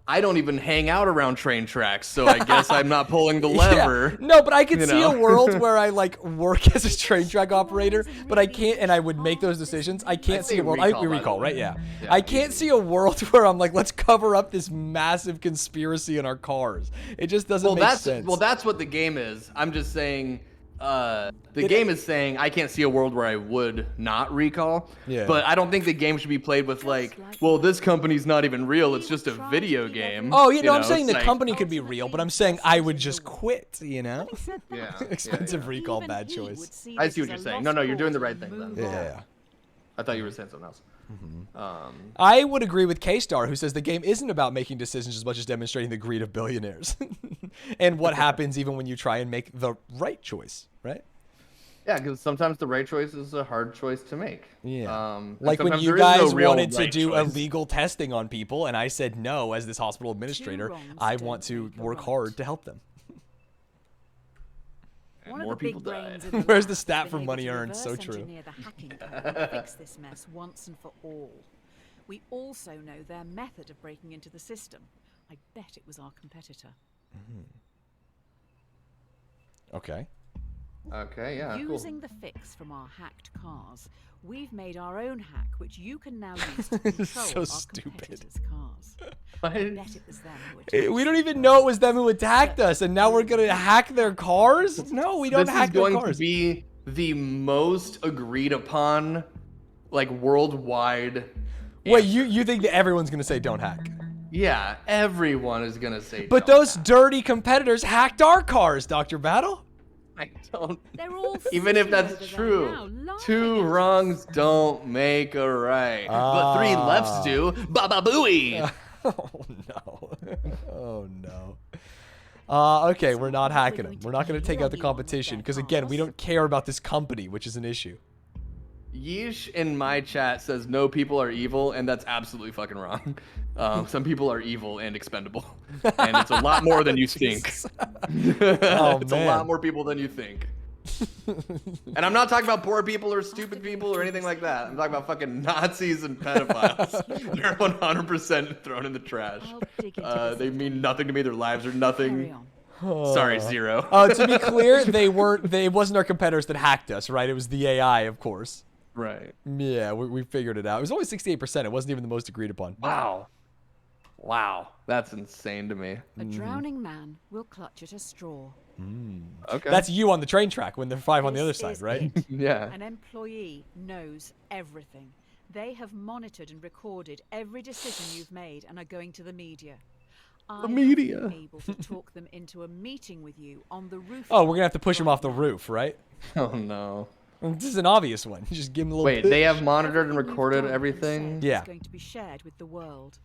I don't even hang out around train tracks, so I guess I'm not pulling the lever. Yeah. No, but I could see a world where I work as a train track operator, but I can't, and I would make those decisions. I can't see a world. We recall, right? Yeah. I can't see a world where I'm like, let's cover up this massive conspiracy in our cars. It just doesn't make sense. Well, that's what the game is. I'm just saying. The game is saying I can't see a world where I would not recall. Yeah. But I don't think the game should be played with well, this company's not even real. It's just a video game. Oh, I'm saying the company could be real, but I'm saying I would just quit. Yeah. Expensive recall, bad choice. I see what you're saying. No, you're doing the right thing then. Yeah. I thought you were saying something else. I would agree with K-Star, who says the game isn't about making decisions as much as demonstrating the greed of billionaires and what happens even when you try and make the right choice, right? Yeah, because sometimes the right choice is a hard choice to make. Yeah. Like when you guys wanted to do illegal testing on people, and I said no as this hospital administrator, I want to work hard to help them. More people died. Where's the stat for money earned? So true. Fix this mess once and for all. We also know their method of breaking into the system. I bet it was our competitor. Okay. Okay, yeah, Using the fix from our hacked cars, we've made our own hack, which you can now use to control our competitors' cars. I bet it was them who attacked we don't even know it was them who attacked us, and now we're gonna hack their cars? No, we don't hack their cars. This is going to be the most agreed upon, worldwide. Wait, you think that everyone's gonna say don't hack? Yeah, everyone is gonna say. But those dirty competitors hacked our cars, Dr. Battle. I don't. They're all even if that's true, 2 wrongs don't make a right, but 3 lefts do. Baba booey. Oh no! Oh no! Okay, we're not hacking them. We're not going to take out the competition because again, we don't care about this company, which is an issue. Yeesh in my chat says no people are evil, and that's absolutely fucking wrong. Some people are evil and expendable, and it's a lot more than you think. It's a lot more people than you think. And I'm not talking about poor people or stupid people or anything like that. I'm talking about fucking Nazis and pedophiles. They're 100% thrown in the trash. They mean nothing to me. Their lives are nothing. Sorry, 0. To be clear, it wasn't our competitors that hacked us, right? It was the AI, of course. Right. Yeah, we figured it out. It was only 68%. It wasn't even the most agreed upon. Wow. Wow, that's insane to me. A drowning man will clutch at a straw. Okay. That's you on the train track when they're 5 on the other This side, is right? it. Yeah. An employee knows everything. They have monitored and recorded every decision you've made and are going to the media. I media. have been able to talk them into a meeting with you on the roof. Oh, we're gonna have to push him off the roof, right? Oh no. This is an obvious one. Just give him a little. Wait, push. they have monitored and Everything you've recorded done and everything? said Yeah. is going to be shared with the world.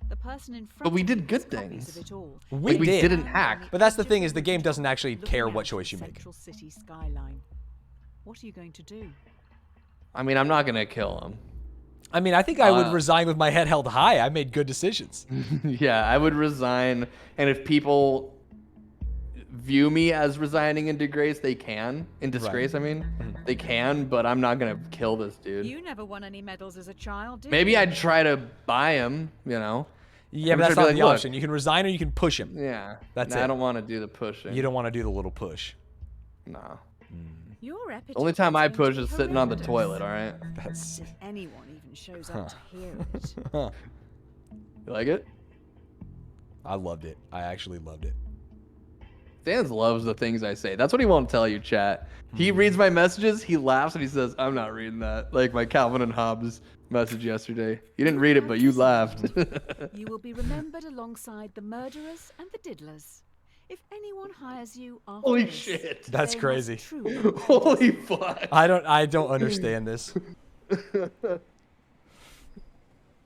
The person in front But we of did you good has copies things. of it all. We we did. didn't hack. But that's the thing, is the game doesn't actually Looking care out what at choice the you make. Central city skyline. What are you going to do? I mean, I'm not gonna kill him. I mean, I think I would resign with my head held high. I made good decisions. Yeah, I would resign, and if people view me as resigning in disgrace, they can. In disgrace, I mean, they can, but I'm not gonna kill this dude. You never won any medals as a child, did Maybe you? I'd try to buy him, you know. Yeah, I'm but that's sure not they'd be the like, option. You can resign or you can push him. Yeah, That's nah, it. I don't want to do the pushing. You don't want to do the little push. No. Your The only time I push is sitting on the horrendous. toilet. All right. That's. If anyone even shows up to hear it. You like it? I loved it. I actually loved it. Stanz loves the things I say. That's what he won't tell you, chat. He reads my messages, he laughs, and he says, I'm not reading that. Like my Calvin and Hobbes message yesterday. You didn't read it, but you laughed. You will be remembered alongside the murderers and the diddlers. If anyone hires you after Holy this, shit. That's they crazy. must truly Holy fuck. I don't understand this.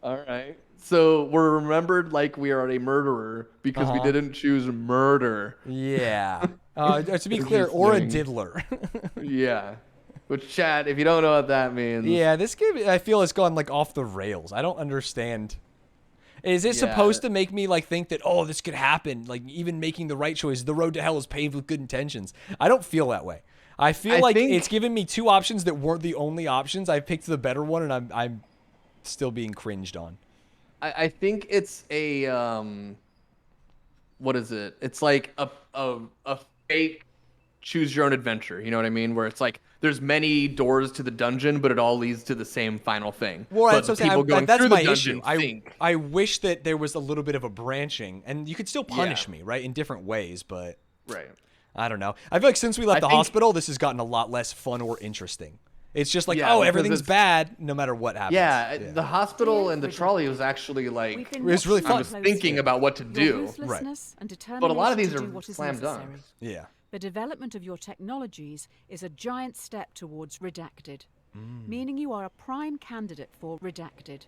All right. So we're remembered like we are a murderer because we didn't choose murder. Yeah. To be clear, or a Interesting. diddler. Yeah. Which, chat, if you don't know what that means. Yeah, this game I feel has gone like off the rails. I don't understand. Is it Yeah. supposed to make me like think that, oh, this could happen? Like even making the right choice, the road to hell is paved with good intentions. I don't feel that way. I feel I like think- it's given me two options that weren't the only options. I picked the better one, and I'm still being cringed on. I think it's a what is it? It's like a fake choose your own adventure. You know what I mean? Where it's like there's many doors to the dungeon, but it all leads to the same final thing. Well, but that's what the I'm people saying. going That's through my the dungeon issue. think. I wish that there was a little bit of a branching, and you could still punish Yeah. me, right, in different ways, but Right. I don't know. I feel like since we left the think- hospital, this has gotten a lot less fun or interesting. It's just like, Yeah, oh, because everything's it's- bad no matter what happens. Yeah, the hospital Dear and the Bridget, trolley was actually like We've been It was really watching fun. I was closely. thinking about what to Your do. ruthlessness and But a lot of determination these to are do what is slam necessary. dunks. Yeah. The development of your technologies is a giant step towards redacted, meaning you are a prime candidate for redacted.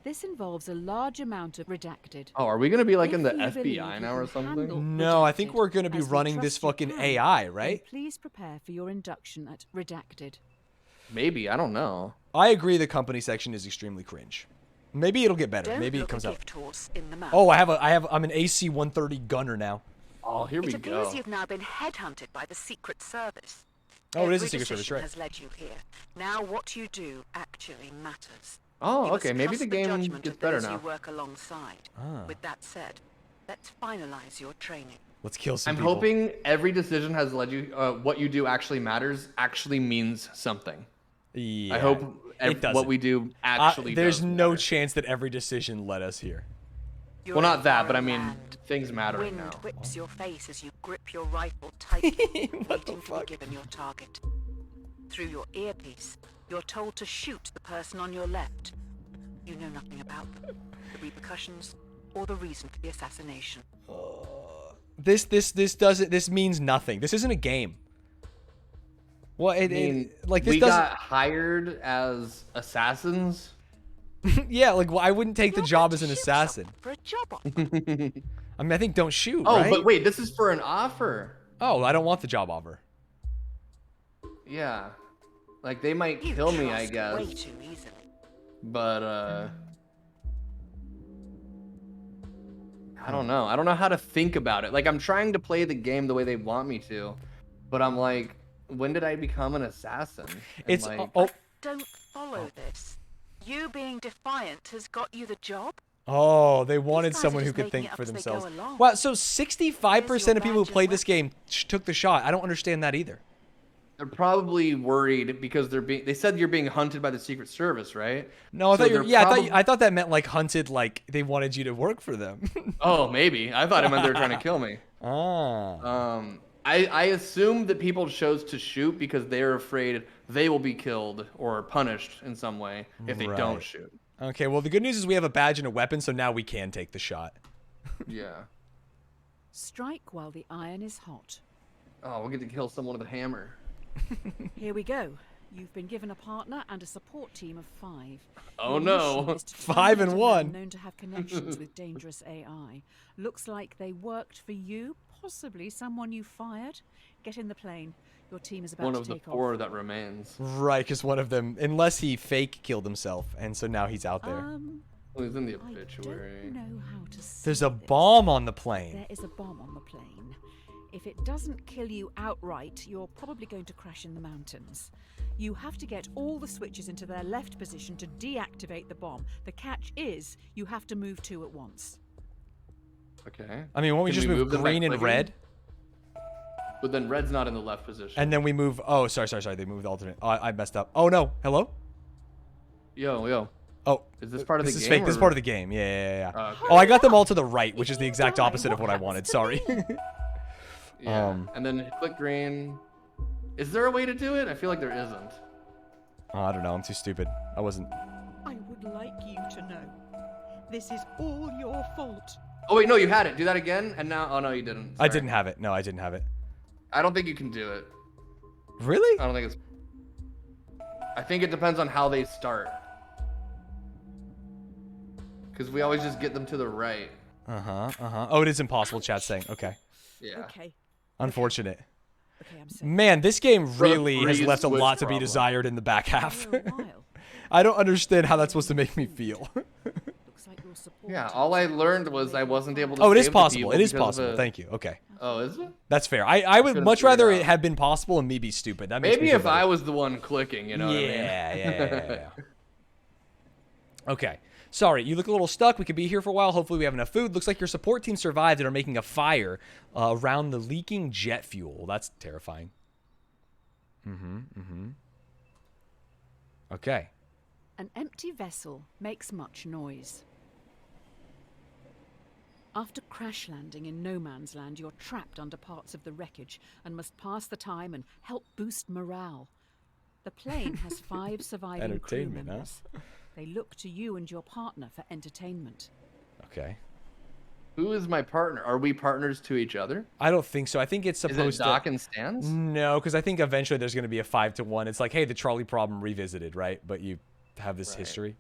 This involves a large amount of redacted. Oh, are we gonna be like in If the you believe FBI you now or can something? handle No, I think redacted, we're gonna be as we running trust this you fucking can, AI, then right? Please prepare for your induction at redacted. Maybe, I don't know. I agree the company section is extremely cringe. Maybe it'll get better. Don't Maybe it look comes a out. gift horse in the mouth. Oh, I'm an AC-130 gunner now. Oh, here we It appears go. you've now been headhunted by the Secret Service. Oh, it is the Every Secret Service, decision right. has led you here. Now what you do actually matters. Oh, You must okay, maybe trust the game judgment gets of better those now. You work alongside. Ah. With that said, let's finalize your training. Let's kill some I'm people. hoping every decision has led you. What you do actually matters. Actually means something. Yeah. I hope it doesn't. what we do actually. There's does no matter. chance that every decision led us here. You're Well, not in that, but I foreign mean land. things matter right Wind now. whips your face as you grip your rifle tightly, What the waiting to fuck? be given your target. Through your earpiece, you're told to shoot the person on your left. You know nothing about them, the repercussions, or the reason for the assassination. This means nothing. This isn't a game. Well, I mean, like this we doesn't. got hired as assassins. Yeah, like well, I wouldn't take the You're job going as to an shoot assassin. someone for a job offer. I mean, I think don't shoot. Oh, right? but wait, this is for an offer. Oh, I don't want the job offer. Yeah, like they might You kill me, I trust way guess. too easily. But I don't know. I don't know how to think about it. Like I'm trying to play the game the way they want me to, but I'm like, when did I become an assassin? And It's like, Don't follow this. You being defiant has got you the job. they wanted guys are someone who just could making think it for up as they themselves. go along. Wow, so 65% of people who badge and played this game took the shot. I don't understand that either. They're probably worried because they said you're being hunted by the Secret Service, right? No, I So thought they're I thought that meant like hunted, like they wanted you to work for them. Oh, maybe. I thought it meant they were trying to kill me. Ah. I assume that people chose to shoot because they're afraid they will be killed or punished in some way if they don't shoot. Okay, well, the good news is we have a badge and a weapon, so now we can take the shot. Yeah. Strike while the iron is hot. Oh, we'll get to kill someone with a hammer. Here we go. You've been given a partner and a support team of 5. Oh, Your no. mission is to 5 find and a man 1. known to have connections with dangerous AI. Looks like they worked for you, possibly someone you fired. Get in the plane. Your team is about One to of the take 4 off. that remains. Right, because one of them, unless he fake killed himself, and so now he's out there. Well, he's in the I obituary. don't know how to say There's a this. bomb on the plane. There is a bomb on the plane. If it doesn't kill you outright, you're probably going to crash in the mountains. You have to get all the switches into their left position to deactivate the bomb. The catch is you have to move 2 at once. Okay. I mean, won't we Can just we move move them by green and clicking? red? But then red's not in the left position. And then we move... Oh, sorry. They moved the alternate. Oh, I messed up. Oh, no. Hello? Yo. Oh. Is this part of the This is game? fake. This is part of the game. Yeah. Okay. Oh, I got them all to the right, which is the exact opposite of what I wanted. Sorry. Yeah. And then click green. Is there a way to do it? I feel like there isn't. Oh, I don't know. I'm too stupid. I wasn't... I would like you to know, this is all your fault. Oh, wait, no, you had it. Do that again. And now... Oh, no, you didn't. I Sorry. didn't have it. No, I didn't have it. I don't think you can do it. Really? I don't think it's... I think it depends on how they start. Because we always just get them to the right. Oh, it is impossible, chat's saying. Okay. Yeah. Okay. Unfortunate. Okay, I'm safe. Man, this game really has Freeze left a switch lot to be problem. desired in the back half. For a while. I don't understand how that's supposed to make me feel. Looks like your support Yeah, team all I is learned was I wasn't able to Oh, it is save the possible. people It is because of possible. a- Thank you. Okay. Oh, is it? That's fair. I would Couldn't much figure it rather out. it had been possible and me be stupid. That makes me Maybe feel if better. I was the one clicking, you know what I mean? Yeah. Okay. Sorry, you look a little stuck. We could be here for a while. Hopefully we have enough food. Looks like your support team survived and are making a fire around the leaking jet fuel. That's terrifying. Okay. An empty vessel makes much noise. After crash landing in no man's land, you're trapped under parts of the wreckage and must pass the time and help boost morale. The plane has 5 surviving crew Entertainment, huh? members. They look to you and your partner for entertainment. Okay. Who is my partner? Are we partners to each other? I don't think so. I think it's Is supposed it Doc and Stanz? No, because I think eventually there's going to be a 5-to-1. It's like, hey, the trolley problem revisited, right? But you have this history.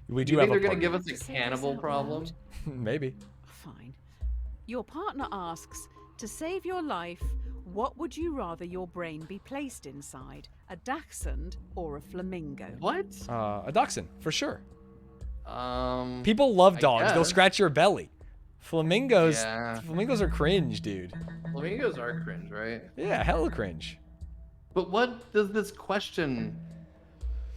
We Do do you have think a they're going to partner. give us a Say this cannibal out problem? loud. Maybe. Fine. Your partner asks, to save your life, what would you rather your brain be placed inside? A dachshund or a flamingo? What? A dachshund, for sure. People People love dogs. They'll guess. scratch your belly. Flamingos Yeah. Flamingos are cringe, dude. Flamingos are cringe, right? Yeah, hella cringe. But what does this question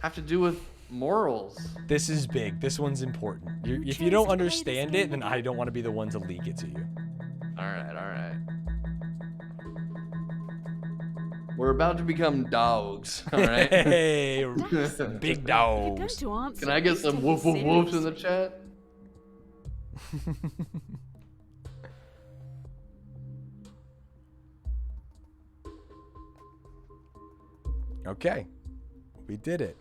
have to do with morals? This is big. This one's important. If you chose don't to play this understand game it, then again? I don't want to be the one to leak it to you. All right. We're about to become dogs, all right? Hey, big If you're going dogs. to answer, Can I get please some take woof it woof woofs in seriously. the chat? Okay, we did it.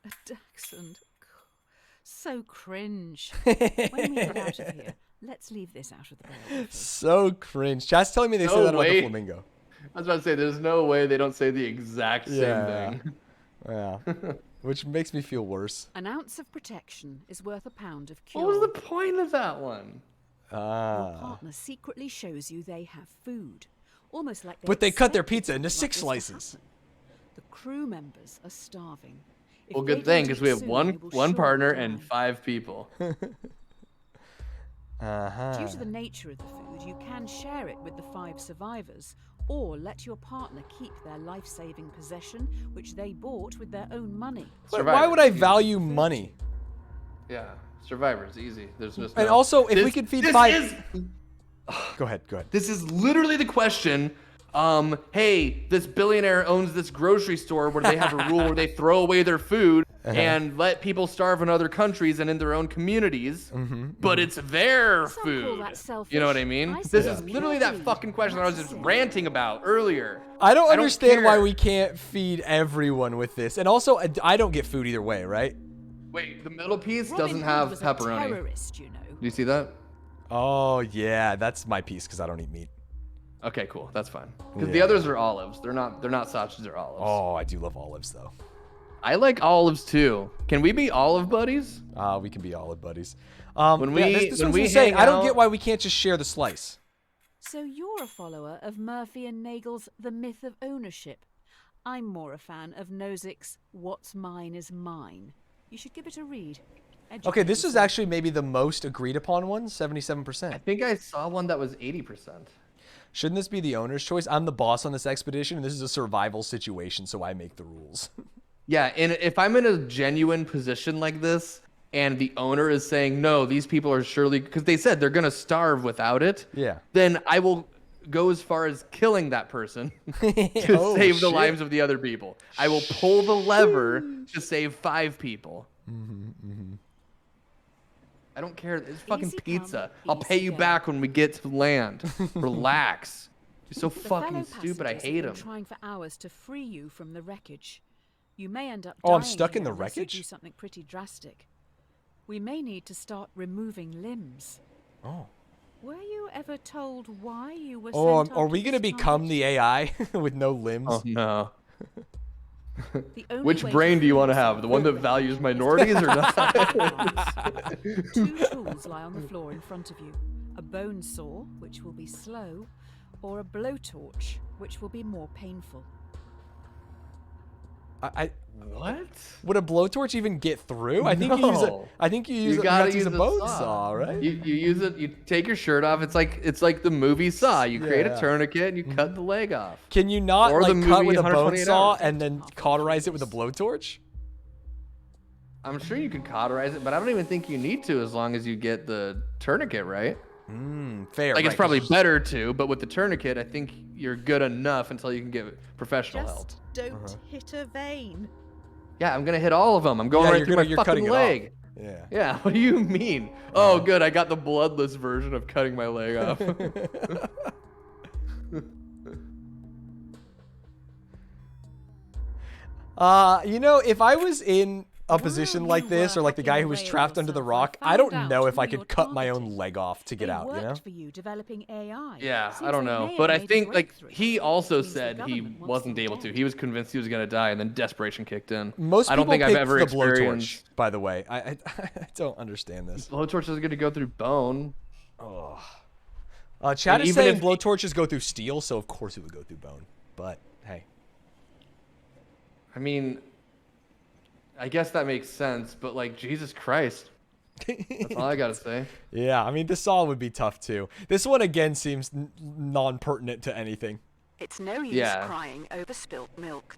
A dachshund. So cringe. When we get out of here, let's leave this out of the biography. So cringe. Chat's telling me they say No that about the way. flamingo. I was about to say, there's no way they don't say the exact same Yeah. thing. Yeah, which makes me feel worse. An ounce of protection is worth a pound of cure. What was the point of that one? Your Ah. partner secretly shows you they have food, almost like But they cut their expect pizza into something 6 like this to slices. happen. The crew members are starving. If Well, they good thing, don't because eat we have soon, one they will one surely partner die. and 5 people. Uh-huh. Due to the nature of the food, you can share it with the 5 survivors, or let your partner keep their life-saving possession, which they bought with their own money. But why would I Survivors, easy. value money? Yeah, survivors, easy. There's just And no- also, if we This- could feed this 5... is- Go ahead. This is literally the question. Hey, this billionaire owns this grocery store where they have a rule where they throw away their food and let people starve in other countries and in their own communities, but it's their Some call food. that selfish. You know what I mean? I This say is it's literally pure that greed. fucking question that I was just ranting about earlier. I don't understand why care. we can't feed everyone with this. And also, I don't get food either way, right? Wait, the middle piece Robin doesn't Hood have was a pepperoni. terrorist, you know. Do you see that? Oh, yeah. That's my piece because I don't eat meat. Okay, cool. That's fine. Because the Yeah. others are olives. They're not sausages. They're olives. Oh, I do love olives, though. I like olives too. Can we be olive buddies? We can be olive buddies. When we- this when one's we insane. hang I don't out- get why we can't just share the slice. So you're a follower of Murphy and Nagel's The Myth of Ownership. I'm more a fan of Nozick's What's Mine is Mine. You should give it a read. Okay, this is yourself. actually maybe the most agreed upon one, I 77%. think I saw one that was 80%. Shouldn't this be the owner's choice? I'm the boss on this expedition, and this is a survival situation, so I make the rules. Yeah, and if I'm in a genuine position like this, and the owner is saying, no, these people are surely, because they said they're going to starve without it, Yeah. then I will go as far as killing that person to Oh, save the shit. lives of the other people. I will pull the lever to save 5 people. I don't care. It's fucking Easy come, pizza. I'll pay easy you go. back when we get to land. Relax. You're so The fucking fellow stupid. I passengers hate have him. been trying for hours to free you from the wreckage. You may end up Oh, I'm dying stuck in here the unless you wreckage? do something pretty drastic. We may need to start removing limbs. Oh. Were you ever told why you were Oh, sent are after we going to this become target? the AI with no limbs? Oh, no. The only Which way brain do you free want to yourself have? The one that from values is to minorities or cut not? yourself. 2 tools lie on the floor in front of you. A bone saw, which will be slow, or a blowtorch, which will be more painful. I What? would a blowtorch even get through? I think you use a. No. I think you gotta have to use a use bone saw, right? You use it. You take your shirt off. It's like the movie Saw. You create Yeah. a tourniquet and you cut the leg off. Can you not Or the like cut movie with a bone 128 saw Hours. and then cauterize it with a blowtorch? I'm sure you can cauterize it, but I don't even think you need to as long as you get the tourniquet right. Fair. Like it's right, probably 'cause- better to, but with the tourniquet, I think you're good enough until you can get professional help. Just don't hit a vein. Yeah, I'm gonna hit all of them. I'm going Yeah, right you're through gonna- my you're fucking cutting it off. leg. Yeah. Yeah, what do you mean? Oh, good. I got the bloodless version of cutting my leg off. If I was in a position While like you this, were or like the guy hacking who was away at trapped under the yourself, rock, I I don't found know out if I who could you're cut my own targeted. leg off to get They out, you worked know? for you developing AI. Yeah, Seems I don't they know. may But I have made a think like breakthrough. he also Means the said he government wants wasn't them able to. dead. He was convinced he was gonna die, and then desperation kicked in. Most I people don't think I've pick ever the experienced. blowtorch, by the way. I don't understand this. Blowtorch is gonna go through bone. Chad And is even saying if- blowtorches go through steel, so of course it would go through bone. But hey, I mean, I guess that makes sense. But like Jesus Christ, that's all I gotta say. yeah, I mean the saw would be tough too. This one again seems non-pertinent to anything. It's no use Yeah. crying over spilt milk.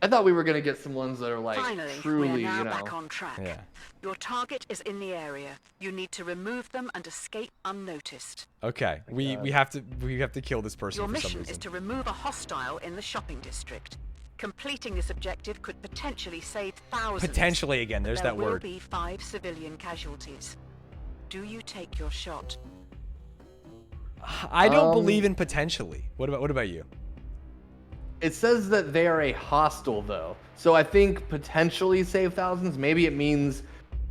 I thought we were gonna get some ones that are like Finally, truly, we are now you know. back on track. Yeah. Your target is in the area. You need to remove them and escape unnoticed. Okay, we have to kill this person Your for some mission reason. is to remove a hostile in the shopping district. Completing this objective could potentially save thousands. Potentially again. There's there that will word. be 5 civilian casualties. Do you take your shot? I don't believe in potentially. What about you? It says that they are a hostile though, so I think potentially save thousands. Maybe it means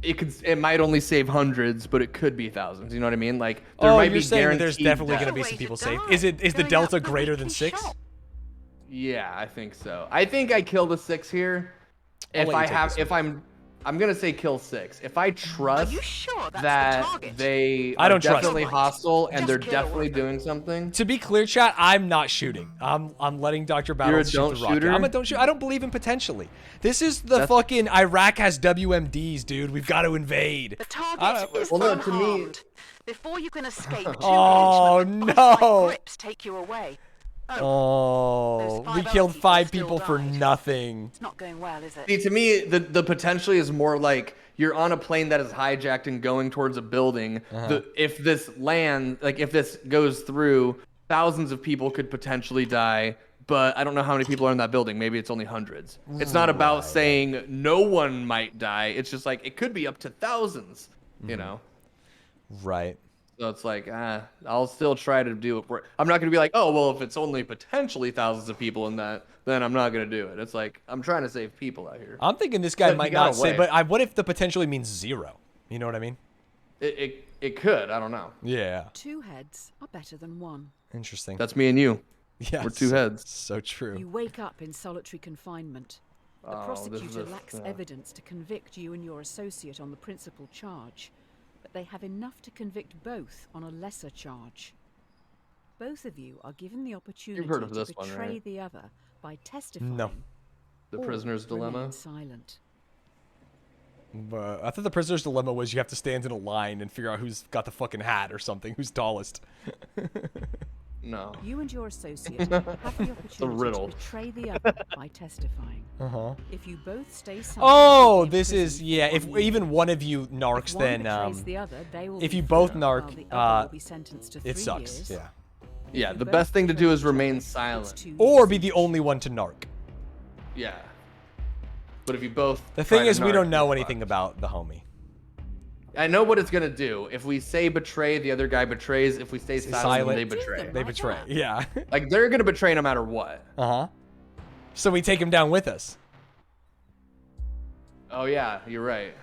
it might only save hundreds, but it could be thousands. You know what I mean? Like there might you're be saying that there's guaranteed definitely death. going to be Way some to people saved. die. Is the Going delta out the greater than weekly 6? shot. Yeah, I think so. I think I kill the 6 here. I'll If let you I take have, this if I'm gonna say kill 6. If I trust Are you sure that's the that target? they I are don't trust definitely them. hostile and Just they're kill definitely one. doing something. To be clear, chat, I'm not shooting. I'm letting Dr. Battles shoot don't the rocket. shooter? I'm a don't shoot. I don't believe in potentially. This is the That's- fucking Iraq has WMDs, dude. We've got to invade. The I target don't- is Well, no, to me- unharmed. Before you can escape, 2 Oh, policemen with boss-like no. grips take you away. Oh, Those we other killed 5 still people for died. nothing. It's not going well, is it? See, to me, the potentially is more like you're on a plane that is hijacked and going towards a building. If this if this goes through, thousands of people could potentially die. But I don't know how many people are in that building. Maybe it's only hundreds. It's not about saying no one might die. It's just like it could be up to thousands, you know? Right. So it's like, I'll still try to do it. I'm not going to be like, oh, well, if it's only potentially thousands of people in that, then I'm not going to do it. It's like, I'm trying to save people out here. I'm thinking this guy But might he got not say, away. but what if the potentially means 0? You know what I mean? It could. I don't know. Yeah. 2 heads are better than 1. Interesting. That's me and you. Yeah, We're 2 heads. So true. You wake up in solitary confinement. The prosecutor lacks evidence to convict you and your associate on the principal charge, but they have enough to convict both on a lesser charge. Both of you are given the opportunity heard of to this one, betray right? the other by testifying. No. The or prisoner's dilemma. remain silent. I thought the prisoner's dilemma was you have to stand in a line and figure out who's got the fucking hat or something, who's tallest. No. You and your associate have the opportunity riddle. to betray the other by testifying. Uh-huh. If you both stay silent, Oh, you'll be this is, imprisoned yeah, for if 1 year. even one of you narcs, If one then, betrays the other, they will if be you both free, narc, while the other will be sentenced to 3 it sucks, years. yeah. Yeah, If the you best both thing to betray do is each other, remain it's silent. 2 Or years be the each. only one to narc. Yeah. But if you both... The try thing to is, we narc, don't know you're anything fucked. about the homie. I know what it's going to do. If we say betray, the other guy betrays. If we stay silent, they betray. them. They Like betray, that. yeah. Like, they're going to betray no matter what. Uh-huh. So we take him down with us. Oh, yeah, you're right.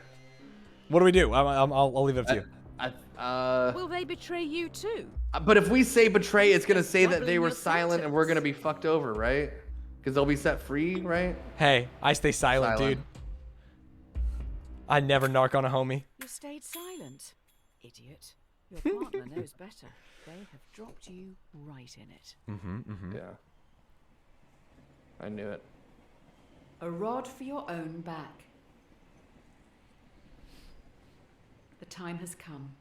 What do we do? I'll leave it up to you. Will they betray you too? But if we say betray, it's going to say that Doubling they were your silent and we're going to sentence. be fucked over, right? Because they'll be set free, right? Hey, I stay silent, dude. I never narc on a homie. You stayed silent, idiot. Your partner knows better. They have dropped you right in it. Yeah. I knew it. A rod for your own back. The time has come.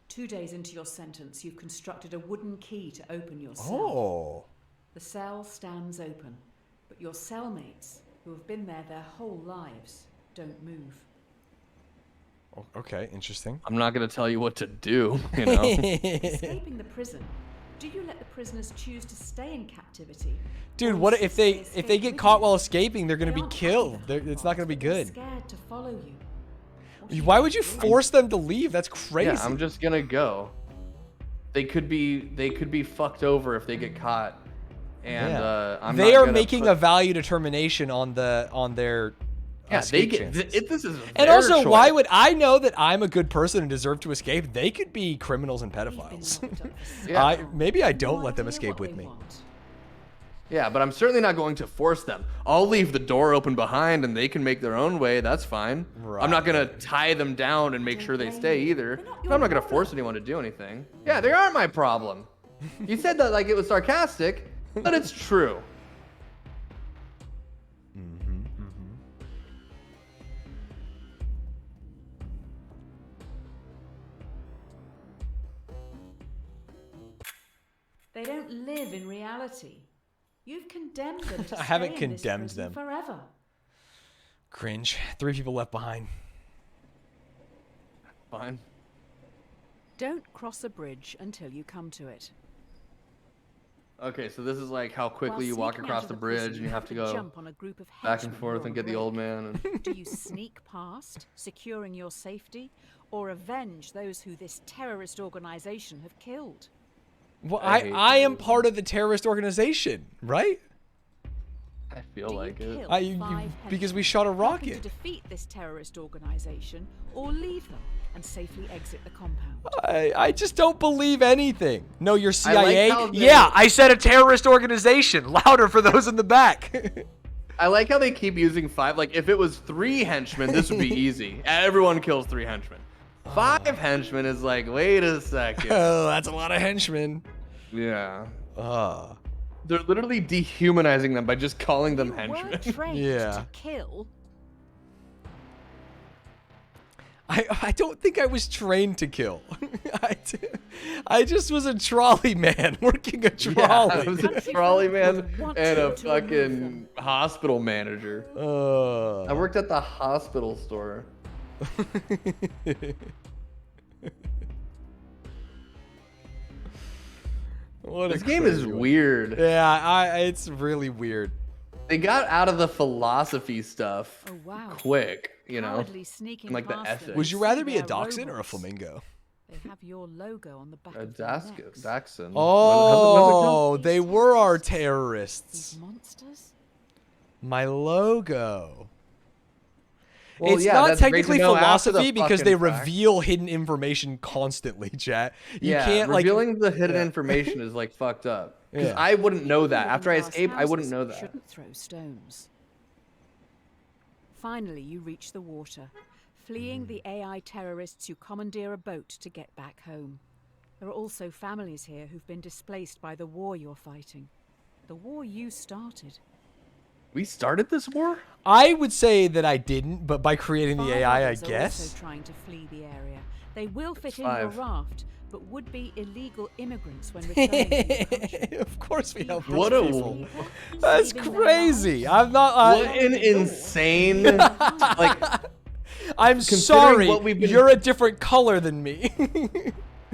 2 days into your sentence, you've constructed a wooden key to open your cell. Oh. The cell stands open, but your cellmates, who have been there their whole lives, don't move. Okay, interesting. I'm not going to tell you what to do, you know? Escaping the prison, do you let the prisoners choose to stay in captivity? Dude, or what if insist they escape get with caught you? while escaping? They're gonna They be aren't killed. hiding They're, that it's not gonna be fast, but they're good. Scared to follow you. What do you Why would you do? force them to leave? That's crazy. Yeah, I'm just going to go. They could be fucked over if they get caught. And Yeah. I'm they not are gonna making put- a value determination on their Yeah, they escape get chances. this is And their also, why choice. would I know that I'm a good person and deserve to escape? They could be criminals and You've been pedophiles. locked up for Yeah. Maybe I no don't let them idea escape what with they me. want. Yeah, but I'm certainly not going to force them. I'll leave the door open behind and they can make their own way. That's fine. I'm not going to tie them down and make sure they stay either. They're not But I'm not your going to force anyone to do anything. Yeah, they aren't my problem. You said that like it was sarcastic, but it's true. They don't live in reality. You've condemned them to I haven't stay in this condemned prison them. forever. Cringe. 3 people left behind. Fine. Don't cross a bridge until you come to it. Okay, so this is like how quickly While you walk sneaking across out the of bridge prison, and you have to go jump on a group of back and henchmen forth who are and get the on old break. man. And Do you sneak past, securing your safety, or avenge those who this terrorist organization have killed? Well, I hate I am those. part of the terrorist organization, right? I feel Do you like it. kill 5 Because we henchmen, shot a helping rocket. to defeat this terrorist organization, or leave them and safely exit the compound? I just don't believe anything. No, you're I like CIA. how they- Yeah, I said a terrorist organization. Louder for those in the back. I like how they keep using 5. Like, if it was 3 henchmen, this would be easy. Everyone kills 3 henchmen. 5 henchmen is like, wait a second. Oh, that's a lot of henchmen. Yeah. Uh, They're literally dehumanizing them by just calling them You were henchmen. trained Yeah. to kill. I don't think I was trained to kill. I just was a trolley man working a trolley. Yeah, I was a trolley man and a fucking hospital manager. I worked at the hospital store. This game is weird. Yeah, it's really weird. They got out of the philosophy stuff quick, you know, and like the ethics. Would you rather be a dachshund or a flamingo? They have your logo on the back A of their necks. dachshund. Oh, they were our terrorists. These monsters? My logo. Well, it's yeah, not that's great to technically know after the philosophy because they fucking fact. reveal hidden information constantly, chat. You can't revealing the hidden information is like fucked up. Because I wouldn't know that. After I escape, I wouldn't know that. Shouldn't throw stones. Finally, you reach the water, fleeing the AI terrorists who commandeer a boat to get back home. There are also families here who've been displaced by the war you're fighting. The war you started. We started this war? I would say that I didn't, but by creating the AI, I others are guess. also trying to flee the area. They will fit in your raft, but would be illegal immigrants when returning to the country. Of course we help What those a people. That's crazy. I'm not. What an insane. Like, I'm sorry. You're a different color than me.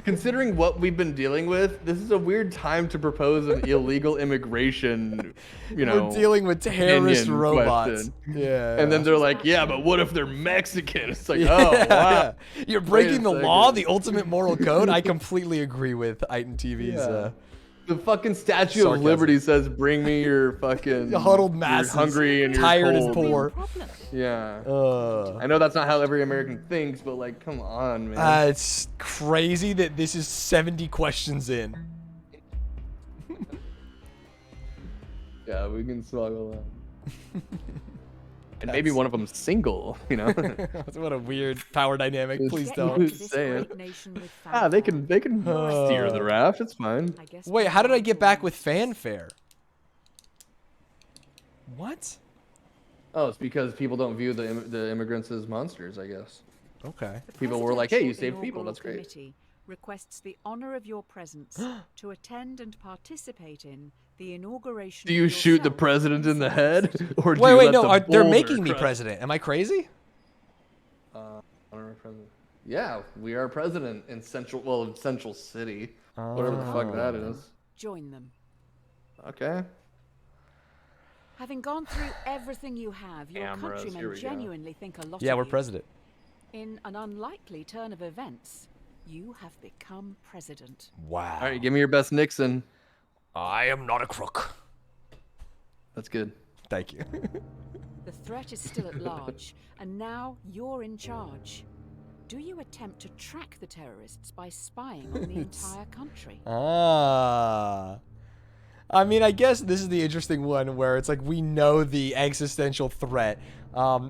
Considering what we've been dealing with, this is a weird time to propose an illegal immigration, you know. We're dealing with terrorist robots. Question. Yeah. And then they're like, yeah, but what if they're Mexican? It's like, oh, wow. You're breaking the law, the ultimate moral code. I completely agree with Iton TV's. The fucking Statue of Liberty says, bring me your fucking huddled masses, you're hungry and you're tired cold. and poor. Yeah. I know that's not how every American thinks, but like, come on, man. It's crazy that this is 70 questions in. Yeah, we can smuggle that. And maybe one of them's single, you know. What a weird power dynamic. Please don't. Who's saying? They can steer the raft. It's fine. Wait, how did I get back with fanfare? What? Oh, it's because people don't view the immigrants as monsters, I guess. Okay. People were like, "Hey, you saved people. That's great." Requests the honor of your presence to attend and participate in the inauguration. Do you shoot the president in the head, or do wait, you no? They're boulder making me crush? president. Am I crazy? Yeah, we are president in Central City, whatever the fuck that is. Join them. Okay. Having gone through everything you have, your Cameras, here countrymen we go. genuinely think a lot Yeah, of we're you. president. In an unlikely turn of events, you have become president. Wow. All right, give me your best Nixon. I am not a crook. That's good. Thank you. The threat is still at large, and now you're in charge. Do you attempt to track the terrorists by spying on the entire country? I mean, I guess this is the interesting one where it's like we know the existential threat.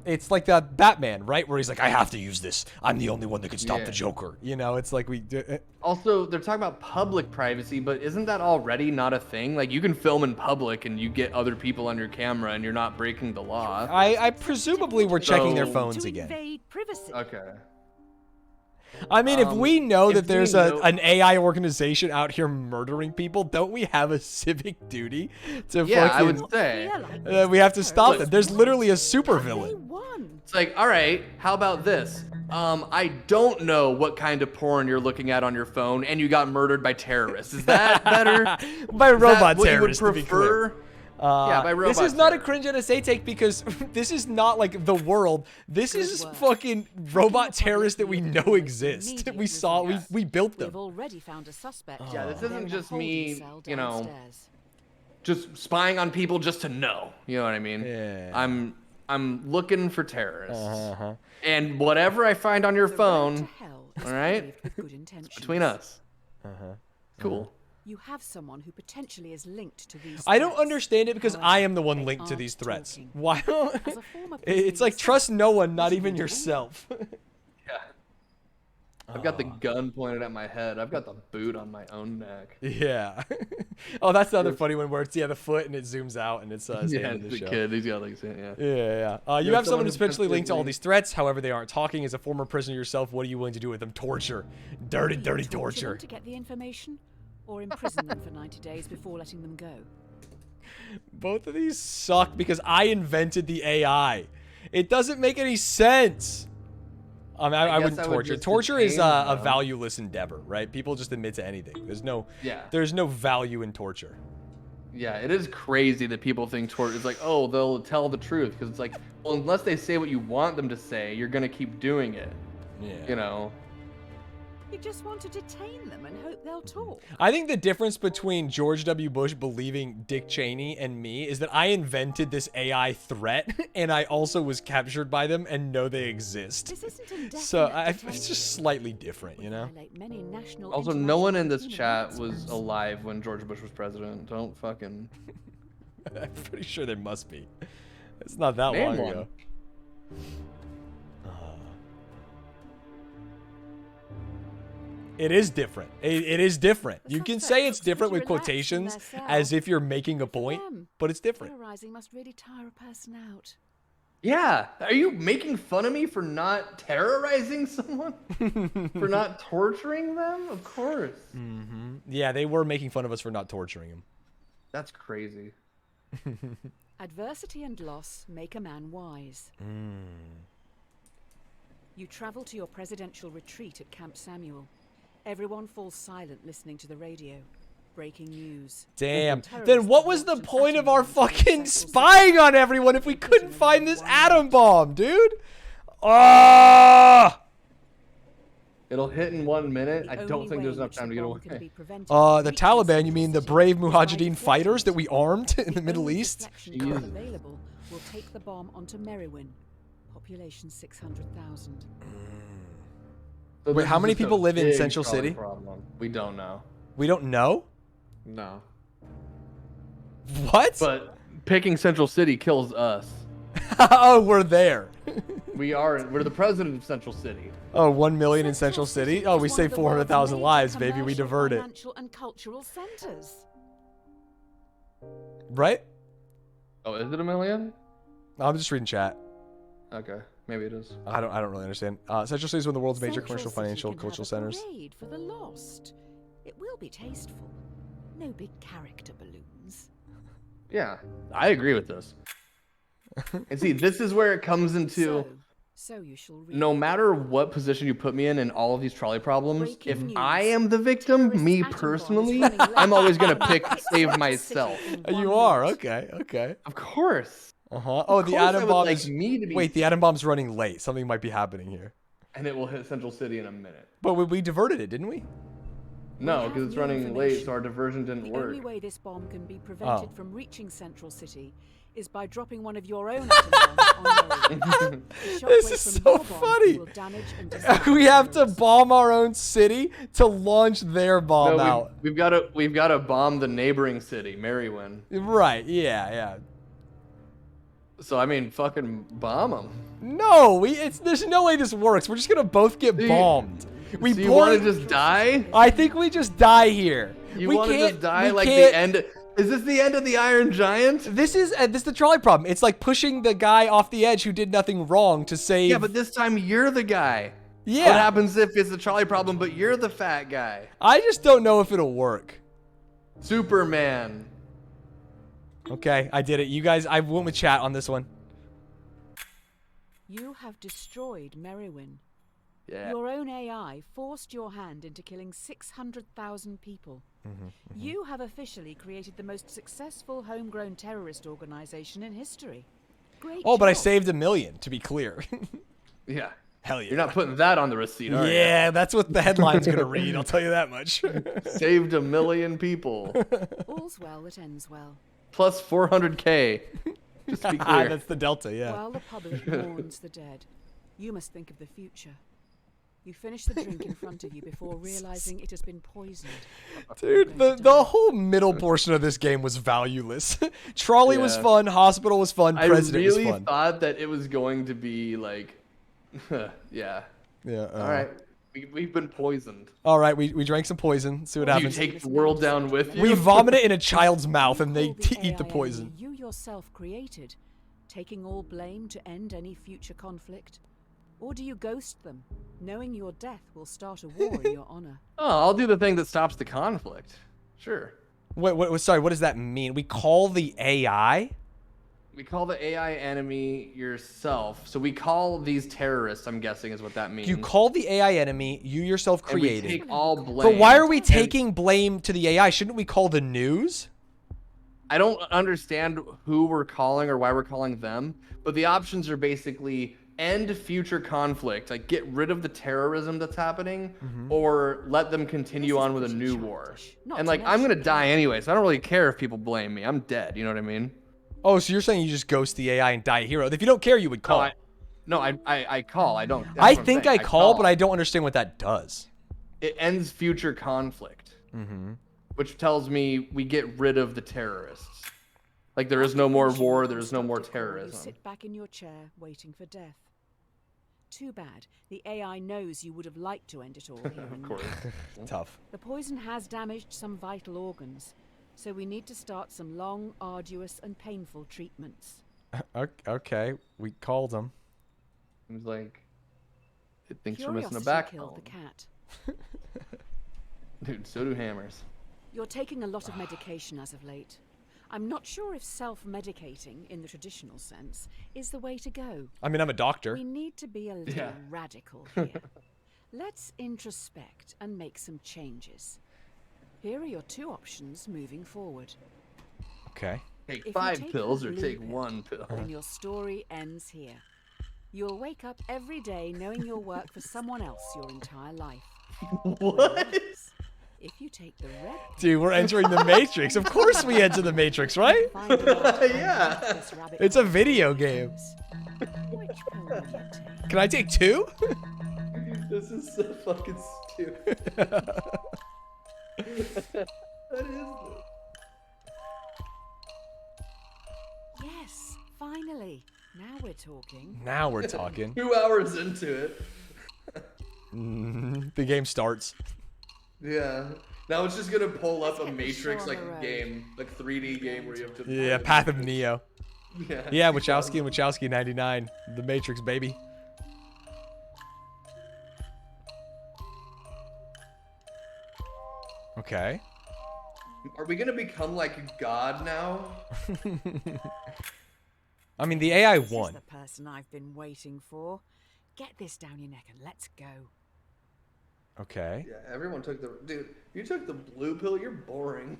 It's like that Batman, right? Where he's like, I have to use this. I'm the only one that can stop the Joker. You know, it's like we do. Also, they're talking about public privacy, but isn't that already not a thing? Like, you can film in public and you get other people on your camera and you're not breaking the law. I presumably we're checking their phones to again. Invade privacy. Okay. I mean, if we know that there's an AI organization out here murdering people, don't we have a civic duty to fucking... I would say. We have to stop them. There's literally a supervillain. It's like, all right, how about this? I don't know what kind of porn you're looking at on your phone, and you got murdered by terrorists. Is that better? By robot what terrorists, you would to be clear. prefer? Yeah, by robot This is not a terrorists. cringe NSA take because this is not like the world. This is fucking robot terrorists that we know exist. We saw, we built them. We've already found a suspect. Yeah, this They're isn't in a just holding me, cell you know, downstairs. just spying on people just to know. You know what I mean? Yeah. I'm looking for terrorists. And whatever I find on your The road phone, to hell is all right, paved with good intentions. between us. Cool. You have someone who potentially is linked to these I don't threats. understand it because However, I am the one they linked to aren't these threats. talking. Why don't... As a former It's like police trust no one, not officer, even yourself. Yeah. I've got the gun pointed at my head. I've got the boot on my own neck. Yeah. Oh, that's the other funny one where it's the foot and it zooms out and it's his hand in the the show. kid. He's got like yeah. Yeah. You have someone who's potentially linked to all these threats. However, they aren't talking. As a former prisoner yourself, what are you willing to do with them? Torture. Dirty torture. Them to get the information, or imprison them for 90 days before letting them go. Both of these suck because I invented the AI. It doesn't make any sense. I wouldn't torture. Torture is a valueless endeavor, right? People just admit to anything. There's no value in torture. Yeah, it is crazy that people think torture is like, oh, they'll tell the truth, because it's like, well, unless they say what you want them to say, you're gonna keep doing it. Yeah. You know. You just want to detain them and hope they'll talk. I think the difference between George W. Bush believing Dick Cheney and me is that I invented this AI threat, and I also was captured by them and know they exist. This isn't indefinite So it's just slightly different, you know? Also, no one in this chat was alive when George Bush was president. Don't fucking... I'm pretty sure there must be. It's not that long ago. It is different. It is different. You can say it's different with quotations as if you're making a point, but it's different. Terrorizing must really tire a person out. Yeah. Are you making fun of me for not terrorizing someone? For not torturing them? Of course. Mm-hmm. Yeah, they were making fun of us for not torturing him. That's crazy. Adversity and loss make a man wise. You travel to your presidential retreat at Camp Samuel. Everyone falls silent listening to the radio. Breaking news. Damn. Then what was the point of our fucking spying on everyone if we couldn't find this atom bomb, dude? It'll hit in 1 minute. I don't think there's enough time to get away. The Taliban, you mean the brave Mujahideen fighters that we armed in the Middle East? Available will take the bomb onto Merriwin. Population 600,000. So wait, how many people live in Central City? Problem. We don't know. We don't know? No. What? But picking Central City kills us. Oh, we're there. We're the president of Central City. Oh, 1 million in Central City? Oh, we saved 400,000 lives, baby. We divert it. Financial and cultural centers. Right? Oh, is it 1 million? I'm just reading chat. Okay, maybe it is. I don't really understand. Central City is one of the world's major commercial, financial, cultural centers. Parade for the lost. It will be tasteful. No big character balloons. Yeah, I agree with this. And see, this is where it comes into... So you shall read. No matter what position you put me in all of these trolley problems, if I am the victim, me personally, I'm always going to pick save myself. You are? Okay, okay. Of course. Uh-huh. Oh, the atom bomb is... me to be... Wait, the atom bomb's running late. Something might be happening here. And it will hit Central City in a minute. But we diverted it, didn't we? No, because it's running late, so our diversion didn't work. The only way this bomb can be prevented from reaching Central City is by dropping one of your own atom bombs on Merriwin. This is so funny. We have to bomb our own city to launch their bomb out. We've got to bomb the neighboring city, Merriwin. Right? Yeah. So I mean, fucking bomb them. No, there's no way this works. We're just gonna both get bombed. You want to just die? I think we just die here. You want to just die like the end? Is this the end of the Iron Giant? This is the trolley problem. It's like pushing the guy off the edge who did nothing wrong to save. Yeah, but this time you're the guy. Yeah. What happens if it's the trolley problem, but you're the fat guy? I just don't know if it'll work. Superman. Okay, I did it. You guys, I went with chat on this one. You have destroyed Merriwin. Yeah. Your own AI forced your hand into killing 600,000 people. You have officially created the most successful homegrown terrorist organization in history. Great job. But I saved 1 million, to be clear. Yeah. Hell yeah. You're not putting that on the receipt, are you? Yeah, that's what the headline's going to read. I'll tell you that much. Saved 1 million people. All's well that ends well. Plus 400K. Just to be clear. That's the delta, yeah. While the public mourns the dead, you must think of the future. You finish the drink in front of you before realizing it has been poisoned. Dude, the whole middle portion of this game was valueless. Trolley was fun, hospital was fun, president was fun. I really thought that it was going to be like, yeah. Yeah. All right. We've been poisoned. All right, we drank some poison. See what You happens. take the world down with you? We vomit it in a child's mouth and they Call the eat the AI poison. enemy you yourself created, taking all blame to end any future conflict? Or do you ghost them, knowing your death will start a war in your honor? Oh, I'll do the thing that stops the conflict. Sure. Wait, sorry, what does that mean? We call the AI? We call the AI enemy yourself. So we call these terrorists, I'm guessing is what that means. You call the AI enemy you yourself And we created. take all blame. But why are we taking blame to the AI? Shouldn't we call the news? I don't understand who we're calling or why we're calling them, but the options are basically end future conflict, like get rid of the terrorism that's happening, or let them continue on with a new war. And like, I'm gonna die anyway, so I don't really care if people blame me. I'm dead, you know what I mean? Oh, so you're saying you just ghost the AI and die a hero. If you don't care, you would call. I call. I don't. I think I call, but I don't understand what that does. It ends future conflict, which tells me we get rid of the terrorists. Like there is no more war, there is no more You terrorism. sit back in your chair, waiting for death. Too bad. The AI knows you would have liked to end it all here and now. Tough. The poison has damaged some vital organs, so we need to start some long, arduous, and painful treatments. Okay, we called him. Seems like it thinks we're missing a Curiosity killed backbone. the cat. Dude, so do hammers. You're taking a lot of medication as of late. I'm not sure if self-medicating, in the traditional sense, is the way to go. I mean, I'm a doctor. We need to be a little radical here. Let's introspect and make some changes. Here are your two options moving forward. Okay. Take If you 5 take pills the or blue take pill, 1 pill. then your story ends here. You'll wake up every day knowing you'll work for someone else your entire life. What? If you take the red pill, Dude, we're entering the Matrix. Of course we enter the Matrix, right? finding out how Yeah. this rabbit It's a hole video game. goes. Which pill will you take? Can I take 2? This is so fucking stupid. What is this? Yes, finally. Now we're talking. Now we're talking. 2 hours into it. The game starts. Yeah. Now it's just gonna pull up a get the Matrix show on like the road. game, like 3D game where you have to. Yeah, Path of Neo. Yeah. Yeah, Wachowski and Wachowski 99. The Matrix, baby. Okay. Are we gonna become like God now? I mean, the AI This is won. the person I've been waiting for. Get this down your neck and let's go. Okay. Yeah, everyone took the dude. You took the blue pill. You're boring.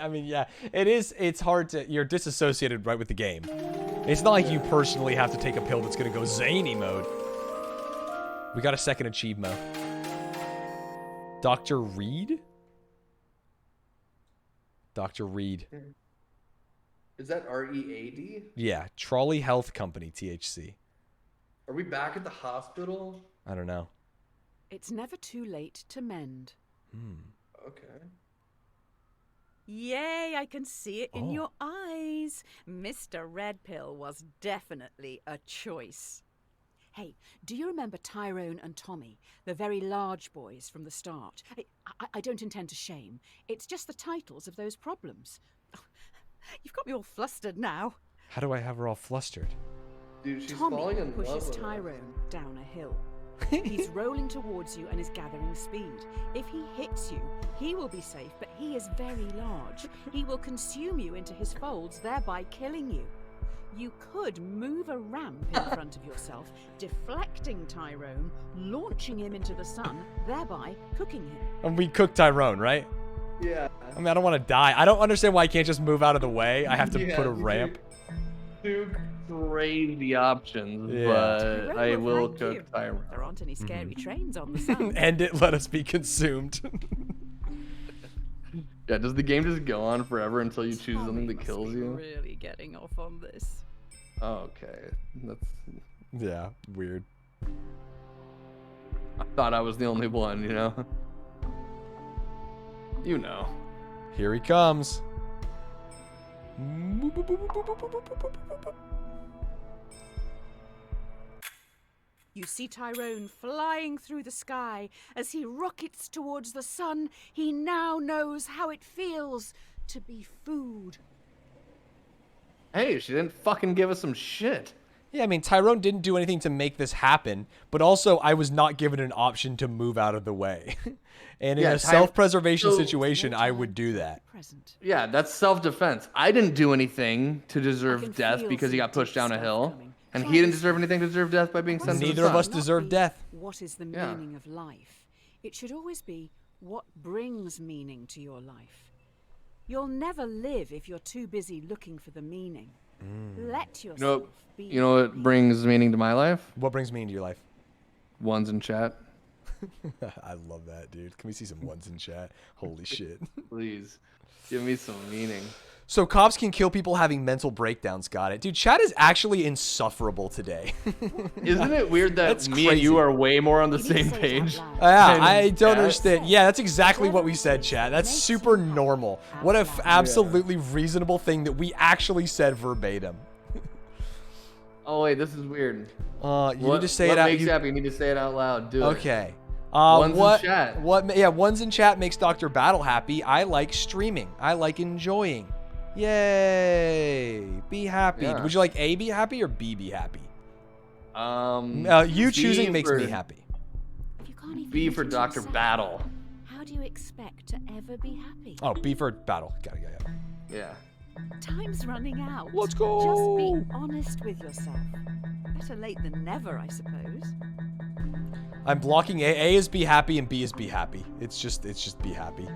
I mean, yeah, it is. It's hard to. You're disassociated right with the game. It's not like you personally have to take a pill that's gonna go zany mode. We got a second achievement. Dr. Reed? Dr. Reed. Is that READ? Yeah, Trolley Health Company, THC. Are we back at the hospital? I don't know. It's never too late to mend. Okay. Yay, I can see it in Oh. your eyes. Mr. Red Pill was definitely a choice. Hey, do you remember Tyrone and Tommy, the very large boys from the start? I don't intend to shame. It's just the titles of those problems. You've got me all flustered now. How do I have her all flustered? Dude, she's Tommy falling in pushes love with Tyrone down a hill. He's rolling towards you and is gathering speed. If he hits you, he will be safe, but he is very large. He will consume you into his folds, thereby killing you. You could move a ramp in front of yourself, deflecting Tyrone, launching him into the sun, thereby cooking him. And we cooked Tyrone, right? Yeah. I mean, I don't want to die. I don't understand why I can't just move out of the way. I have to Yeah, put a these are ramp. Two crazy options, Yeah. but Tyrone I will will thank cook you. Tyrone. There aren't any scary trains on the sun. End it, let us be consumed. Yeah, does the game just go on forever until you choose Tommy something that must kills be you? Really getting off on this. Okay, that's. Yeah, weird. I thought I was the only one, you know. You know. Here he comes. You see Tyrone flying through the sky. As he rockets towards the sun, he now knows how it feels to be food. Hey, she didn't fucking give us some shit. Yeah, I mean, Tyrone didn't do anything to make this happen, but also I was not given an option to move out of the way. And in a self-preservation situation, I would do that. Yeah, that's self-defense. I didn't do anything to deserve death because he got pushed down a hill. And he didn't deserve anything to deserve death by being sent to the sun. Neither of us deserve death. What is the meaning of life? It should always be what brings meaning to your life. You'll never live if you're too busy looking for the meaning. Let yourself be. You know what brings meaning to my life? What brings meaning to your life? Ones in chat. I love that, dude. Can we see some ones in chat? Holy shit. Please, give me some meaning. So cops can kill people having mental breakdowns. Got it. Dude, chat is actually insufferable today. Isn't it weird that That's me crazy. and you are way more on the same page? Yeah, I don't understand. Yeah, that's exactly what we said, chat. That's super normal. What a absolutely reasonable thing that we actually said verbatim. Oh, wait, this is weird. You need to say it out. What makes you happy? You need to say it out loud. Do it. Okay. Ones in chat. Yeah, ones in chat makes Dr. Battle happy. I like streaming. I like enjoying. Yay! Be happy. Yeah. Would you like A, be happy, or B, be happy? You choosing makes me happy. B for Dr. Battle. How do you expect to ever be happy? Oh, B for Battle. Got it. Yeah. Time's running out. Let's go. Just be honest with yourself. Better late than never, I suppose. I'm blocking A. A is be happy and B is be happy. It's just be happy.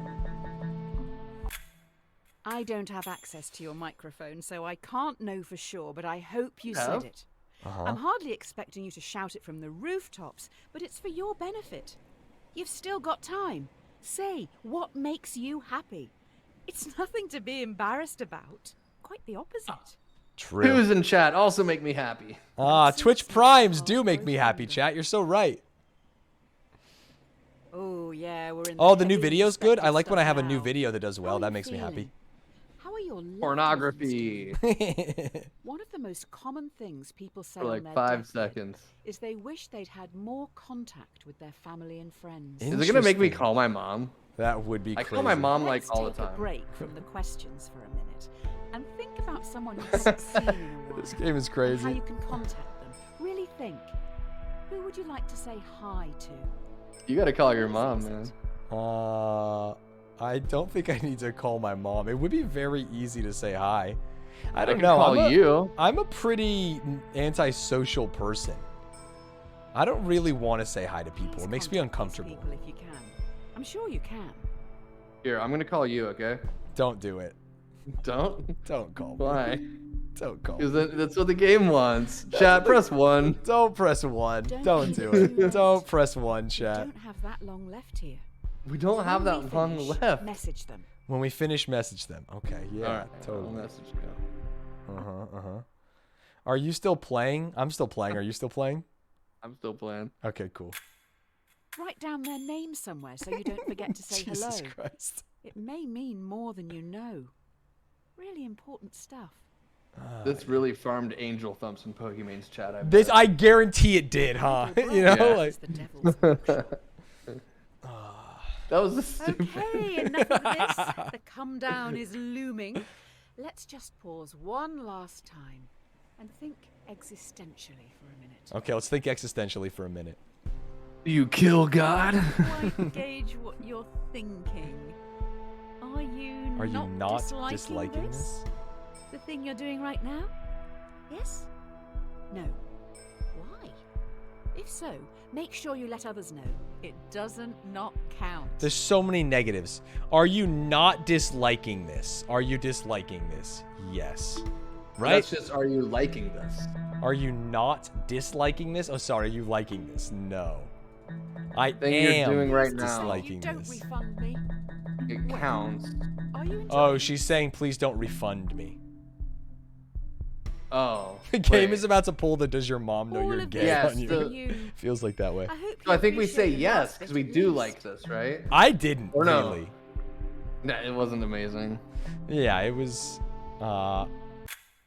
I don't have access to your microphone, so I can't know for sure, but I hope you said it. I'm hardly expecting you to shout it from the rooftops, but it's for your benefit. You've still got time. Say what makes you happy. It's nothing to be embarrassed about. Quite the opposite. True. Who's in chat also make me happy. Twitch Primes do make me happy, chat. You're so right. Oh, yeah, we're in the new video's good? I like when I have a new video that does well. That makes me happy. How are your Pornography. One of the most common things people say For like on their 5 deathbed seconds. is they wish they'd had more contact with their family and friends. Is it gonna make me call my mom? That would be crazy. I call my mom like Let's all the take a time. break from the questions for a minute and think about someone you haven't seen in a while. This game is and crazy. how you can contact them. Really think. Who would you like to say hi to? You gotta call your mom, man. I don't think I need to call my mom. It would be very easy to say hi. I don't can know. Call you. I'm a pretty antisocial person. I don't really want to say hi to people. It makes me uncomfortable. People if you can. I'm sure you can. Here, I'm gonna call you, okay? Don't do it. Don't? Don't call me. Why? Don't call me. Because that's what the game wants. Chat, press 1. Don't press 1. Don't do it. Don't press 1, We chat. don't have that long left here. We don't have When we that long finish, left. Message them. When we finish, message them. Okay, yeah, All right, totally. I'll message you. Are you still playing? I'm still playing. Are you still playing? I'm still playing. Okay, cool. Write down their name somewhere so you don't forget to say Jesus hello. Christ. It may mean more than you know. Really important stuff. This really farmed Angel Thumps in Pokemon's chat. I guarantee it did, huh? You know, Yeah. like. It's the devil's workshop. That was a stupid. Okay, enough of this. The come down is looming. Let's just pause one last time and think existentially for a minute. Okay, let's think existentially for a minute. You kill God? Quite gauge what you're thinking. Are you not disliking this? The thing you're doing right now? Yes? No. Why? If so, make sure you let others know. It doesn't not count. There's so many negatives. Are you not disliking this? Are you disliking this? Yes. Right? That's just, are you liking this? Are you not disliking this? Oh, sorry. Are you liking this? No. I Thing am you're doing right now. disliking You don't this. refund me. It counts. Are you enjoying Oh, she's saying, please don't refund me. Oh. The game wait. is about to pull the does your mom know all you're of gay this Yes, on you. the- for you? Feels like that way. I hope So you I think we say appreciate the yes, last because bit we at do least. like this, right? I didn't Or no. really. Nah, it wasn't amazing. Yeah, it was.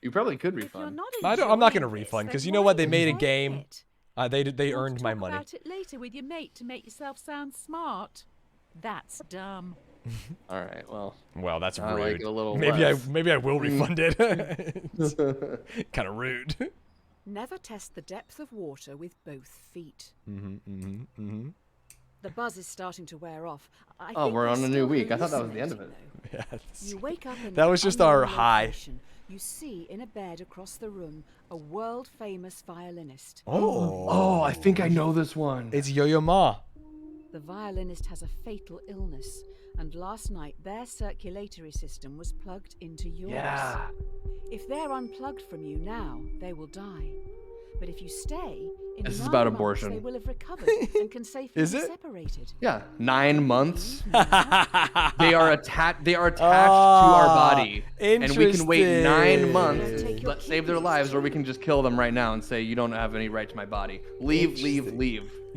You probably could If you're refund. not I'm not gonna enjoying this, refund, 'cause then you know why what? They are you made a enjoying game. it? They You want earned to my talk money. about it later with your mate to make yourself sound smart. That's dumb. All right, well. Well, that's I rude. like it a little maybe less. I will refund it. Kind of rude. Never test the depth of water with both feet. Mm-hmm. The buzz is starting to wear off. I Oh, think we're you're on a new still week. I thought that was the end of it. hallucinating, though. Yes. You wake up in That an was just our unknown high. location. You see in a bed across the room a world-famous violinist. Oh, I think I know this one. It's Yo-Yo Ma. The violinist has a fatal illness, and last night their circulatory system was plugged into yours. Yeah. If they're unplugged from you now, they will die. But if you stay, in This is 9 about months, abortion. they will have recovered and can safely Is be it? separated. Yeah, 9 months. They are attached to our body, and we can wait 9 months. Interesting. Let's save their lives, or we can just kill them right now and say you don't have any right to my body. Leave.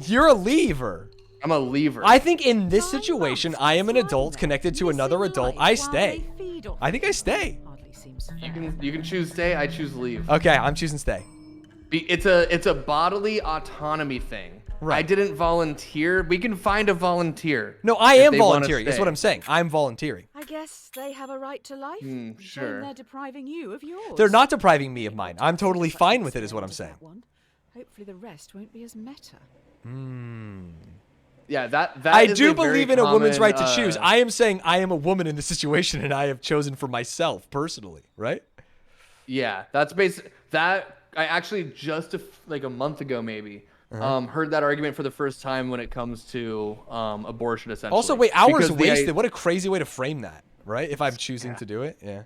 You're a leaver. I'm a leaver. I think in this 9 situation, months, I am an that's adult fine connected to then. another Missing adult. life I while stay. they feed off I think I stay. Hardly seems fair. You can choose stay. I choose leave. Okay, I'm choosing stay. It's a bodily autonomy thing. Right. I didn't volunteer. We can find a volunteer. No, I if am they wanna volunteering. That's stay. what I'm saying. I'm volunteering. I guess they have a right to life. Shame sure. they're depriving you of yours. They're not depriving me of mine. I'm totally fine with it, is what I'm That saying. one. Hopefully the rest won't be as meta. Yeah, that I is do a very believe in a woman's common, right to choose. I am saying I am a woman in this situation, and I have chosen for myself personally, right? Yeah, that's basic. That I actually just like a month ago maybe heard that argument for the first time when it comes to abortion. Essentially. Also, wait, hours Because wasted. What a crazy way to frame that, right? If I'm choosing to do it, yeah.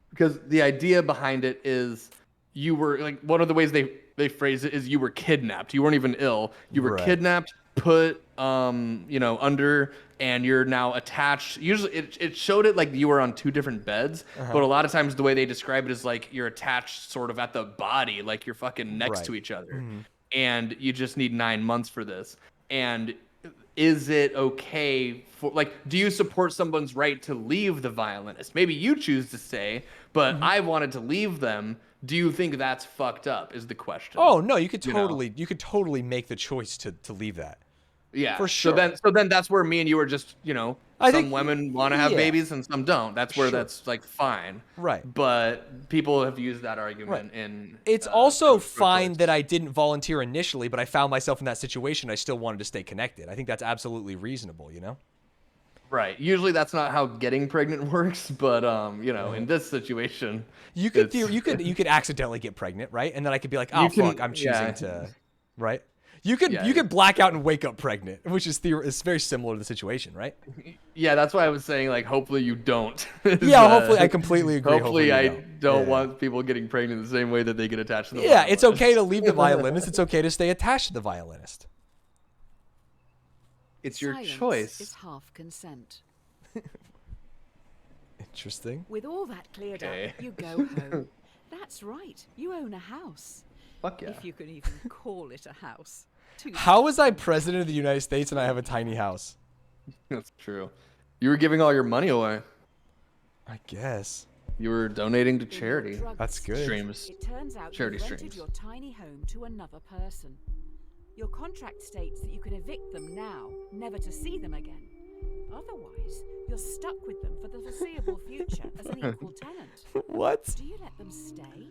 Because the idea behind it is you were like one of the ways they phrase it is you were kidnapped. You weren't even ill. You were Right. kidnapped, put under, and you're now attached. Usually it showed it like you were on 2 different beds, but a lot of times the way they describe it is like you're attached sort of at the body, like you're fucking next Right. to each other. And you just need 9 months for this. And is it okay for do you support someone's right to leave the violinist? Maybe you choose to stay, but I wanted to leave them. Do you think that's fucked up is the question. Oh no, you could You know? totally make the choice to leave that. Yeah, for sure. So then that's where me and you are just, I some think- women want to have yeah. babies and some don't. That's where Sure. that's like fine. Right. But people have used that argument in. It's also pro-choice. fine that I didn't volunteer initially, but I found myself in that situation. I still wanted to stay connected. I think that's absolutely reasonable, you know? Right. Usually that's not how getting pregnant works, but in this situation, You could it's- you could accidentally get pregnant, right? And then I could be like, oh You can- fuck, I'm choosing yeah. to, right? You could Yeah. you could black out and wake up pregnant, which is it's very similar to the situation, right? Yeah, that's why I was saying hopefully you don't. Yeah, hopefully I completely agree. Hopefully you I don't Yeah. want people getting pregnant the same way that they get attached to the Yeah, it's violinist. okay to leave the violinist. It's okay to stay attached to the violinist. It's your Silence choice. is half consent. Interesting. With all that cleared Okay. up, you go home. That's right. You own a house. Fuck yeah. If you can even call it a house. How was I president of the United States and I have a tiny house? That's true. You were giving all your money away. I guess. You were donating to In your charity. drug That's good. Streams. It turns out Charity you rented streams. your tiny home to another person. Your contract states that you can evict them now, never to see them again. Otherwise, you're stuck with them for the foreseeable future as an equal tenant. What? Do you let them stay?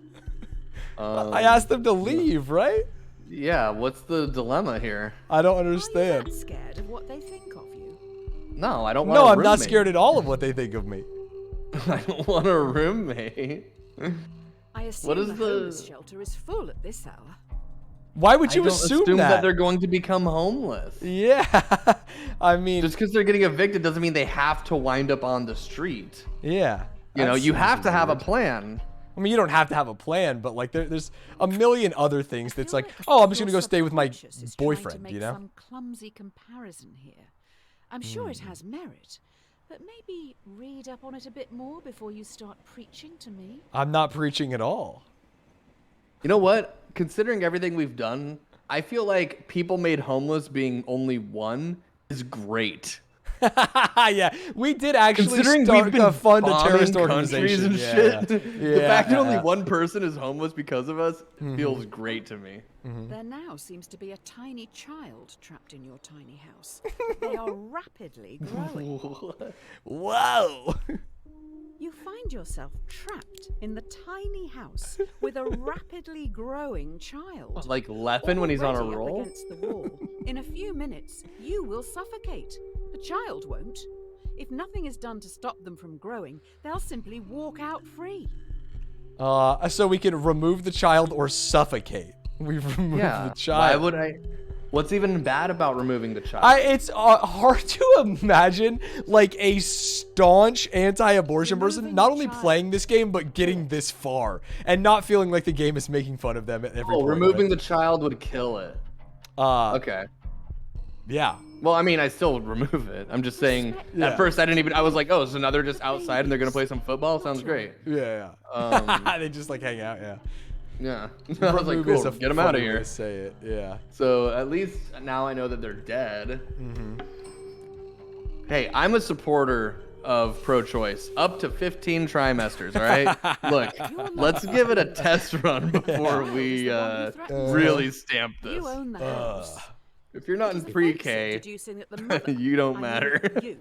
I asked them to leave, right? Yeah, what's the dilemma here? I don't Are you understand. that scared of what they think of you? No, I don't want No, a I'm not roommate. scared at all of what they think of me. I don't want a roommate. I assume What is the the- homeless shelter is full at this hour. Why would you I don't assume that that? they're going to become homeless. Yeah. I mean, Just because they're getting evicted doesn't mean they have to wind up on the street. yeah. You know, That you seems have to have a weird. plan. I mean, you don't have to have a plan, but like there's a million other things that's feel like, oh, I'm just your gonna go stay with my subconscious is trying to boyfriend, make you know? Some clumsy comparison here. I'm sure it has merit, but maybe read up on it a bit more before you start preaching to me. I'm not preaching at all. You know what? Considering everything we've done, I feel like people made homeless being only one is great. Yeah, we did actually Considering start we've been to fund a bombing terrorist countries organization and yeah, shit, the fact that only yeah. one person is homeless because of us feels great to me. There now seems to be a tiny child trapped in your tiny house. They are rapidly growing. Whoa. You find yourself trapped in the tiny house with a rapidly growing child. Like Leffen when he's on a Already up roll? against the wall. In a few minutes, you will suffocate. The child won't. If nothing is done to stop them from growing, they'll simply walk out free. So we can remove the child or suffocate. We've removed the child. Why would I? What's even bad about removing the child? It's hard to imagine like a staunch anti-abortion person not only playing this game but getting this far and not feeling like the game is making fun of them at every point. Removing the child would kill it. Okay. Yeah. Well, I mean, I still would remove it. I'm just saying. At first, I didn't even. I was like, oh, so now they're just outside and they're gonna play some football. Sounds great. Yeah. They just like hang out. Yeah. Yeah. I was like, cool. Get them out of here. To say it. Yeah. So at least now I know that they're dead. Hey, I'm a supporter of pro-choice up to 15 trimesters. All right. Look, let's give it a test run before we really stamp this. You own the house. If you're not in pre-K, Deducing that the mother, you don't I mean matter. you.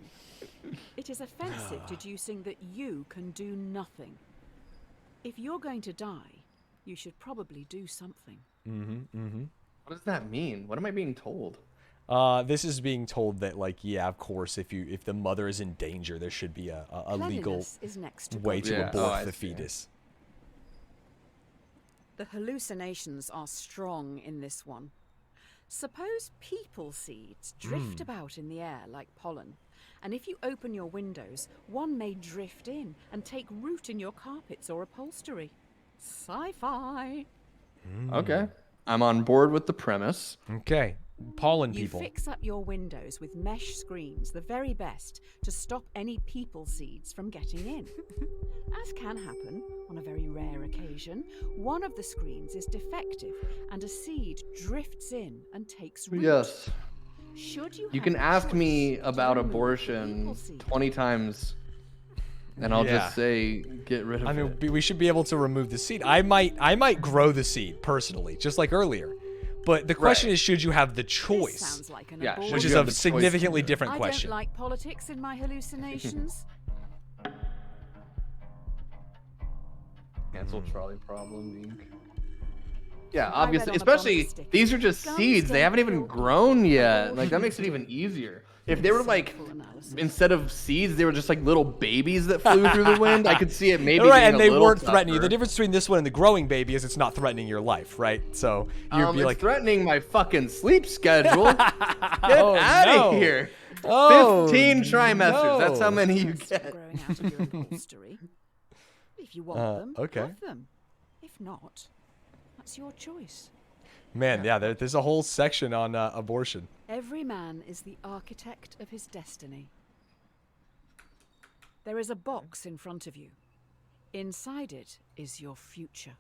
It is offensive deducing that you can do nothing. If you're going to die, you should probably do something. What does that mean? What am I being told? This is being told that, like, yeah, of course, if the mother is in danger, there should be a legal Is next to way to Yeah. abort I the see. fetus. The hallucinations are strong in this one. Suppose people seeds drift about in the air like pollen, and if you open your windows, one may drift in and take root in your carpets or upholstery. Sci-fi. Okay. I'm on board with the premise. Okay, pollen You people. fix up your windows with mesh screens, the very best, to stop any people seeds from getting in. As can happen on a very rare occasion, one of the screens is defective and a seed drifts in and takes root. Yes. Should you You have can the ask choice me to about remove the abortion people seed, 20 times, and I'll Yeah. just say, get rid of I it. mean, we should be able to remove the seed. I might grow the seed personally, just like earlier. But the question Right. is, should you have the This choice? sounds like an Yeah, abortion. Which should is you have a the choice to significantly do it? different I question. don't like politics in my hallucinations. Cancel Trolley Problem Inc. Yeah, read obviously, on a especially bumper sticker, these are just guns seeds. They don't haven't even kill people. grown yet. Like that Abortion makes it even easier. If they were like, Simple analysis. instead of seeds, they were just like little babies that flew through the wind. I could see it maybe. Right, being and a they little weren't threatening you. The tougher. difference between this one and the growing baby is it's not threatening your life, right? So you'd be It's like, threatening my fucking sleep schedule. Get Oh, out no. of here. Oh, 15 trimesters. That's how no. many you Stop get. growing out of your upholstery. If you want them, okay. have them. If not, that's your choice. man, yeah, there's a whole section on abortion. Every man is the architect of his destiny. There is a box in front of you. Inside it is your future.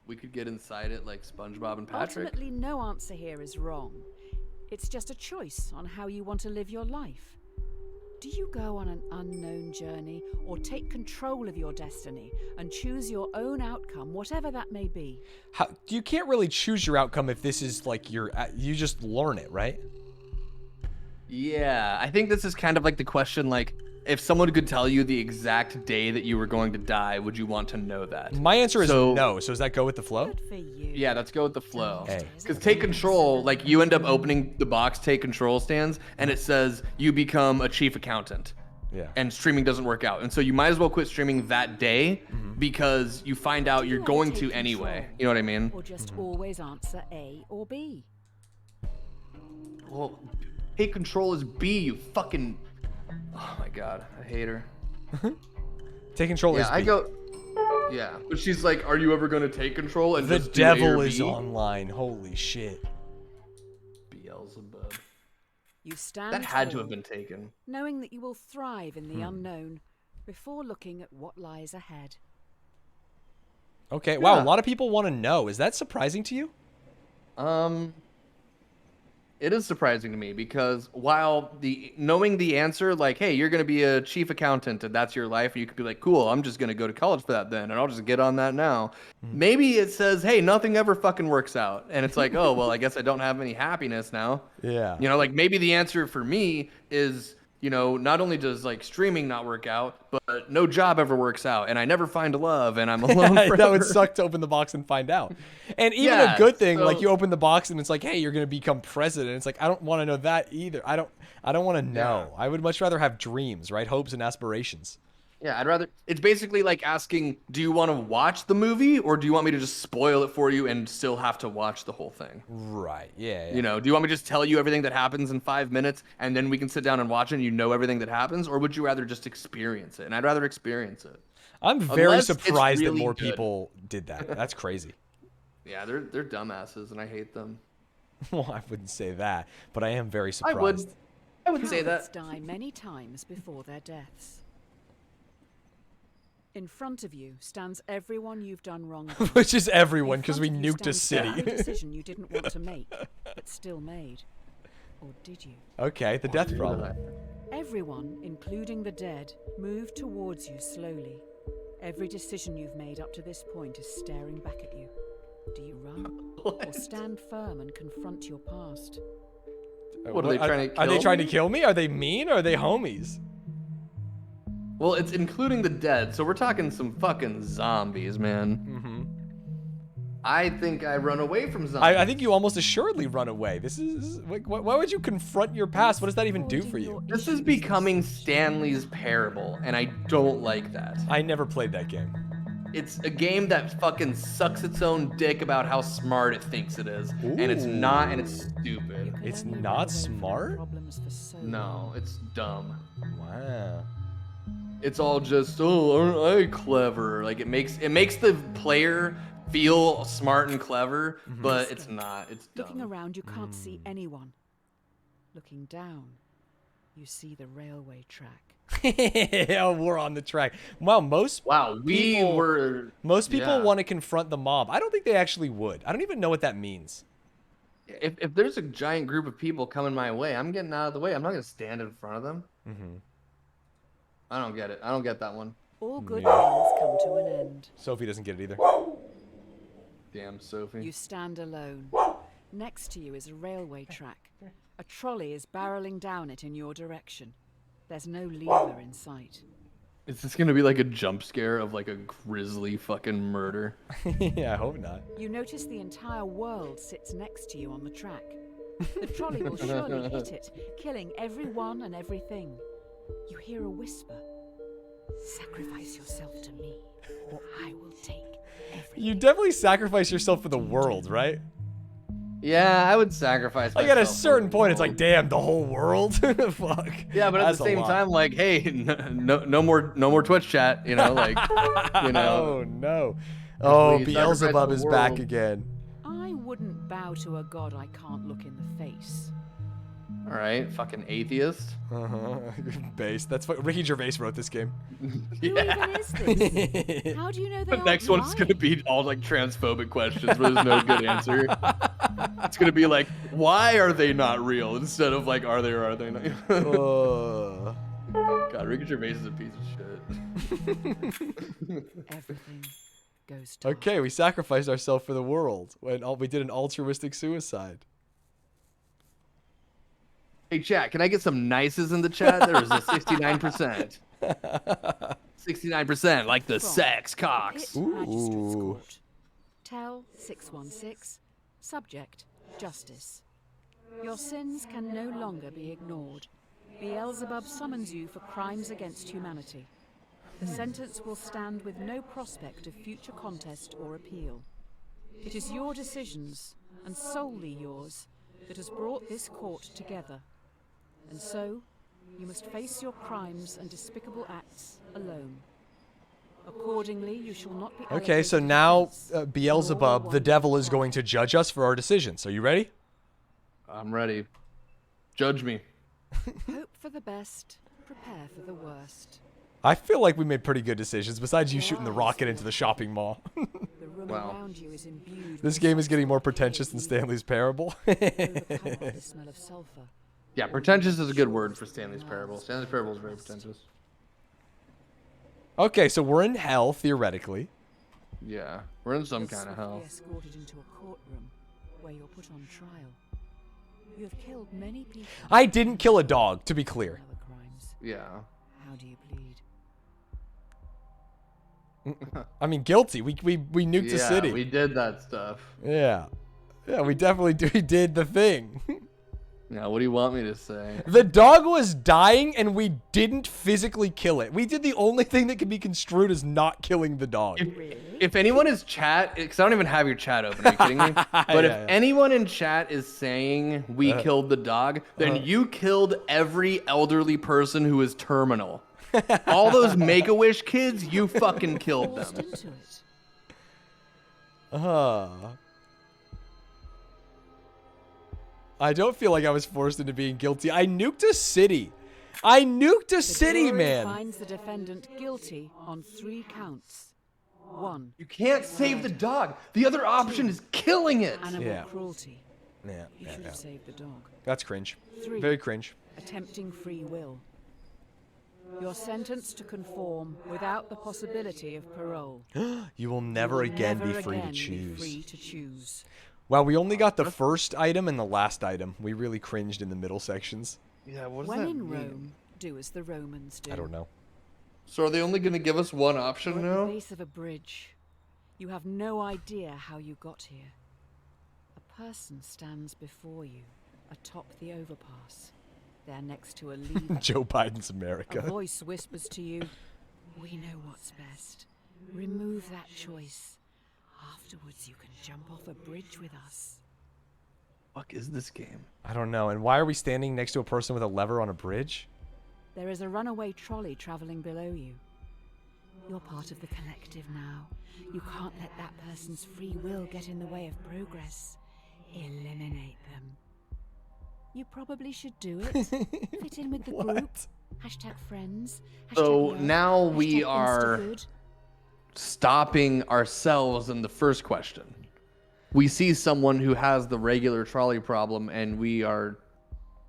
We could get inside it like SpongeBob and Patrick. Ultimately, no answer here is wrong. It's just a choice on how you want to live your life. Do you go on an unknown journey or take control of your destiny and choose your own outcome, whatever that may be? You can't really choose your outcome if this is like you just learn it, right? Yeah, I think this is kind of like the question, like, if someone could tell you the exact day that you were going to die, would you want to know that? My answer is So- no. So does that go with the flow? Good for you. Yeah, let's go with the flow. Hey. Because take control, like you end up opening the box, take control stands, and it says you become a chief accountant. Yeah. And streaming doesn't work out. And so you might as well quit streaming that day because you find out Do you're you going wanna to take anyway. control? You know what I mean? Or just always answer A or B? Well, take control is B, you fucking. Oh my god, I hate her. Take control is Yeah, I B. go. Yeah, but she's like, "Are you ever going to take control?" And The just do A or devil is B? online. Holy shit. Beelzebub. You stand That had to tall, have been taken. knowing that you will thrive in the unknown before looking at what lies ahead. Okay. Wow. Yeah. A lot of people want to know. Is that surprising to you? It is surprising to me because while knowing the answer, like, hey, you're going to be a chief accountant and that's your life, you could be like, cool, I'm just going to go to college for that then, and I'll just get on that now. Maybe it says, hey, nothing ever fucking works out. And it's like, oh, well, I guess I don't have any happiness now. Yeah. You know, like maybe the answer for me is, you know, not only does like streaming not work out, but no job ever works out, and I never find love, and I'm alone forever. That would suck to open the box and find out. And even a good thing, like you open the box and it's like, hey, you're gonna become president. It's like I don't want to know that either. I don't want to know. I would much rather have dreams, right? Hopes and aspirations. Yeah, I'd rather. It's basically like asking, do you want to watch the movie or do you want me to just spoil it for you and still have to watch the whole thing? Right. Yeah. You know, do you want me to just tell you everything that happens in 5 minutes and then we can sit down and watch it and you know everything that happens? Or would you rather just experience it? And I'd rather experience it. I'm very Unless surprised it's that more really good. people did that. That's crazy. Yeah, they're dumbasses and I hate them. Well, I wouldn't say that, but I am very surprised. I would say Cowards that. die many times before their deaths. In front of you stands everyone you've done wrong to. Which is everyone, In because we front of you nuked a stands city. every decision you didn't want to make, but still made. Or did you? Okay, the death problem. Everyone, including the dead, move towards you slowly. Every decision you've made up to this point is staring back at you. Do you run? Or stand firm and confront your past? What are they trying to kill Are they trying to me? kill me? Are they mean or are they homies? Well, it's including the dead, so we're talking some fucking zombies, man. Mm-hmm. I think I run away from zombies. I think you almost assuredly run away. This is like, why would you confront your past? What does that even do for you? This is becoming Stanley's Parable, and I don't like that. I never played that game. It's a game that fucking sucks its own dick about how smart it thinks it is, and it's not, and it's stupid. It's not smart? Problems for so long. No, it's dumb. Wow. It's all just, oh, aren't I clever? Like it makes the player feel smart and clever, but it's not. It's Looking dumb. around, you can't see anyone. Looking down, you see the railway track. Yeah, we're on the track. Wow, most people want to confront the mob. I don't think they actually would. I don't even know what that means. If there's a giant group of people coming my way, I'm getting out of the way. I'm not gonna stand in front of them. Mm-hmm. I don't get it. I don't get that one. All good Yeah. things come to an end. Sophie doesn't get it either. Damn, Sophie. You stand alone. Next to you is a railway track. A trolley is barreling down it in your direction. There's no lever in sight. Is this gonna be like a jump scare of like a grisly fucking murder? Yeah, I hope not. You notice the entire world sits next to you on the track. The trolley will surely hit it, killing everyone and everything. You hear a whisper. Sacrifice yourself to me, or I will take everything. You definitely sacrifice yourself for the world, right? Yeah, I would sacrifice Like at a myself for certain the point, it's world. like, damn, the whole world. Fuck. Yeah, but at That's the a same lot. time, like, hey, no more Twitch chat, you know, like, you know. Oh no. Oh, Please, Beelzebub sacrifice is the back world. again. I wouldn't bow to a god I can't look in the face. All right, fucking atheist. Uh-huh. Base. That's what Ricky Gervais wrote this game. Who even is this? How do you know they The aren't next one's gonna lying? be all like transphobic questions where there's no good answer. It's gonna be like, why are they not real? Instead of like, are they or are they not? God, Ricky Gervais is a piece of shit. Everything goes dark. Okay, we sacrificed ourselves for the world. We did an altruistic suicide. Hey, chat, can I get some nices in the chat? There was a 69%. 69%, like the sex cocks. Hit Magistrate's Ooh. Court. Tell 616. Subject, justice. Your sins can no longer be ignored. Beelzebub summons you for crimes against humanity. The sentence will stand with no prospect of future contest or appeal. It is your decisions, and solely yours, that has brought this court together. And so, you must face your crimes and despicable acts alone. Accordingly, you shall not be Okay, so allocated now defense, Beelzebub, nor the one devil, is trial. going to judge us for our decisions. Are you ready? I'm ready. Judge me. Hope for the best, prepare for the worst. I feel like we made pretty good decisions, besides you shooting the rocket into the shopping mall. The room Wow. around you is imbued This with game is getting more sulfur pretentious than haze. Stanley's Parable. Overcome by the smell of sulfur. Yeah, pretentious is a good word for Stanley's Parable. Stanley's Parable is very pretentious. Okay, so we're in hell, theoretically. Yeah, we're in some You're kind of swiftly hell. escorted into a courtroom where you're put on trial. You have killed many people. I didn't kill a dog, to be clear. and other crimes. Yeah. How do you plead? I mean, guilty. We nuked the city. we did that stuff. Yeah. Yeah, we definitely did the thing. Yeah, what do you want me to say? The dog was dying and we didn't physically kill it. We did the only thing that can be construed as not killing the dog. If anyone is chat, because I don't even have your chat open, are you kidding me? But if anyone in chat is saying we killed the dog, then you killed every elderly person who is terminal. All those Make-A-Wish kids, you fucking killed Forced them. into it. I don't feel like I was forced into being guilty. I nuked a city. I nuked a city, jury man. finds the defendant guilty on 3 counts. 1. You can't save the dog. The other option is killing it. Animal Yeah. cruelty. Yeah, You should have saved the dog. That's cringe. 3. Very cringe. Attempting free will. You're sentenced to conform without the possibility of parole. You will never again be Never free to again be choose. free to choose. Wow, we only got the first item and the last item. We really cringed in the middle sections. Yeah, what does When that in mean? Rome, do as the Romans do. I don't know. So are they only going to give us one You're option at the now? base of a bridge. You have no idea how you got here. A person stands before you, atop the overpass. They're next to a lever. Joe Biden's A America. voice whispers to you, "We know what's best. Remove that choice. Afterwards, you can jump off a bridge with us." Fuck is this game? I don't know. And why are we standing next to a person with a lever on a bridge? There is a runaway trolley traveling below you. You're part of the collective now. You can't let that person's free will get in the way of progress. Eliminate them. You probably should do it. Fit in with the group. Hashtag friends. So Hashtag now love, we hashtag are Instagood. stopping ourselves in the first question. We see someone who has the regular trolley problem and we are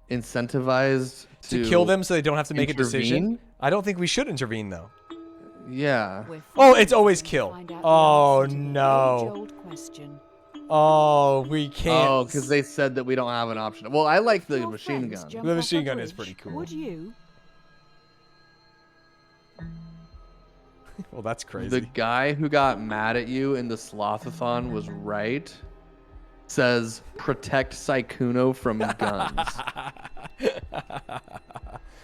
incentivized To kill them so they don't have to make a decision? intervene? I don't think we should intervene, though. Yeah. We're Oh, finally it's always going to kill. find out the Oh, answer to the no. age-old question. Oh, we can't. Oh, because they said that we don't have an option. Well, I like the Your machine friends gun. jump The off a machine gun is bridge, pretty cool. Would you? Well, that's crazy. The guy who got mad at you in the Slothathon was right. Says protect Sykkuno from guns.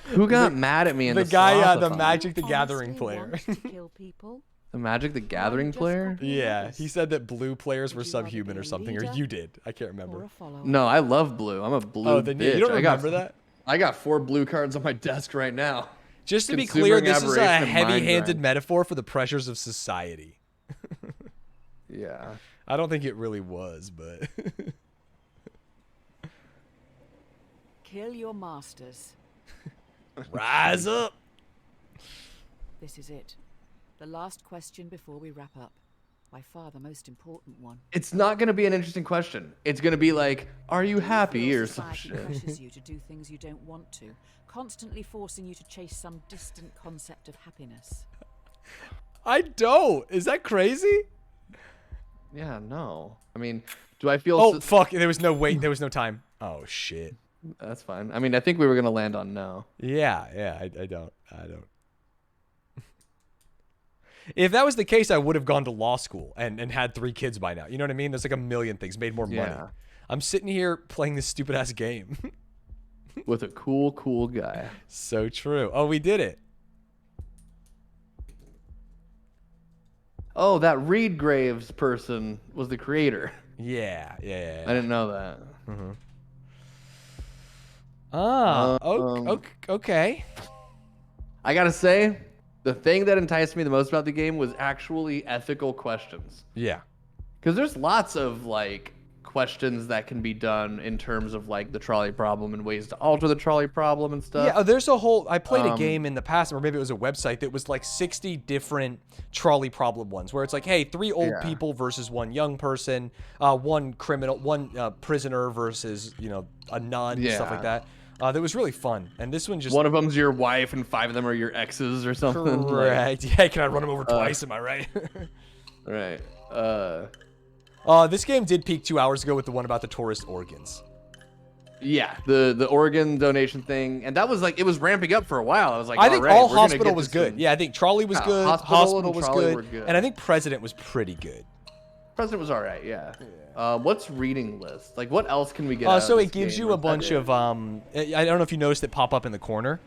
Who got mad at me in the guy, the Slothathon? Magic the Honestly Gathering player. want to kill people? The Magic the Gathering just player? copy Yeah, others? he said that blue players were Would you rather subhuman be or a something, or leader you did. I can't Or remember. a follower? No, I love blue. I'm a blue Oh, then bitch. you don't I got, remember that? I got 4 blue cards on my desk right now. Just to be clear, Consuming this is a aberration and mind heavy-handed grind. metaphor for the pressures of society. Yeah. I don't think it really was, but Kill your masters. rise up. This is it. The last question before we wrap up. By far the most important one. It's not going to be an interesting question. It's going to be like, are you Do happy feel or some society shit? pressures you to do things you don't want to, constantly forcing you to chase some distant concept of happiness? I don't. Is that crazy? Yeah, no. I mean, do I feel... Oh, fuck. There was no wait. There was no time. Oh, shit. That's fine. I mean, I think we were going to land on no. Yeah, I don't. If that was the case, I would have gone to law school and had 3 kids by now. You know what I mean? There's like a million things, made more money. Yeah. I'm sitting here playing this stupid ass game. With a cool guy. So true. Oh, we did it. Oh, that Reed Graves person was the creator. Yeah. I didn't know that. Okay. I gotta say, the thing that enticed me the most about the game was actually ethical questions. Yeah. Because there's lots of like questions that can be done in terms of like the trolley problem and ways to alter the trolley problem and stuff. Yeah, there's a whole. I played a game in the past, or maybe it was a website that was like 60 different trolley problem ones, where it's like, hey, 3 old people versus 1 young person, 1 criminal, 1 prisoner versus a nun, stuff like that. That was really fun, and this one just. One of them's your wife, and 5 of them are your exes or something. Correct. Yeah, can I run them over twice? Am I right? Right. This game did peak 2 hours ago with the one about the tourist organs. Yeah, the organ donation thing, and that was like, it was ramping up for a while. I was like, I think all Hospital was good. Yeah, I think Trolley was good. Hospital was good. Good, and I think President was pretty good. President was all right. Yeah. What's reading list? Like, what else can we get? So it gives you a bunch of I don't know if you noticed it pop up in the corner.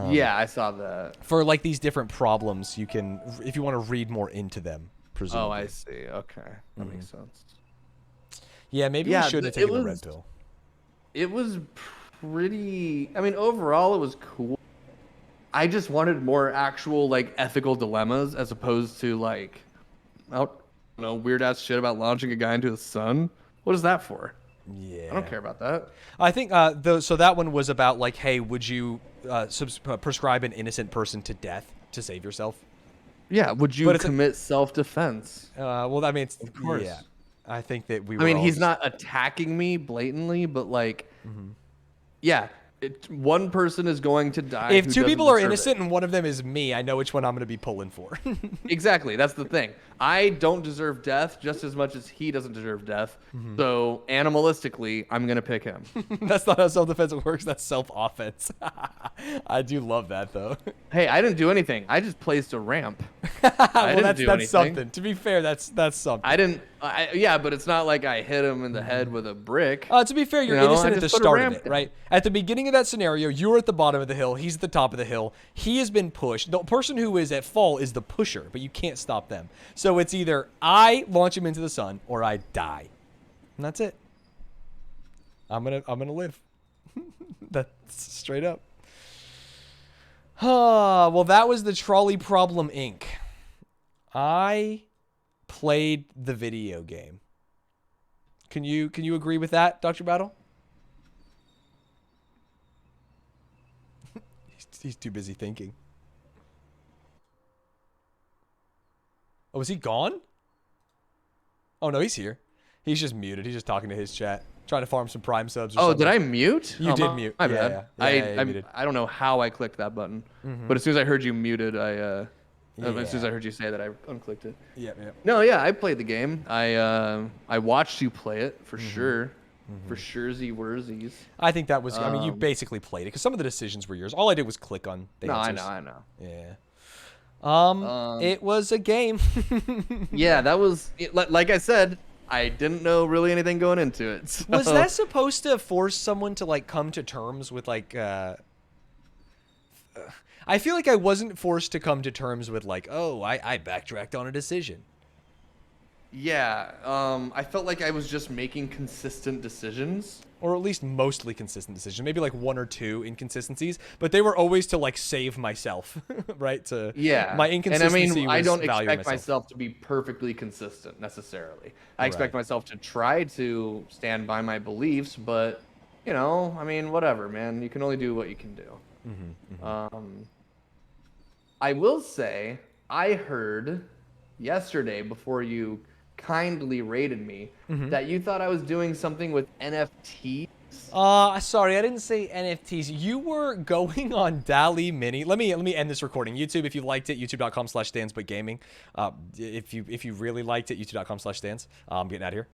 Yeah, I saw that. For like these different problems, you can, if you want to read more into them. Presumably. Oh, I see. Okay, that makes sense. Yeah, maybe we should have taken the red pill. It was pretty. I mean, overall, it was cool. I just wanted more actual like ethical dilemmas as opposed to like, I don't know, weird ass shit about launching a guy into the sun. What is that for? Yeah, I don't care about that. I think so that one was about like, hey, would you prescribe an innocent person to death to save yourself? Yeah, would you commit self-defense? Well, I mean, of course. Yeah, I think that we. I mean, he's not attacking me blatantly, but like, yeah, one person is going to die. If 2 people are innocent and one of them is me, I know which one I'm going to be pulling for. Exactly, that's the thing. I don't deserve death just as much as he doesn't deserve death. So animalistically, I'm going to pick him. That's not how self-defense works. That's self-offense. I do love that, though. Hey, I didn't do anything. I just placed a ramp. That's something. To be fair, that's something. I didn't. Yeah, but it's not like I hit him in the head with a brick. To be fair, you're innocent at the start of it, right? At the beginning of that scenario, you're at the bottom of the hill. He's at the top of the hill. He has been pushed. The person who is at fault is the pusher, but you can't stop them. So it's either I launch him into the sun or I die, and that's it. I'm gonna live. That's straight up. Well, that was the Trolley Problem Inc. I played the video game. Can you agree with that, Dr. Battle? He's too busy thinking. Oh, is he gone? Oh, no, he's here. He's just muted. He's just talking to his chat. Trying to farm some Prime subs or something. Did I mute? You did mute. My bad. Yeah, I don't know how I clicked that button. But as soon as I heard you muted, as soon as I heard you say that, I unclicked it. Yeah. No, yeah, I played the game. I watched you play it for sure. For surezy-worsies. I think that was, I mean, you basically played it because some of the decisions were yours. All I did was click on the answers. I know. Yeah. It was a game. Yeah, that was, like I said, I didn't know really anything going into it. So. Was that supposed to force someone to like come to terms with like I feel like I wasn't forced to come to terms with like, oh, I backtracked on a decision. Yeah, I felt like I was just making consistent decisions. Or at least mostly consistent decisions. Maybe like 1 or 2 inconsistencies, but they were always to like save myself, right? My inconsistency. And I mean, I don't expect expect myself to be perfectly consistent necessarily. I expect myself to try to stand by my beliefs, but I mean, whatever, man. You can only do what you can do. I will say, I heard yesterday before you kindly rated me that you thought I was doing something with NFTs. Sorry, I didn't say NFTs. You were going on DALL-E Mini. Let me end this recording. YouTube, if you liked it, youtube.com/StanzButGaming. If you really liked it, youtube.com/Stanz. I'm getting out of here.